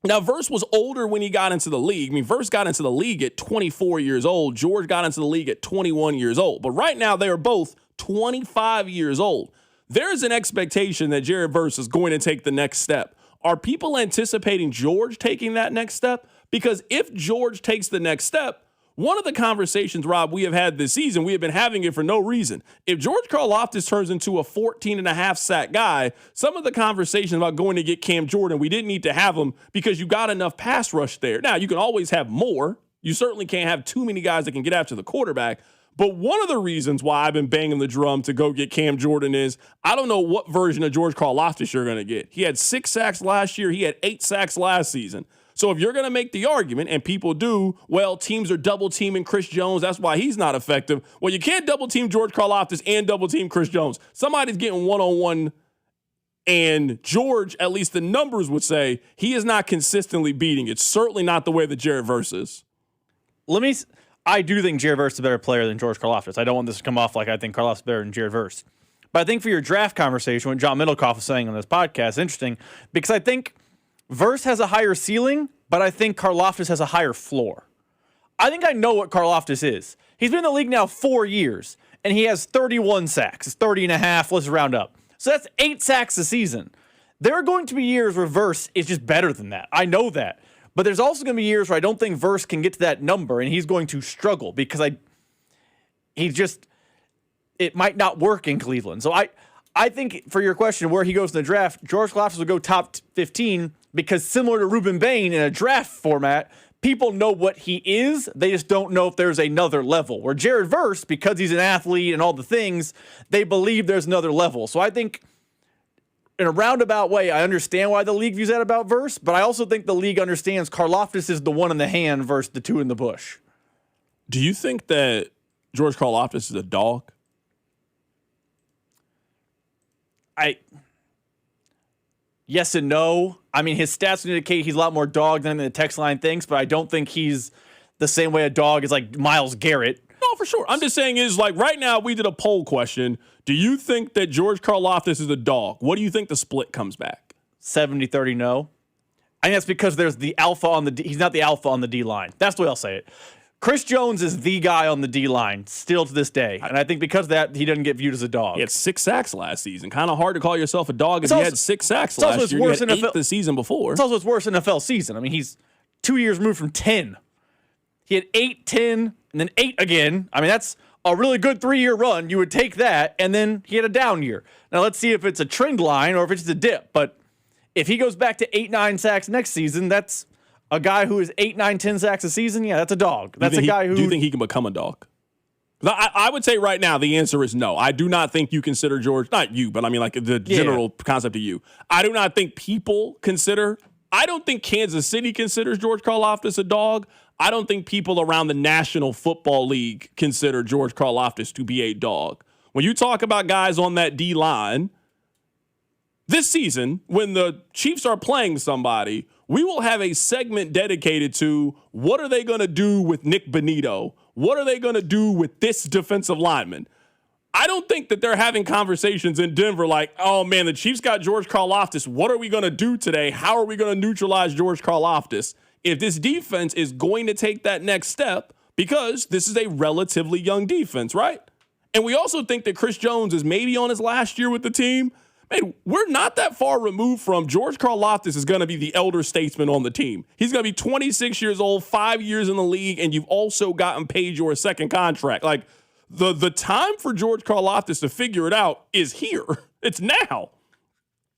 S1: Now, Verse was older when he got into the league. I mean, Verse got into the league at 24 years old. George got into the league at 21 years old. But right now, they are both 25 years old. There is an expectation that Jared Verse is going to take the next step. Are people anticipating George taking that next step? Because if George takes the next step, one of the conversations, Rob, we have had this season, we have been having it for no reason. If George Karlaftis turns into a 14.5 sack guy, some of the conversations about going to get Cam Jordan, we didn't need to have them because you got enough pass rush there. Now, you can always have more. You certainly can't have too many guys that can get after the quarterback. But one of the reasons why I've been banging the drum to go get Cam Jordan is I don't know what version of George Karlaftis you're going to get. He had 6 sacks last year. He had 8 sacks last season. So if you're going to make the argument, and people do, well, teams are double-teaming Chris Jones, that's why he's not effective. Well, you can't double-team George Karlaftis and double-team Chris Jones. Somebody's getting one-on-one, and George, at least the numbers would say, he is not consistently beating. It's certainly not the way that Jared Verse is.
S4: I do think Jared Verse is a better player than George Karlaftis. I don't want this to come off like I think Karlaftis is better than Jared Verse. But I think for your draft conversation, what John Middlecoff was saying on this podcast is interesting because I think Verse has a higher ceiling, but I think Karlaftis has a higher floor. I think I know what Karlaftis is. He's been in the league now 4 years, and he has 31 sacks. It's 30 and a half. Let's round up. So that's 8 sacks a season. There are going to be years where Verse is just better than that. I know that. But there's also going to be years where I don't think Verse can get to that number, and he's going to struggle because it might not work in Cleveland. So I think for your question, where he goes in the draft, George Karlaftis will go top 15 because similar to Reuben Bain in a draft format, people know what he is. They just don't know if there's another level. Where Jared Verse, because he's an athlete and all the things, they believe there's another level. So I think in a roundabout way, I understand why the league views that about Verse, but I also think the league understands Karlaftis is the one in the hand versus the two in the bush.
S1: Do you think that George Karlaftis is a dog?
S4: Yes and no. I mean, his stats indicate he's a lot more dog than the text line thinks, but I don't think he's the same way a dog is like Myles Garrett.
S1: No, for sure. I'm just saying is like right now we did a poll question. Do you think that George Karlaftis is a dog? What do you think the split comes back?
S4: 70-30 no. I think that's because there's the alpha on the D. He's not the alpha on the D line. That's the way I'll say it. Chris Jones is the guy on the D line still to this day. And I think because of that, he doesn't get viewed as a dog.
S1: He had 6 sacks last season. Kind of hard to call yourself a dog if you had 6 sacks last year. You had 8 the season before.
S4: It's also worse NFL season. I mean, he's 2 years removed from 10. He had 8, 10, and then 8 again. I mean, that's a really good 3-year run. You would take that, and then he had a down year. Now, let's see if it's a trend line or if it's just a dip. But if he goes back to 8, 9 sacks next season, that's a guy who is 8, 9, 10 sacks a season. Yeah, that's a dog. That's a guy who...
S1: Do you think he can become a dog? I would say right now the answer is no. I do not think you consider George... Not you, but I mean like the general concept of you. I do not think people consider... I don't think Kansas City considers George Karlaftis a dog. I don't think people around the National Football League consider George Karlaftis to be a dog. When you talk about guys on that D-line, this season, when the Chiefs are playing somebody, we will have a segment dedicated to what are they going to do with Nick Bonito? What are they going to do with this defensive lineman? I don't think that they're having conversations in Denver like, oh, man, the Chiefs got George Karlaftis. What are we going to do today? How are we going to neutralize George Karlaftis? If this defense is going to take that next step, because this is a relatively young defense, right? And we also think that Chris Jones is maybe on his last year with the team. Man, we're not that far removed from George Karlaftis is going to be the elder statesman on the team. He's going to be 26 years old, 5 years in the league, and you've also gotten paid your second contract. Like, the time for George Karlaftis to figure it out is here. It's now.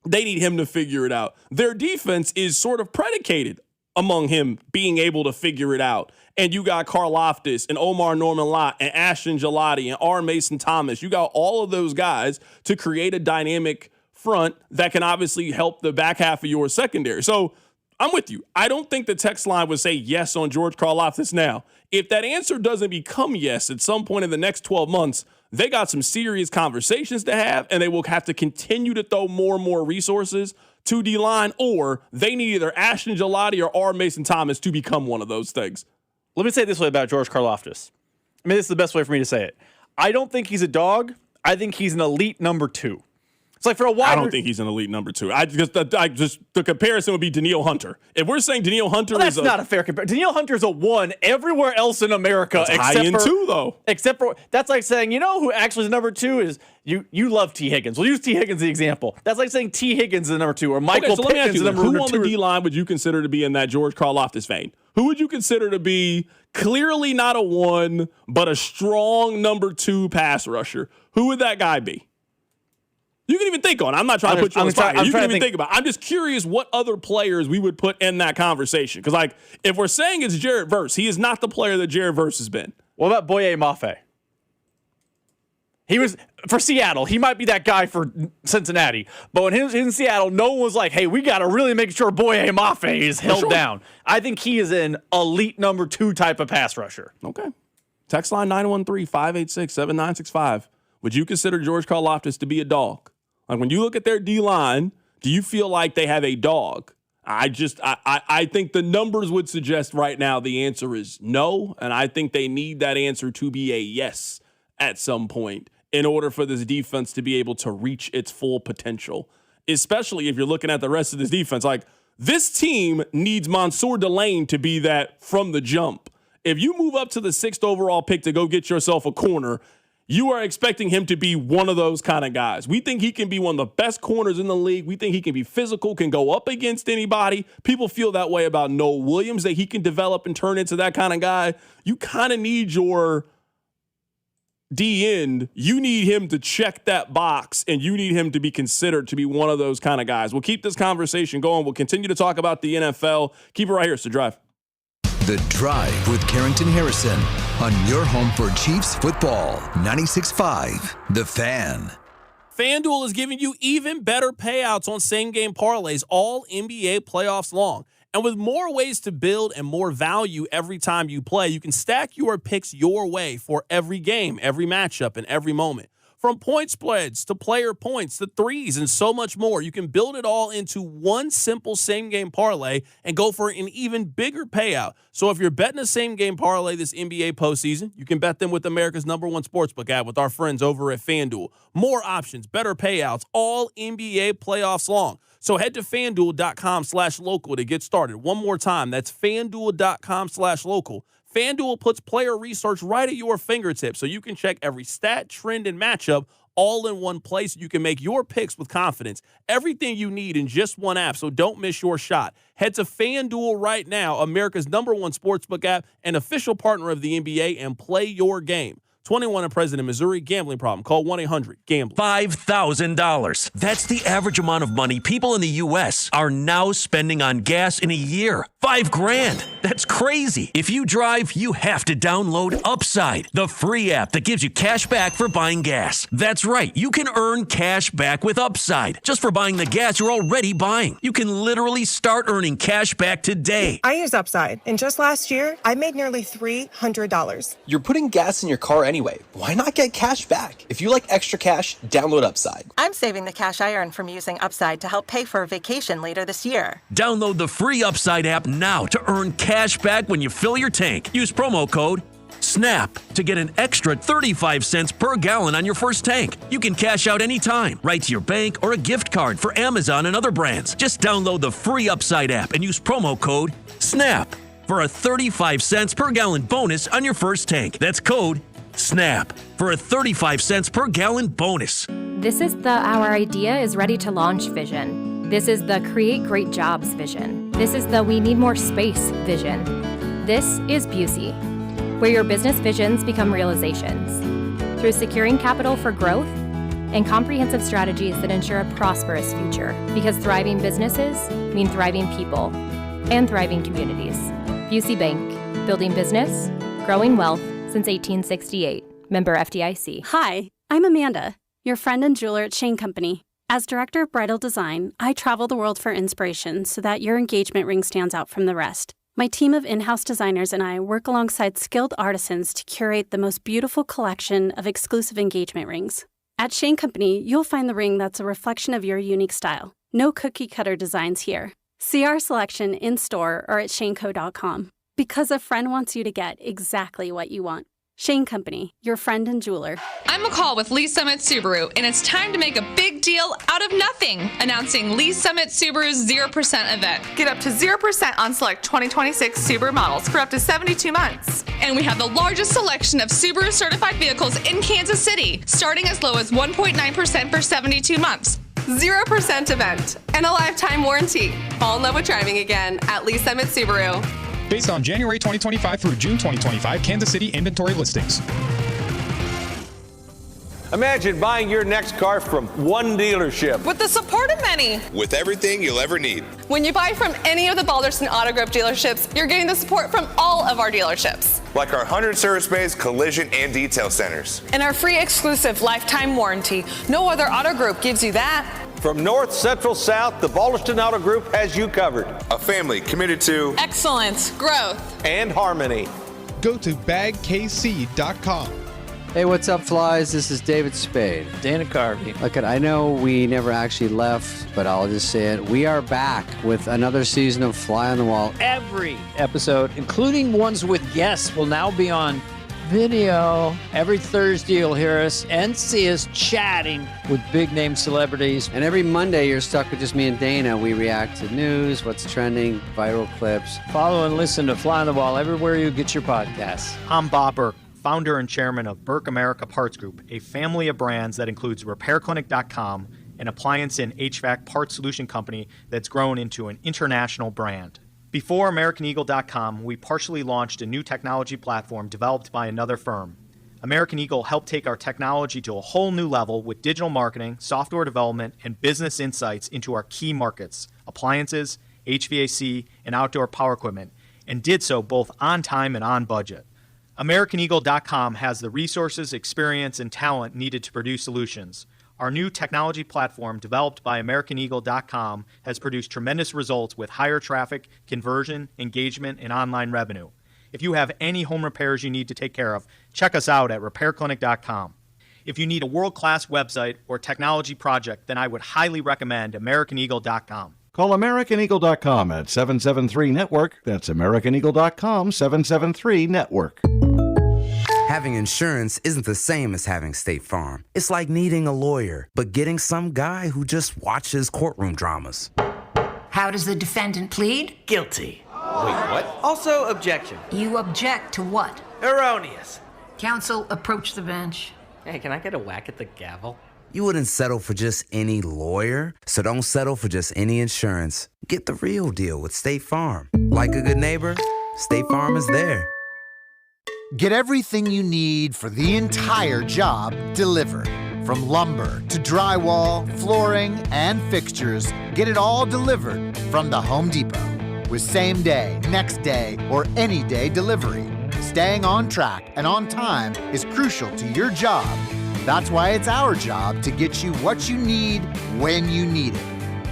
S1: They need him to figure it out. Their defense is sort of predicated among him being able to figure it out. And you got Karlaftis and Omar Norman-Lott and Ashton Gelati and R. Mason Thomas. You got all of those guys to create a dynamic front that can obviously help the back half of your secondary. So I'm with you. I don't think the text line would say yes on George Karlaftis now. If that answer doesn't become yes at some point in the next 12 months, they got some serious conversations to have, and they will have to continue to throw more and more resources to D-line, or they need either Ashton Gelati or R. Mason Thomas to become one of those things.
S4: Let me say it this way about George Karlaftis. I mean, this is the best way for me to say it. I don't think he's a dog. I think he's an elite number 2. It's like for a while.
S1: I don't think he's an elite number 2. I just the comparison would be Danielle Hunter. If we're saying Danielle Hunter
S4: that's not a fair comparison. Danielle Hunter's a 1 everywhere else in America.
S1: That's except for 2, though.
S4: Except for that's like saying, you know who actually is number 2 is you love T. Higgins. We'll use T. Higgins as the example. That's like saying T. Higgins is number 2 or Michael Pittman is number 2.
S1: Who on the D-line would you consider to be in that George Karlaftis vein? Who would you consider to be clearly not a 1, but a strong number 2 pass rusher? Who would that guy be? You can even think on it. I'm not trying to put you on the spot here. You can even think about it. I'm just curious what other players we would put in that conversation. Because, like, if we're saying it's Jared Verse, he is not the player that Jared Verse has been.
S4: What about Boye Mafe? He was for Seattle. He might be that guy for Cincinnati. But when he was in Seattle, no one was like, hey, we got to really make sure Boye Mafe is held down. I think he is an elite number 2 type of pass rusher.
S1: Okay. Text line 913-586-7965. Would you consider George Karlaftis to be a dog? Like, when you look at their D-line, do you feel like they have a dog? I think the numbers would suggest right now the answer is no, and I think they need that answer to be a yes at some point in order for this defense to be able to reach its full potential, especially if you're looking at the rest of this defense. Like, this team needs Mansour Delane to be that from the jump. If you move up to the 6th overall pick to go get yourself a corner, you are expecting him to be one of those kind of guys. We think he can be one of the best corners in the league. We think he can be physical, can go up against anybody. People feel that way about Noah Williams, that he can develop and turn into that kind of guy. You kind of need your D-end. You need him to check that box, and you need him to be considered to be one of those kind of guys. We'll keep this conversation going. We'll continue to talk about the NFL. Keep it right here. It's The Drive.
S2: The Drive with Carrington Harrison on your home for Chiefs football. 96.5 The Fan.
S1: FanDuel is giving you even better payouts on same-game parlays all NBA playoffs long. And with more ways to build and more value every time you play, you can stack your picks your way for every game, every matchup, and every moment. From point spreads to player points to threes and so much more, you can build it all into one simple same-game parlay and go for an even bigger payout. So if you're betting a same-game parlay this NBA postseason, you can bet them with America's #1 sportsbook app with our friends over at FanDuel. More options, better payouts, all NBA playoffs long. So head to FanDuel.com/local to get started. One more time, that's FanDuel.com/local. FanDuel puts player research right at your fingertips so you can check every stat, trend, and matchup all in one place. You can make your picks with confidence. Everything you need in just one app, so don't miss your shot. Head to FanDuel right now, America's #1 sportsbook app and official partner of the NBA, and play your game. 21 and present in Missouri. Gambling problem. Call 1-800-GAMBLER.
S14: $5,000. That's the average amount of money people in the U.S. are now spending on gas in a year. $5,000. That's crazy. If you drive, you have to download Upside, the free app that gives you cash back for buying gas. That's right. You can earn cash back with Upside just for buying the gas you're already buying. You can literally start earning cash back today.
S15: I use Upside, and just last year, I made nearly $300.
S16: You're putting gas in your car anyway. Why not get cash back? If you like extra cash, download Upside.
S17: I'm saving the cash I earn from using Upside to help pay for a vacation later this year.
S14: Download the free Upside app now to earn cash back when you fill your tank. Use promo code SNAP to get an extra 35 cents per gallon on your first tank. You can cash out anytime, right to your bank or a gift card for Amazon and other brands. Just download the free Upside app and use promo code SNAP for a 35 cents per gallon bonus on your first tank. That's code SNAP for a 35 cents per gallon bonus.
S19: This is the our idea is ready to launch vision. This is the create great jobs vision. This is the we need more space vision. This is Busey, where your business visions become realizations through securing capital for growth and comprehensive strategies that ensure a prosperous future, because thriving businesses mean thriving people and thriving communities. Busey Bank, building business, growing wealth since 1868. Member FDIC.
S20: Hi, I'm Amanda, your friend and jeweler at Shane Company. As director of bridal design, I travel the world for inspiration so that your engagement ring stands out from the rest. My team of in-house designers and I work alongside skilled artisans to curate the most beautiful collection of exclusive engagement rings. At Shane Company, you'll find the ring that's a reflection of your unique style. No cookie-cutter designs here. See our selection in-store or at shaneco.com. Because a friend wants you to get exactly what you want. Shane Company, your friend and jeweler.
S21: I'm McCall with Lee Summit Subaru, and it's time to make a big deal out of nothing. Announcing Lee Summit Subaru's 0% event. Get up to 0% on select 2026 Subaru models for up to 72 months. And we have the largest selection of Subaru certified vehicles in Kansas City, starting as low as 1.9% for 72 months. 0% event and a lifetime warranty. Fall in love with driving again at Lee Summit Subaru.
S23: Based on January 2025 through June 2025 Kansas City inventory listings.
S6: Imagine buying your next car from one dealership.
S21: With the support of many.
S7: With everything you'll ever need.
S21: When you buy from any of the Balderson Auto Group dealerships, you're getting the support from all of our dealerships.
S7: Like our 100 service bays, collision, and detail centers.
S21: And our free exclusive lifetime warranty. No other auto group gives you that.
S6: From north, central, south, the Balderson Auto Group has you covered.
S7: A family committed to
S21: excellence, growth,
S6: and harmony.
S9: Go to bagkc.com.
S18: Hey, what's up, flies? This is David Spade.
S23: Dana Carvey.
S18: Look, I know we never actually left, but I'll just say it. We are back with another season of Fly on the Wall.
S23: Every episode, including ones with guests, will now be on video. Every Thursday, you'll hear us and see us chatting with big-name celebrities.
S18: And every Monday, you're stuck with just me and Dana. We react to news, what's trending, viral clips.
S23: Follow and listen to Fly on the Wall everywhere you get your podcasts.
S24: I'm Bob Burke, founder and chairman of Burke America Parts Group, a family of brands that includes RepairClinic.com, an appliance and HVAC parts solution company that's grown into an international brand. Before AmericanEagle.com, we partially launched a new technology platform developed by another firm. American Eagle helped take our technology to a whole new level with digital marketing, software development, and business insights into our key markets, appliances, HVAC, and outdoor power equipment, and did so both on time and on budget. AmericanEagle.com has the resources, experience, and talent needed to produce solutions. Our new technology platform, developed by AmericanEagle.com, has produced tremendous results with higher traffic, conversion, engagement, and online revenue. If you have any home repairs you need to take care of, check us out at RepairClinic.com. If you need a world-class website or technology project, then I would highly recommend AmericanEagle.com.
S25: Call AmericanEagle.com at 773-NETWORK. That's AmericanEagle.com, 773-NETWORK.
S26: Having insurance isn't the same as having State Farm. It's like needing a lawyer, but getting some guy who just watches courtroom dramas.
S27: How does the defendant plead?
S28: Guilty.
S27: Wait, what?
S28: Also, objection.
S27: You object to what?
S28: Erroneous.
S27: Counsel, approach the bench.
S28: Hey, can I get a whack at the gavel?
S26: You wouldn't settle for just any lawyer, so don't settle for just any insurance. Get the real deal with State Farm. Like a good neighbor, State Farm is there.
S29: Get everything you need for the entire job delivered. From lumber to drywall, flooring, and fixtures, get it all delivered from the Home Depot. With same day, next day, or any day delivery, staying on track and on time is crucial to your job. That's why it's our job to get you what you need when you need it.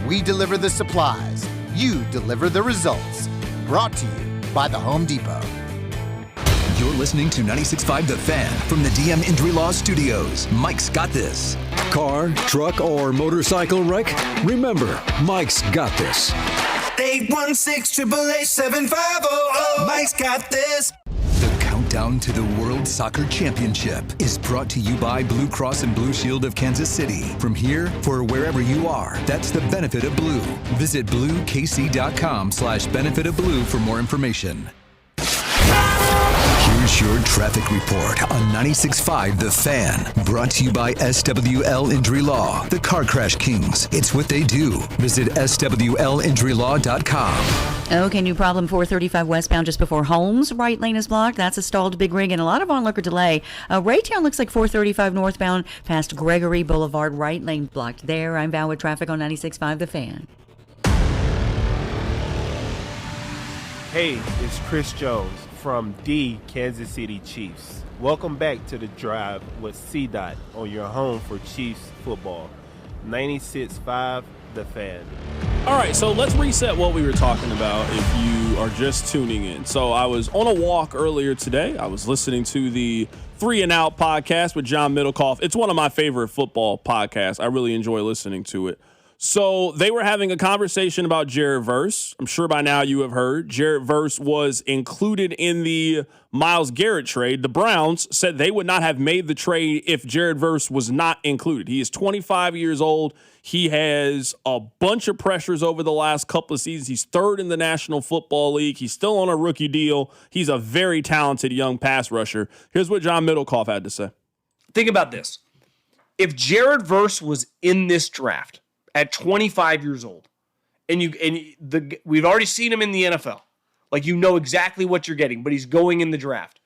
S29: We deliver the supplies. You deliver the results. Brought to you by the Home Depot.
S2: You're listening to 96.5 The Fan from the DM Injury Law Studios. Mike's got this.
S32: Car, truck, or motorcycle wreck? Remember, Mike's got this.
S2: 816-888-7500. Mike's got this. The countdown to the World Soccer Championship is brought to you by Blue Cross and Blue Shield of Kansas City. From here, for wherever you are, that's the benefit of blue. Visit bluekc.com/benefit of blue for more information. Here's your traffic report on 96.5 The Fan. Brought to you by SWL Injury Law, the Car Crash Kings. It's what they do. Visit SWLinjurylaw.com.
S33: Okay, new problem 435 westbound just before Holmes. Right lane is blocked. That's a stalled big rig and a lot of onlooker delay. Raytown looks like 435 northbound past Gregory Boulevard. Right lane blocked there. I'm Val with traffic on 96.5 The Fan.
S34: Hey, it's Chris Jones from the Kansas City Chiefs. Welcome back to The Drive with C-Dot on your home for Chiefs football. 96.5 The Fan.
S1: All right, so let's reset what we were talking about if you are just tuning in. So I was on a walk earlier today. I was listening to the 3 and Out podcast with John Middlecoff. It's one of my favorite football podcasts. I really enjoy listening to it. So they were having a conversation about Jared Verse. I'm sure by now you have heard. Jared Verse was included in the Myles Garrett trade. The Browns said they would not have made the trade if Jared Verse was not included. He is 25 years old. He has a bunch of pressures over the last couple of seasons. He's third in the National Football League. He's still on a rookie deal. He's a very talented young pass rusher. Here's what John Middlecoff had to say.
S12: Think about this. If Jared Verse was in this draft at 25 years old, we've already seen him in the NFL. Like, you know exactly what you're getting, but he's going in the draft.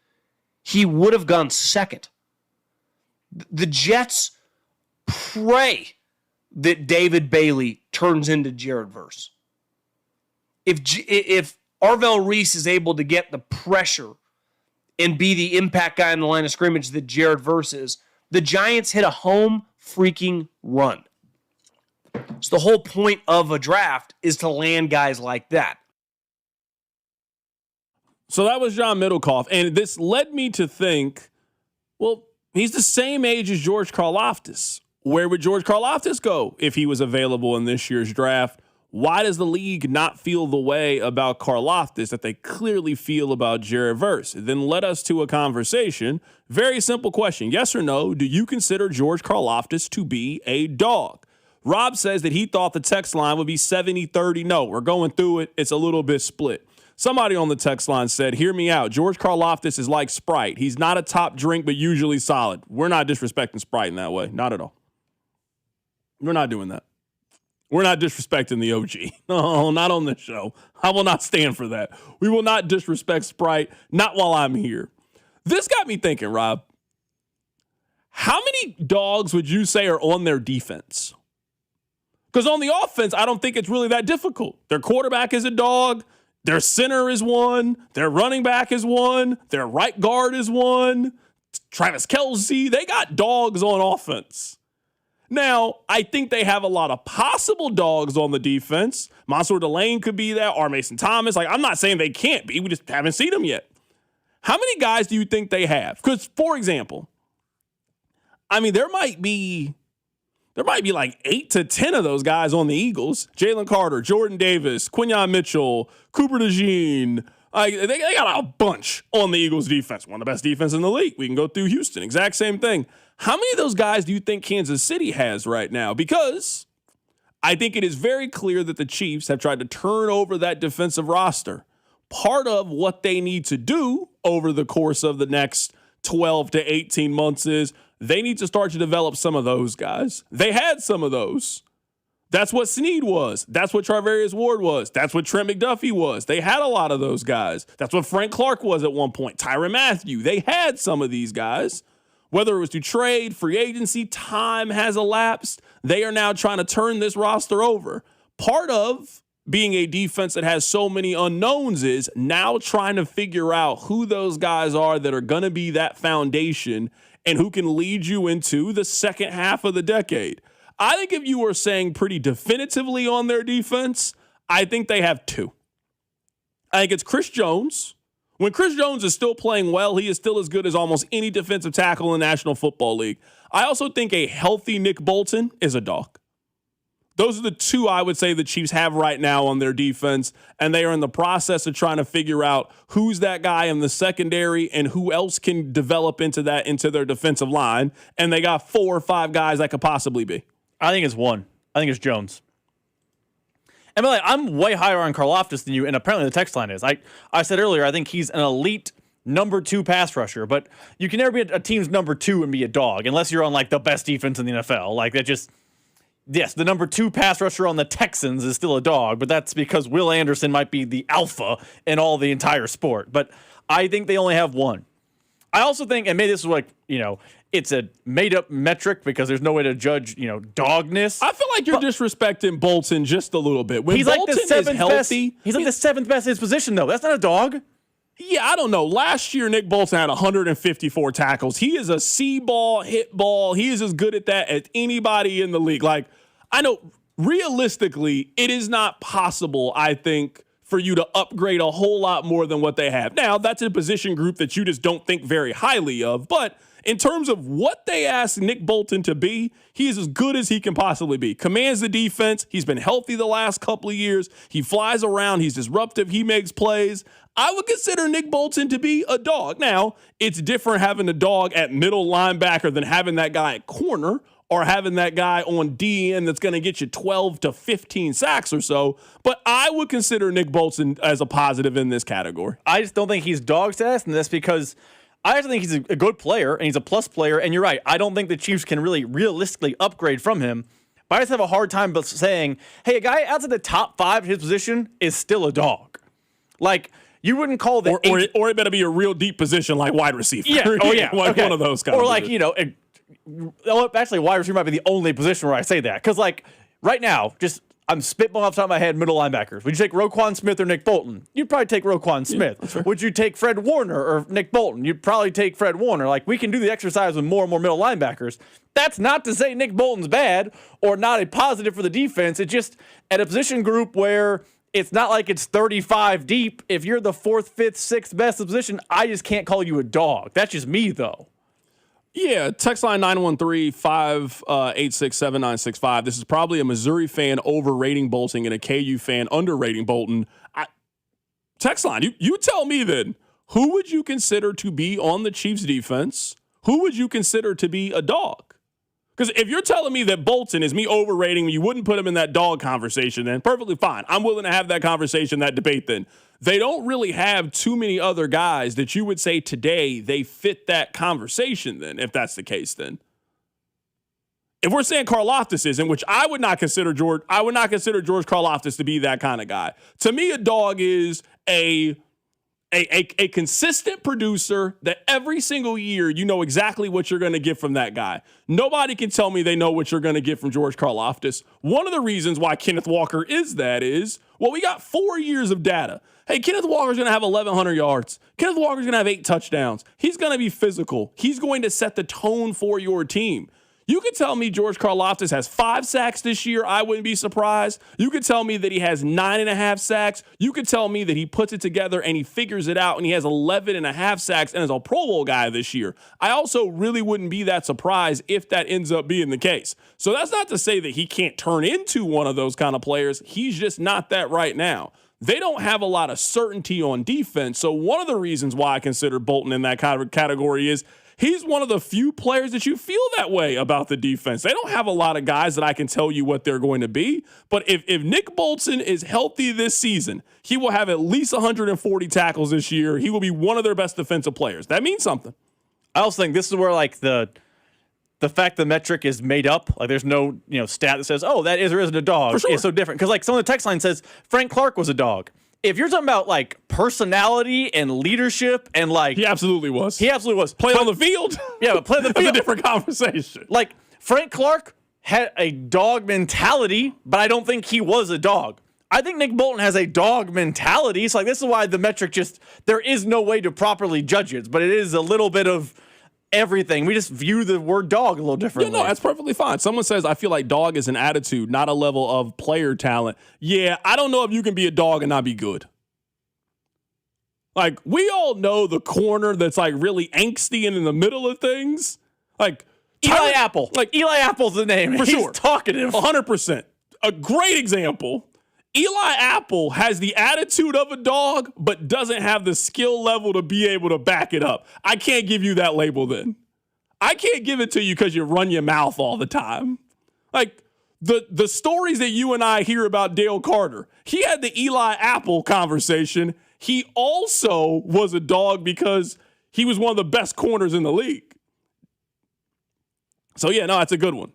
S12: He would have gone second. The Jets pray that David Bailey turns into Jared Verse. If Arvell Reese is able to get the pressure and be the impact guy in the line of scrimmage that Jared Verse is, the Giants hit a home freaking run. So the whole point of a draft is to land guys like that.
S1: So that was John Middlecoff. And this led me to think, well, he's the same age as George Karlaftis. Where would George Karlaftis go if he was available in this year's draft? Why does the league not feel the way about Karlaftis that they clearly feel about Jared Verse? It then led us to a conversation. Very simple question. Yes or no, do you consider George Karlaftis to be a dog? Rob says that he thought the text line would be 70-30. No, we're going through it. It's a little bit split. Somebody on the text line said, hear me out. George Karlaftis is like Sprite. He's not a top drink, but usually solid. We're not disrespecting Sprite in that way. Not at all. We're not doing that. We're not disrespecting the OG. No, not on this show. I will not stand for that. We will not disrespect Sprite, not while I'm here. This got me thinking, Rob. How many dogs would you say are on their defense? Because on the offense, I don't think it's really that difficult. Their quarterback is a dog. Their center is one. Their running back is one. Their right guard is one. Travis Kelce. They got dogs on offense. Now, I think they have a lot of possible dogs on the defense. Mansour Delane could be that, or Mason Thomas. Like, I'm not saying they can't be. We just haven't seen them yet. How many guys do you think they have? Because, for example, I mean, there might be like 8 to 10 of those guys on the Eagles. Jalen Carter, Jordan Davis, Quinyon Mitchell, Cooper DeJean. They got a bunch on the Eagles defense. One of the best defense in the league. We can go through Houston. Exact same thing. How many of those guys do you think Kansas City has right now? Because I think it is very clear that the Chiefs have tried to turn over that defensive roster. Part of what they need to do over the course of the next 12 to 18 months is they need to start to develop some of those guys. They had some of those. That's what Snead was. That's what Charvarius Ward was. That's what Trent McDuffie was. They had a lot of those guys. That's what Frank Clark was at one point. Tyrann Mathieu. They had some of these guys. Whether it was to trade, free agency, time has elapsed. They are now trying to turn this roster over. Part of being a defense that has so many unknowns is now trying to figure out who those guys are that are going to be that foundation and who can lead you into the second half of the decade. I think if you were saying pretty definitively on their defense, I think they have 2. I think it's Chris Jones. When Chris Jones is still playing well, he is still as good as almost any defensive tackle in the National Football League. I also think a healthy Nick Bolton is a dog. Those are the 2 I would say the Chiefs have right now on their defense, and they are in the process of trying to figure out who's that guy in the secondary and who else can develop into their defensive line, and they got 4 or 5 guys that could possibly be.
S3: I think it's 1. I think it's Jones. And by the way, I'm way higher on Karlaftis than you, and apparently the text line is. I said earlier, I think he's an elite number 2 pass rusher, but you can never be a team's number 2 and be a dog unless you're on like the best defense in the NFL. Like that just, yes, the number 2 pass rusher on the Texans is still a dog, but that's because Will Anderson might be the alpha in all the entire sport. But I think they only have 1. I also think, and maybe this is like, it's a made-up metric because there's no way to judge, dogness.
S1: I feel like you're disrespecting Bolton just a little bit. When
S3: he's
S1: Bolton
S3: like the 7th
S1: is healthy,
S3: best. He's like the 7th best in his position, though. That's not a dog.
S1: Yeah, I don't know. Last year, Nick Bolton had 154 tackles. He is a C-ball, hit ball. He is as good at that as anybody in the league. Like, I know realistically, it is not possible, I think, for you to upgrade a whole lot more than what they have. Now, that's a position group that you just don't think very highly of, but in terms of what they asked Nick Bolton to be, he is as good as he can possibly be. Commands the defense. He's been healthy the last couple of years. He flies around. He's disruptive. He makes plays. I would consider Nick Bolton to be a dog. Now, it's different having a dog at middle linebacker than having that guy at corner or having that guy on DN that's going to get you 12 to 15 sacks or so. But I would consider Nick Bolton as a positive in this category.
S3: I just don't think he's dog status, and that's because I actually think he's a good player, and he's a plus player, and you're right. I don't think the Chiefs can really realistically upgrade from him. But I just have a hard time saying, hey, a guy outside the top 5 at his position is still a dog. Like, you wouldn't call the
S1: or it better be a real deep position like wide receiver.
S3: Yeah, oh yeah.
S1: Like
S3: okay.
S1: one of those guys.
S3: Or like, Actually, wide receiver might be the only position where I say that. Because, like, right now, I'm spitballing off the top of my head middle linebackers. Would you take Roquan Smith or Nick Bolton? You'd probably take Roquan Smith.
S1: Yeah,
S3: would you take Fred Warner or Nick Bolton? You'd probably take Fred Warner. Like, we can do the exercise with more and more middle linebackers. That's not to say Nick Bolton's bad or not a positive for the defense. It's just at a position group where it's not like it's 35 deep. If you're the 4th, 5th, 6th best position, I just can't call you a dog. That's just me, though.
S1: Yeah, text line 913-586-7965. This is probably a Missouri fan overrating Bolton and a KU fan underrating Bolton. Text line, you tell me then, who would you consider to be on the Chiefs defense? Who would you consider to be a dog? Because if you're telling me that Bolton is me overrating him, you wouldn't put him in that dog conversation, then perfectly fine. I'm willing to have that conversation, that debate then. They don't really have too many other guys that you would say today they fit that conversation then, if that's the case then. If we're saying Karlaftis isn't, which I would not consider George Karlaftis to be that kind of guy. To me, a dog is a consistent producer that every single year you know exactly what you're going to get from that guy. Nobody can tell me they know what you're going to get from George Karlaftis. One of the reasons why Kenneth Walker is, well, we got 4 years of data. Hey, Kenneth Walker's going to have 1,100 yards. Kenneth Walker's going to have 8 touchdowns. He's going to be physical. He's going to set the tone for your team. You could tell me George Karlaftis has 5 sacks this year. I wouldn't be surprised. You could tell me that he has 9.5 sacks. You could tell me that he puts it together and he figures it out and he has 11.5 sacks and is a Pro Bowl guy this year. I also really wouldn't be that surprised if that ends up being the case. So that's not to say that he can't turn into one of those kind of players. He's just not that right now. They don't have a lot of certainty on defense. So one of the reasons why I consider Bolton in that kind of category is he's one of the few players that you feel that way about the defense. They don't have a lot of guys that I can tell you what they're going to be. But if Nick Bolton is healthy this season, he will have at least 140 tackles this year. He will be one of their best defensive players. That means something.
S3: I also think this is where, like, the fact the metric is made up, like there's no stat that says, oh, that is or isn't a dog. It's so different. Because like some of the text line says Frank Clark was a dog. If you're talking about like personality and leadership and like
S1: he absolutely was.
S3: Play
S1: on the field.
S3: Yeah, but play on the field.
S1: That's a different conversation.
S3: Like Frank Clark had a dog mentality, but I don't think he was a dog. I think Nick Bolton has a dog mentality. So like this is why the metric there is no way to properly judge it, but it is a little bit of everything. We just view the word dog a little differently.
S1: Yeah, no, that's perfectly fine. Someone says, I feel like dog is an attitude, not a level of player talent. Yeah, I don't know if you can be a dog and not be good. Like, we all know the corner that's like really angsty and in the middle of things. Like
S3: Eli Apple. Like Eli Apple's the name.
S1: For
S3: He's
S1: sure.
S3: talkative.
S1: 100%. A great example. Eli Apple has the attitude of a dog, but doesn't have the skill level to be able to back it up. I can't give you that label then. I can't give it to you because you run your mouth all the time. Like the stories that you and I hear about Dale Carter, he had the Eli Apple conversation. He also was a dog because he was one of the best corners in the league. So yeah, no, that's a good one.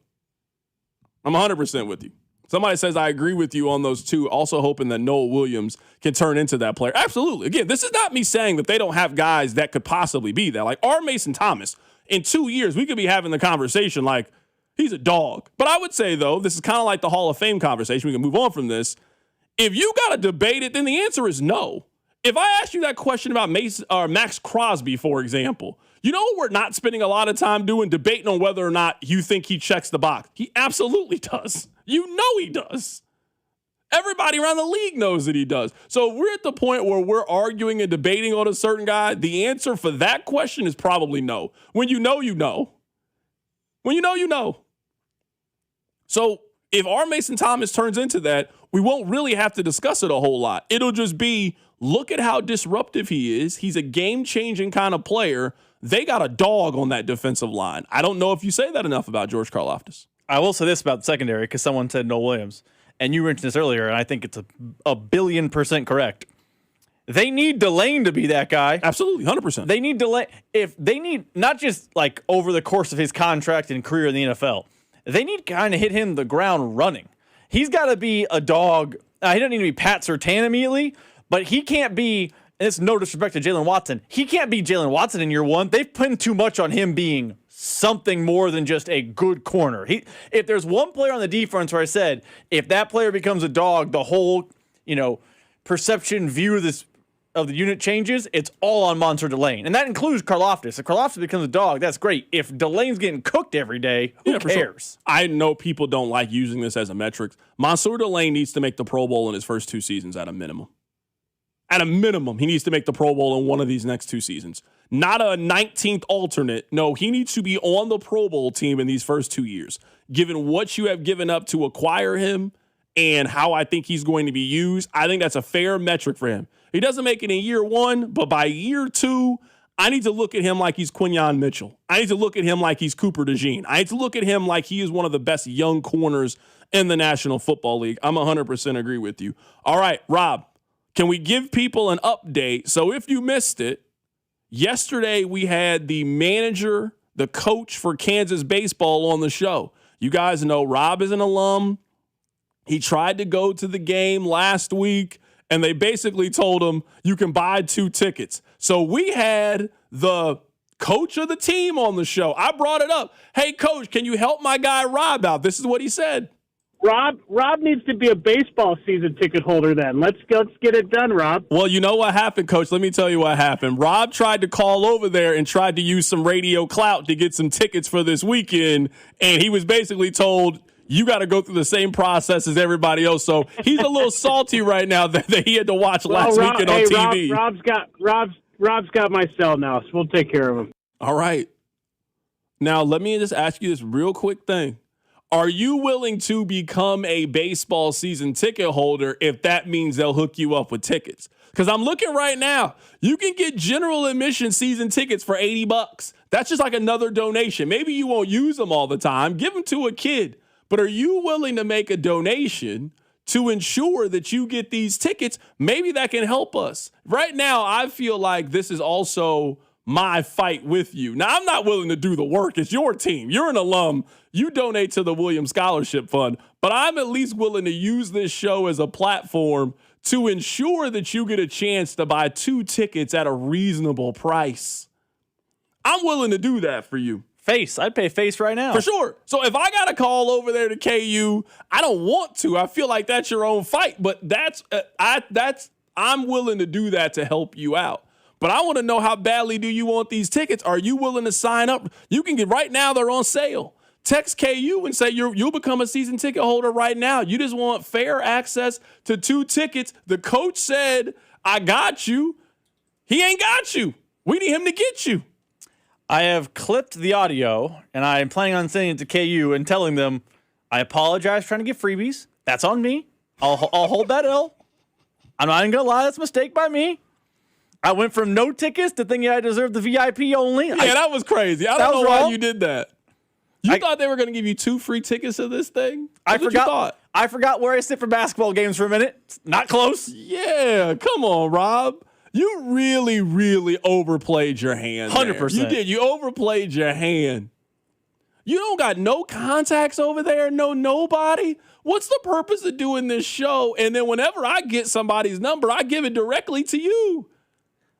S1: I'm 100% with you. Somebody says, I agree with you on those two, also hoping that Noel Williams can turn into that player. Absolutely. Again, this is not me saying that they don't have guys that could possibly be that. Like R. Mason Thomas, in 2 years, we could be having the conversation like he's a dog. But I would say, though, this is kind of like the Hall of Fame conversation. We can move on from this. If you got to debate it, then the answer is no. If I asked you that question about Max Crosby, for example, you know what we're not spending a lot of time doing? Debating on whether or not you think he checks the box. He absolutely does. You know he does. Everybody around the league knows that he does. So we're at the point where we're arguing and debating on a certain guy. The answer for that question is probably no. When you know, you know. When you know, you know. So if R. Mason Thomas turns into that, we won't really have to discuss it a whole lot. It'll just be, look at how disruptive he is. He's a game-changing kind of player. They got a dog on that defensive line. I don't know if you say that enough about George Karlaftis.
S3: I will say this about the secondary because someone said Noel Williams, and you mentioned this earlier, and I think it's a billion% correct. They need Delane to be that guy.
S1: Absolutely, 100%.
S3: They need Delane. If they need not just like over the course of his contract and career in the NFL, they need to kind of hit him the ground running. He's got to be a dog. He doesn't need to be Pat Surtain immediately, but he can't be and it's no disrespect to Jalen Watson, he can't be Jalen Watson in year one. They've pinned too much on him being something more than just a good corner. If there's one player on the defense where I said, if that player becomes a dog, the whole, perception view of the unit changes, it's all on Monster Delane. And that includes Karlaftis. If Karlaftis becomes a dog, that's great. If Delane's getting cooked every day, who cares?
S1: Sure. I know people don't like using this as a metric. Monster Delane needs to make the Pro Bowl in his first 2 seasons at a minimum. At a minimum, he needs to make the Pro Bowl in one of these next 2 seasons. Not a 19th alternate. No, he needs to be on the Pro Bowl team in these first 2 years. Given what you have given up to acquire him and how I think he's going to be used, I think that's a fair metric for him. He doesn't make it in year 1, but by year 2, I need to look at him like he's Quinyon Mitchell. I need to look at him like he's Cooper DeJean. I need to look at him like he is one of the best young corners in the National Football League. I'm 100% agree with you. All right, Rob, can we give people an update? So if you missed it, yesterday we had the manager, the coach for Kansas baseball on the show. You guys know Rob is an alum. He tried to go to the game last week, and they basically told him you can buy 2 tickets. So we had the coach of the team on the show. I brought it up. Hey, coach, can you help my guy Rob out? This is what he said.
S4: Rob needs to be a baseball season ticket holder then. Let's get it done, Rob.
S1: Well, you know what happened, Coach? Let me tell you what happened. Rob tried to call over there and tried to use some radio clout to get some tickets for this weekend, and he was basically told, you got to go through the same process as everybody else. So he's a little salty right now that he had to watch last weekend on TV.
S4: Rob's got my cell now, so we'll take care of him.
S1: All right. Now, let me just ask you this real quick thing. Are you willing to become a baseball season ticket holder if that means they'll hook you up with tickets? Because I'm looking right now. You can get general admission season tickets for $80. That's just like another donation. Maybe you won't use them all the time. Give them to a kid. But are you willing to make a donation to ensure that you get these tickets? Maybe that can help us. Right now, I feel like this is also my fight with you. Now, I'm not willing to do the work. It's your team. You're an alum. You donate to the Williams Scholarship Fund. But I'm at least willing to use this show as a platform to ensure that you get a chance to buy 2 tickets at a reasonable price. I'm willing to do that for you.
S3: Face. I'd pay face right now.
S1: For sure. So if I got to call over there to KU, I don't want to. I feel like that's your own fight. But I'm willing to do that to help you out. But I want to know, how badly do you want these tickets? Are you willing to sign up? You can get, right now they're on sale. Text KU and say you'll become a season ticket holder right now. You just want fair access to 2 tickets. The coach said, I got you. He ain't got you. We need him to get you.
S3: I have clipped the audio, and I am planning on sending it to KU and telling them, I apologize for trying to get freebies. That's on me. I'll hold that L. I'm not even going to lie. That's a mistake by me. I went from no tickets to thinking I deserved the VIP only.
S1: Yeah, that was crazy. I don't know why you did that. You thought they were going to give you 2 free tickets to this thing? I
S3: forgot where I sit for basketball games for a minute. It's not close.
S1: Yeah, come on, Rob. You really, really overplayed your hand.
S3: 100%.
S1: You did. You overplayed your hand. You don't got no contacts over there, nobody. What's the purpose of doing this show? And then whenever I get somebody's number, I give it directly to you.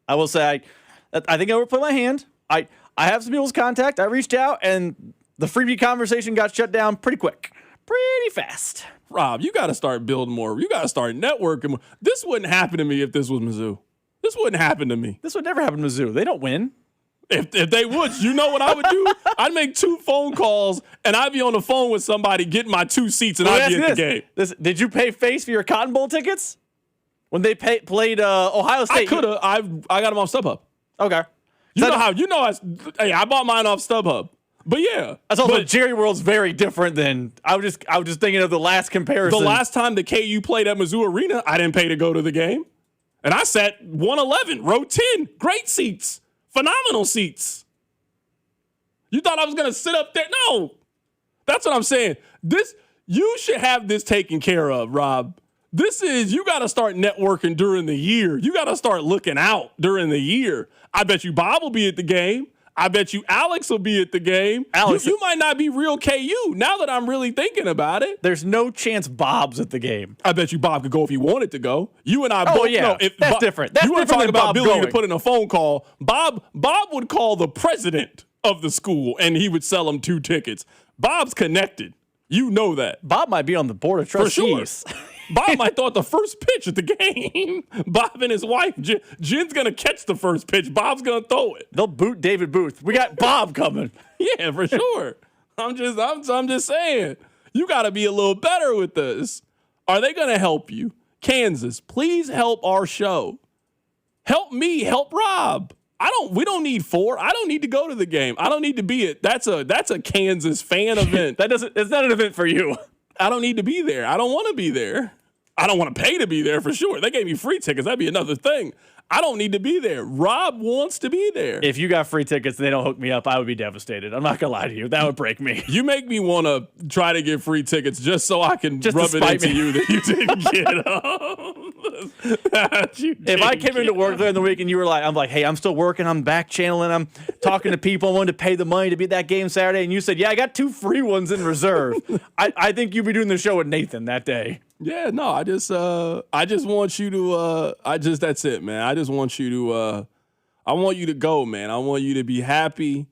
S3: I will say, I think I overplayed my hand. I have some people's contact. I reached out, and the freebie conversation got shut down pretty quick. Pretty fast.
S1: Rob, you got to start building more. You got to start networking more. This wouldn't happen to me if this was Mizzou. This wouldn't happen to me.
S3: This would never happen to Mizzou. They don't win.
S1: If they would, you know what I would do? I'd make 2 phone calls, and I'd be on the phone with somebody getting my 2 seats, and I'd be at the game.
S3: Did you pay face for your Cotton Bowl tickets when they played Ohio State?
S1: I could have. I got them off StubHub.
S3: Okay.
S1: I bought mine off StubHub. But yeah,
S3: that's also Jerry World's very different than I was just thinking of the last comparison.
S1: The last time the KU played at Mizzou Arena, I didn't pay to go to the game. And I sat 111, row 10, great seats, phenomenal seats. You thought I was going to sit up there? No. That's what I'm saying. You should have this taken care of, Rob. You got to start networking during the year. You got to start looking out during the year. I bet you Bob will be at the game. I bet you Alex will be at the game.
S3: Alex,
S1: you might not be real KU now that I'm really thinking about it.
S3: There's no chance Bob's at the game.
S1: I bet you Bob could go if he wanted to go. You and I both know.
S3: That's different. That's
S1: you want to
S3: different
S1: talk
S3: than
S1: about
S3: Bob
S1: Billy
S3: going.
S1: to put in a phone call. Bob would call the president of the school, and he would sell him 2 tickets. Bob's connected. You know that.
S3: Bob might be on the board of trustees.
S1: For sure. Bob might throw out the first pitch at the game. Bob and his wife, Jen's going to catch the first pitch. Bob's going to throw it.
S3: They'll boot David Booth. We got Bob coming.
S1: Yeah, for sure. I'm just saying. You got to be a little better with this. Are they going to help you? Kansas, please help our show. Help me, help Rob. We don't need 4. I don't need to go to the game. I don't need to be it. That's a Kansas fan event.
S3: It's not an event for you.
S1: I don't need to be there. I don't want to be there. I don't want to pay to be there for sure. They gave me free tickets. That'd be another thing. I don't need to be there. Rob wants to be there.
S3: If you got free tickets and they don't hook me up, I would be devastated. I'm not going to lie to you. That would break me.
S1: You make me want to try to get free tickets just so I can rub it into you that you didn't get them.
S3: If I came into work during the week and you were like, I'm like, hey, I'm still working. I'm back channeling. I'm talking to people. I wanted to pay the money to be at that game Saturday. And you said, yeah, I got 2 free ones in reserve. I think you'd be doing the show with Nathan that day.
S1: Yeah, no, I just want you to, that's it, man. I just want you to, I want you to go, man. I want you to be happy.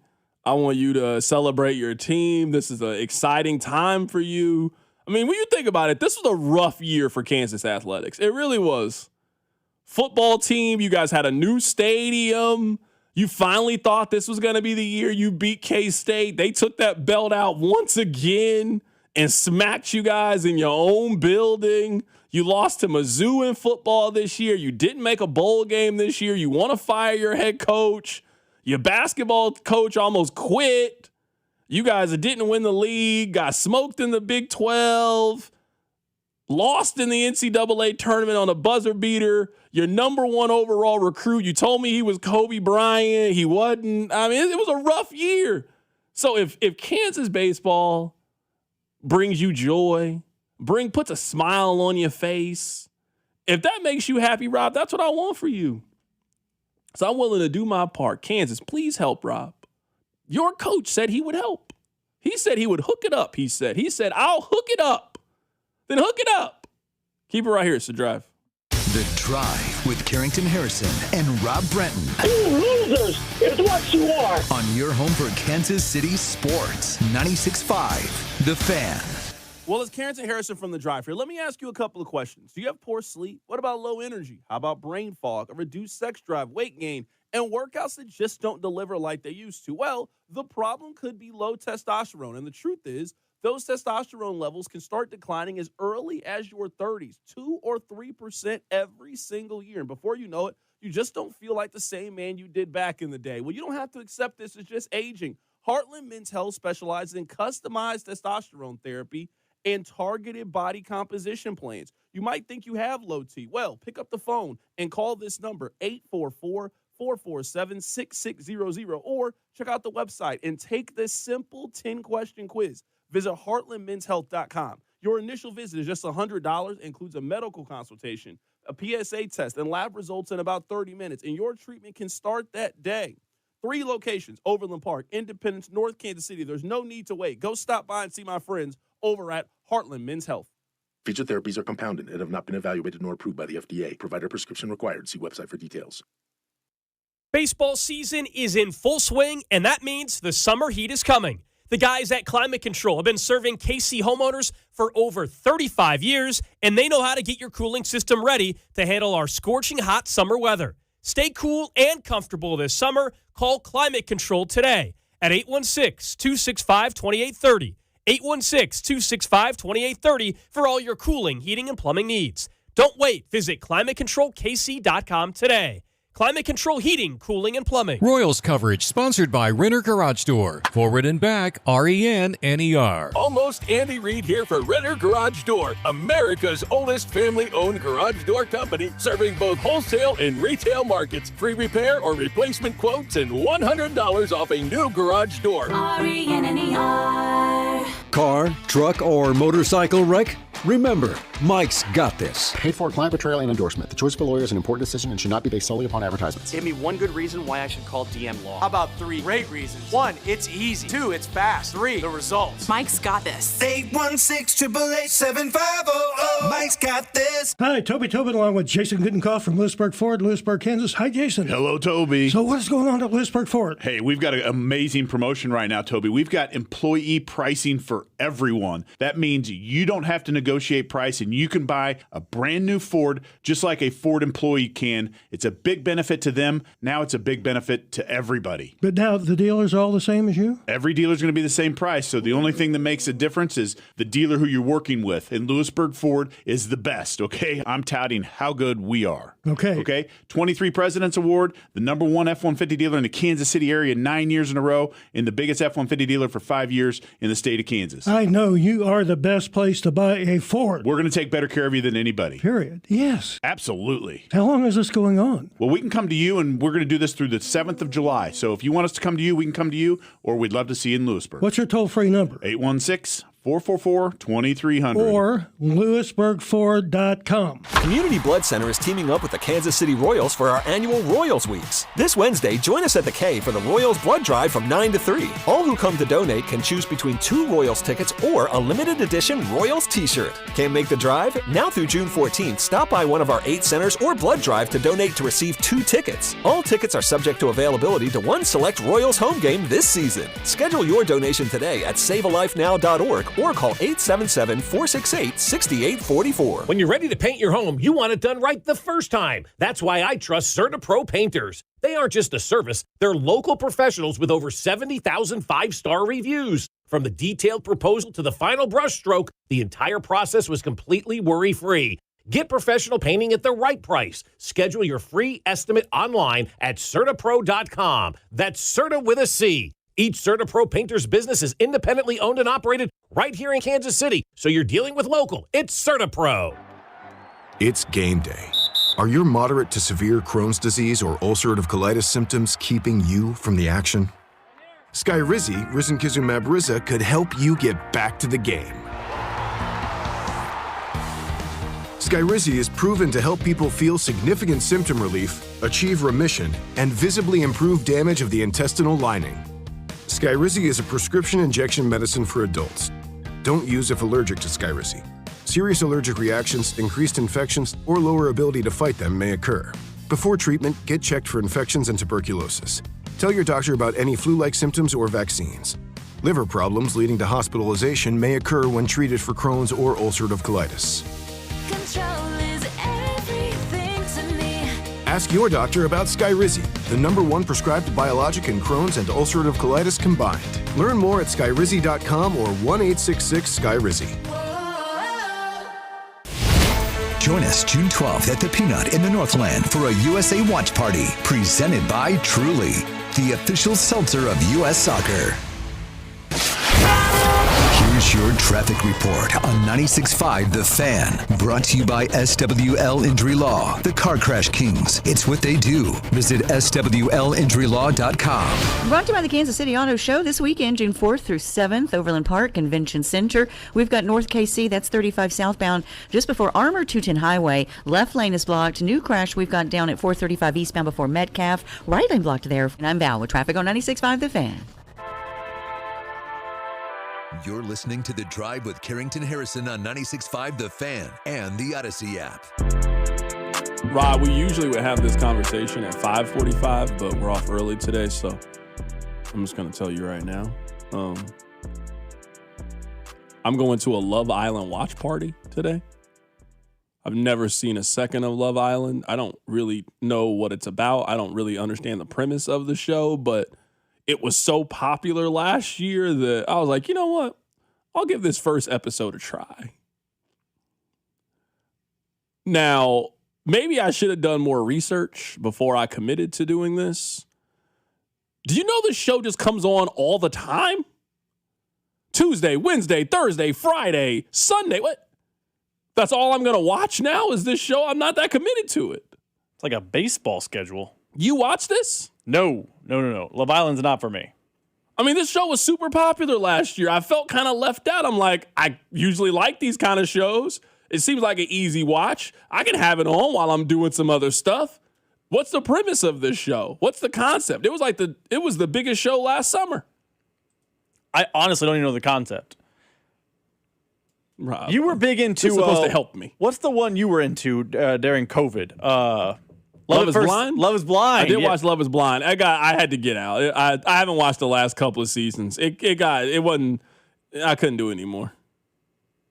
S1: I want you to celebrate your team. This is an exciting time for you. I mean, when you think about it, this was a rough year for Kansas athletics. It really was. Football team, you guys had a new stadium. You finally thought this was going to be the year you beat K-State. They took that belt out once again and smacked you guys in your own building. You lost to Mizzou in football this year. You didn't make a bowl game this year. You want to fire your head coach. Your basketball coach almost quit. You guys didn't win the league, got smoked in the Big 12, lost in the NCAA tournament on a buzzer beater. Your number 1 overall recruit, you told me he was Kobe Bryant. He wasn't. I mean, it was a rough year. So if Kansas baseball brings you joy, puts a smile on your face, if that makes you happy, Rob, that's what I want for you. So I'm willing to do my part. Kansas, please help Rob. Your coach said he would help. He said he would hook it up, he said. He said, I'll hook it up. Then hook it up. Keep it right here. It's The Drive.
S2: The Drive with Carrington Harrison and Rob Brenton.
S5: You losers is what you are.
S2: On your home for Kansas City sports, 96.5 The Fan.
S1: Well, it's Carrington Harrison from The Drive here. Let me ask you a couple of questions. Do you have poor sleep? What about low energy? How about brain fog, a reduced sex drive, weight gain, and workouts that just don't deliver like they used to? Well, the problem could be low testosterone. And the truth is, those testosterone levels can start declining as early as your 30s, 2 or 3% every single year. And before you know it, you just don't feel like the same man you did back in the day. Well, you don't have to accept this as just aging. Heartland Men's Health specializes in customized testosterone therapy and targeted body composition plans. You might think you have low T. Well, pick up the phone and call this number, 844-447-6600, or check out the website and take this simple 10-question quiz. Visit heartlandmenshealth.com. Your initial visit is just $100, includes a medical consultation, a PSA test, and lab results in about 30 minutes, and your treatment can start that day. 3 locations, Overland Park, Independence, North Kansas City. There's no need to wait. Go stop by and see my friends over at Heartland Men's Health.
S8: Featured therapies are compounded and have not been evaluated nor approved by the FDA. Provider prescription required. See website for details.
S10: Baseball season is in full swing, and that means the summer heat is coming. The guys at Climate Control have been serving KC homeowners for over 35 years, and they know how to get your cooling system ready to handle our scorching hot summer weather. Stay cool and comfortable this summer. Call Climate Control today at 816-265-2830. 816-265-2830 for all your cooling, heating, and plumbing needs. Don't wait. Visit ClimateControlKC.com today. Climate Control Heating, Cooling, and Plumbing.
S11: Royals coverage sponsored by Renner Garage Door. Forward and back, RENNER.
S13: Almost Andy Reid here for Renner Garage Door, America's oldest family-owned garage door company, serving both wholesale and retail markets. Free repair or replacement quotes and $100 off a new garage door.
S11: Car, truck, or motorcycle wreck? Remember,
S32: Mike's got this.
S6: Paid for client betrayal and endorsement. The choice of a lawyer is an important decision and should not be based solely upon advertisements.
S7: Give me one good reason why I should call DM Law. How about 3 great reasons? 1, it's easy. 2, it's fast. 3, the results.
S9: Mike's got this.
S14: 816-888-7500. Mike's got this.
S15: Hi, Toby Tobin along with Jason Goodenkoff from Lewisburg Ford, Lewisburg, Kansas. Hi, Jason.
S16: Hello, Toby.
S15: So what is going on at Lewisburg Ford?
S16: Hey, we've got an amazing promotion right now, Toby. We've got employee pricing for everyone. That means you don't have to negotiate price and you can buy a brand new Ford just like a Ford employee can. It's a big benefit to them. Now it's a big benefit to everybody.
S15: But now the dealer's all the same as you?
S16: Every dealer's going to be the same price. So the only thing that makes a difference is the dealer who you're working with. And Lewisburg Ford is the best, okay? I'm touting how good we are. Okay? 23 President's Award, the number one F-150 dealer in the Kansas City area 9 years in a row, and the biggest F-150 dealer for 5 years in the state of Kansas.
S15: I know you are the best place to buy a Ford.
S16: We're going to take better care of you than anybody.
S15: Period. Yes.
S16: Absolutely.
S15: How long is this going on?
S16: Well, we can come to you, and we're going to do this through the 7th of July. So if you want us to come to you, we can come to you, or we'd love to see you in Lewisburg.
S15: What's your toll-free number?
S16: 816-444-2300.
S15: Or LewisburgFord.com.
S17: Community Blood Center is teaming up with the Kansas City Royals for our annual Royals Weeks. This Wednesday, join us at the K for the Royals Blood Drive from 9 to 3. All who come to donate can choose between 2 Royals tickets or a limited edition Royals t-shirt. Can't make the drive? Now through June 14th, stop by one of our 8 centers or blood drive to donate to receive 2 tickets. All tickets are subject to availability to one select Royals home game this season. Schedule your donation today at savealifenow.org or call 877-468-6844.
S18: When you're ready to paint your home, you want it done right the first time. That's why I trust CertaPro Painters. They aren't just a service, they're local professionals with over 70,000 5-star reviews. From the detailed proposal to the final brushstroke, the entire process was completely worry-free. Get professional painting at the right price. Schedule your free estimate online at CertaPro.com. That's Certa with a C. Each CertaPro Painter's business is independently owned and operated right here in Kansas City, so you're dealing with local. It's CertaPro.
S19: It's game day. Are your moderate to severe Crohn's disease or ulcerative colitis symptoms keeping you from the action? Skyrizi, risankizumab Riza, could help you get back to the game. Skyrizi is proven to help people feel significant symptom relief, achieve remission, and visibly improve damage of the intestinal lining. Skyrizi is a prescription injection medicine for adults. Don't use if allergic to Skyrizi. Serious allergic reactions, increased infections, or lower ability to fight them may occur. Before treatment, get checked for infections and tuberculosis. Tell your doctor about any flu-like symptoms or vaccines. Liver problems leading to hospitalization may occur when treated for Crohn's or ulcerative colitis.
S9: Control is everything to me.
S19: Ask your doctor about Skyrizi, the #1 prescribed biologic in Crohn's and ulcerative colitis combined. Learn more at skyrizi.com or 1-866-SKYRIZI.
S2: Join us June 12th at the Peanut in the Northland for a USA Watch Party presented by Truly, the official seltzer of U.S. Soccer. Here's your traffic report on 96.5 The Fan. Brought to you by SWL Injury Law, the Car Crash Kings. It's what they do. Visit SWLinjurylaw.com.
S33: Brought to you by the Kansas City Auto Show this weekend, June 4th through 7th, Overland Park Convention Center. We've got North KC, that's 35 southbound, just before Armour 210 Highway. Left lane is blocked. New crash we've got down at 435 eastbound before Metcalf. Right lane blocked there. And I'm Val with traffic on 96.5 The Fan.
S2: You're listening to The Drive with Carrington Harrison on 96.5 The Fan and the Odyssey app.
S1: Rod, we usually would have this conversation at 5:45, but we're off early today, so I'm just going to tell you right now. I'm going to a Love Island watch party today. I've never seen a second of Love Island. I don't really know what it's about. I don't really understand the premise of the show, but it was so popular last year that I was like, you know what? I'll give this first episode a try. Now, maybe I should have done more research before I committed to doing this. Do you know this show just comes on all the time? Tuesday, Wednesday, Thursday, Friday, Sunday. What? That's all I'm going to watch now is this show? I'm not that committed to it.
S3: It's like a baseball schedule.
S1: You watch this?
S3: No. Love Island's not for me.
S1: I mean, this show was super popular last year. I felt kind of left out. I'm like, I usually like these kind of shows. It seems like an easy watch. I can have it on while I'm doing some other stuff. What's the premise of this show? What's the concept? It was the biggest show last summer.
S3: I honestly don't even know the concept.
S1: Rob,
S3: you were big into.
S1: You're supposed to help me.
S3: What's the one you were into during COVID?
S1: Love is Blind?
S3: Love is Blind.
S1: I did watch Love is Blind. I had to get out. I haven't watched the last couple of seasons. I couldn't do it anymore.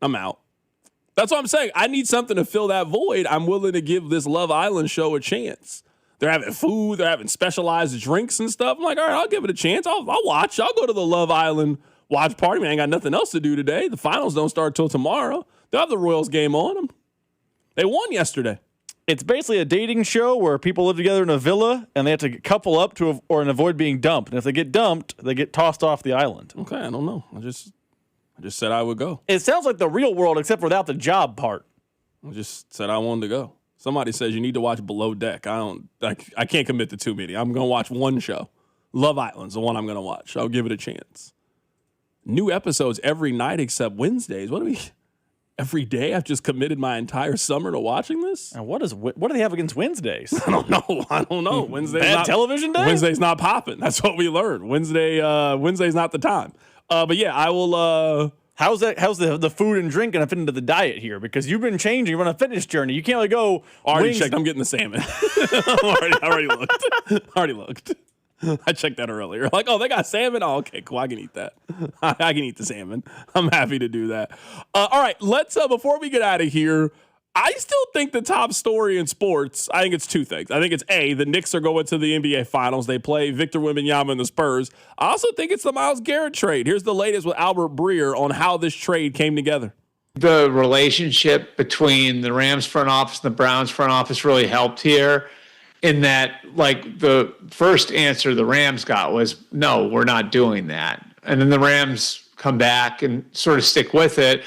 S1: I'm out. That's what I'm saying. I need something to fill that void. I'm willing to give this Love Island show a chance. They're having food. They're having specialized drinks and stuff. I'm like, all right, I'll give it a chance. I'll watch. I'll go to the Love Island watch party. Man, I ain't got nothing else to do today. The finals don't start till tomorrow. They'll have the Royals game on them. They won yesterday.
S3: It's basically a dating show where people live together in a villa and they have to couple up to avoid being dumped. And if they get dumped, they get tossed off the island.
S1: Okay, I don't know. I just said I would go.
S3: It sounds like the real world, except without the job part.
S1: I just said I wanted to go. Somebody says you need to watch Below Deck. I can't commit to too many. I'm going to watch one show. Love Island's the one I'm going to watch. I'll give it a chance. New episodes every night except Wednesdays. Every day? I've just committed my entire summer to wating this?
S3: And what do they have against Wednesdays?
S1: I don't know. Wednesday's
S3: Bad
S1: not
S3: television day?
S1: Wednesday's not popping. That's what we learned. Wednesday's not the time. But yeah, I will.
S3: How's the food and drink going to fit into the diet here? Because you've been changing. You're on a fitness journey. You can't really go.
S1: Already checked. I'm getting the salmon. already looked. I checked that earlier. Like, oh, they got salmon? Oh, okay, cool. I can eat that. I can eat the salmon. I'm happy to do that. All right, let's, before we get out of here, I still think the top story in sports, I think it's two things. I think it's A, the Knicks are going to the NBA Finals. They play Victor Wembanyama and the Spurs. I also think it's the Myles Garrett trade. Here's the latest with Albert Breer on how this trade came together.
S12: The relationship between the Rams front office and the Browns front office really helped here. In that, like, the first answer the Rams got was, no, we're not doing that. And then the Rams come back and sort of stick with it.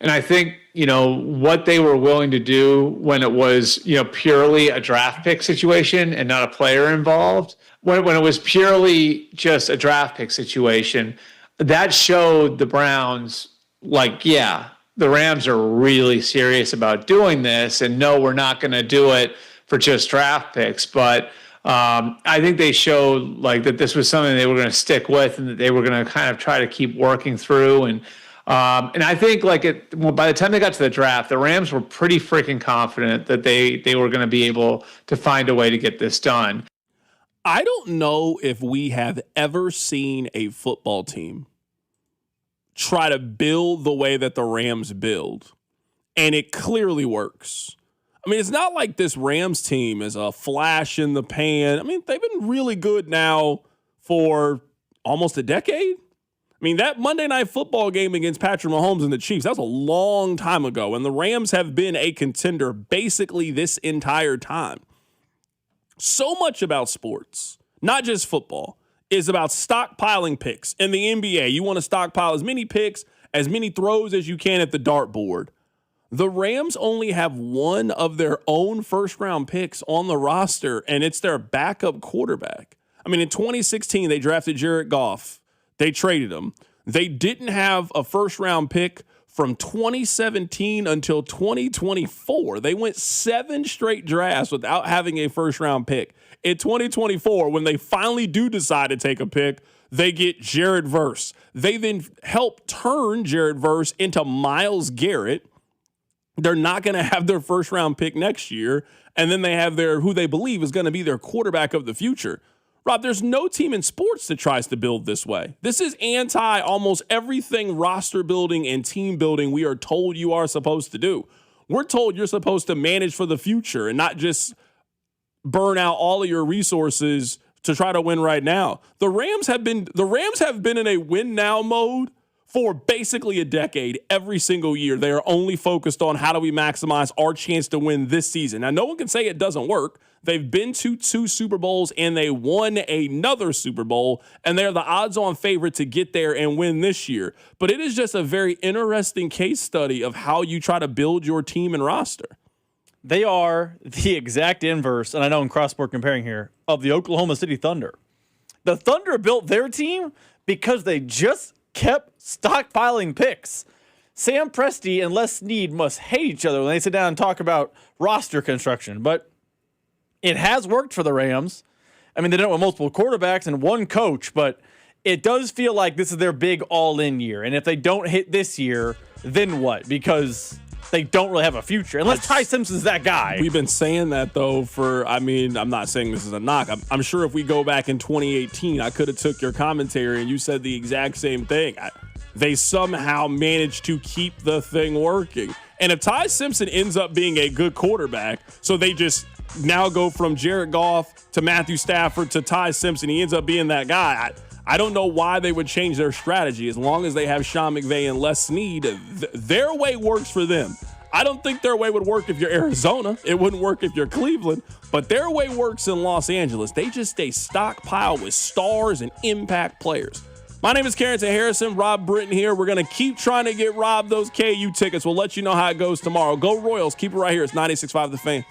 S12: And I think, what they were willing to do when it was, purely a draft pick situation and not a player involved, when it was purely just a draft pick situation, that showed the Browns, like, yeah, the Rams are really serious about doing this. And no, we're not going to do it for just draft picks, but I think they showed like that this was something they were going to stick with and that they were going to kind of try to keep working through. And I think by the time they got to the draft, the Rams were pretty freaking confident that they were going to be able to find a way to get this done.
S1: I don't know if we have ever seen a football team try to build the way that the Rams build, and it clearly works. I mean, it's not like this Rams team is a flash in the pan. I mean, they've been really good now for almost a decade. I mean, that Monday Night Football game against Patrick Mahomes and the Chiefs, that was a long time ago. And the Rams have been a contender basically this entire time. So much about sports, not just football, is about stockpiling picks. In the NBA, you want to stockpile as many picks, as many throws as you can at the dartboard. The Rams only have one of their own first-round picks on the roster, and it's their backup quarterback. I mean, in 2016, they drafted Jared Goff. They traded him. They didn't have a first-round pick from 2017 until 2024. They went 7 straight drafts without having a first-round pick. In 2024, when they finally do decide to take a pick, they get Jared Verse. They then help turn Jared Verse into Myles Garrett. They're not going to have their first-round pick next year, and then they have who they believe is going to be their quarterback of the future. Rob, there's no team in sports that tries to build this way. This is anti almost everything roster building and team building we are told you are supposed to do. We're told you're supposed to manage for the future and not just burn out all of your resources to try to win right now. The Rams have been in a win now mode for basically a decade. Every single year, they are only focused on how do we maximize our chance to win this season. Now, no one can say it doesn't work. They've been to 2 Super Bowls, and they won another Super Bowl, and they're the odds-on favorite to get there and win this year. But it is just a very interesting case study of how you try to build your team and roster.
S3: They are the exact inverse, and I know in cross-sport comparing here, of the Oklahoma City Thunder. The Thunder built their team because they just kept stockpiling picks. Sam Presti and Les Snead must hate each other when they sit down and talk about roster construction. But it has worked for the Rams. I mean, they did it with multiple quarterbacks and one coach, but it does feel like this is their big all-in year. And if they don't hit this year, then what? Because they don't really have a future. Unless Ty Simpson's that guy.
S1: We've been saying that, though, I'm not saying this is a knock. I'm sure if we go back in 2018, I could have took your commentary and you said the exact same thing. They somehow managed to keep the thing working. And if Ty Simpson ends up being a good quarterback, so they just now go from Jared Goff to Matthew Stafford to Ty Simpson, he ends up being that guy. I don't know why they would change their strategy. As long as they have Sean McVay and Les Snead, their way works for them. I don't think their way would work if you're Arizona. It wouldn't work if you're Cleveland. But their way works in Los Angeles. They just stay stockpiled with stars and impact players. My name is Carrington Harrison. Rob Britton here. We're going to keep trying to get Rob those KU tickets. We'll let you know how it goes tomorrow. Go Royals. Keep it right here. It's 96.5 The Fan.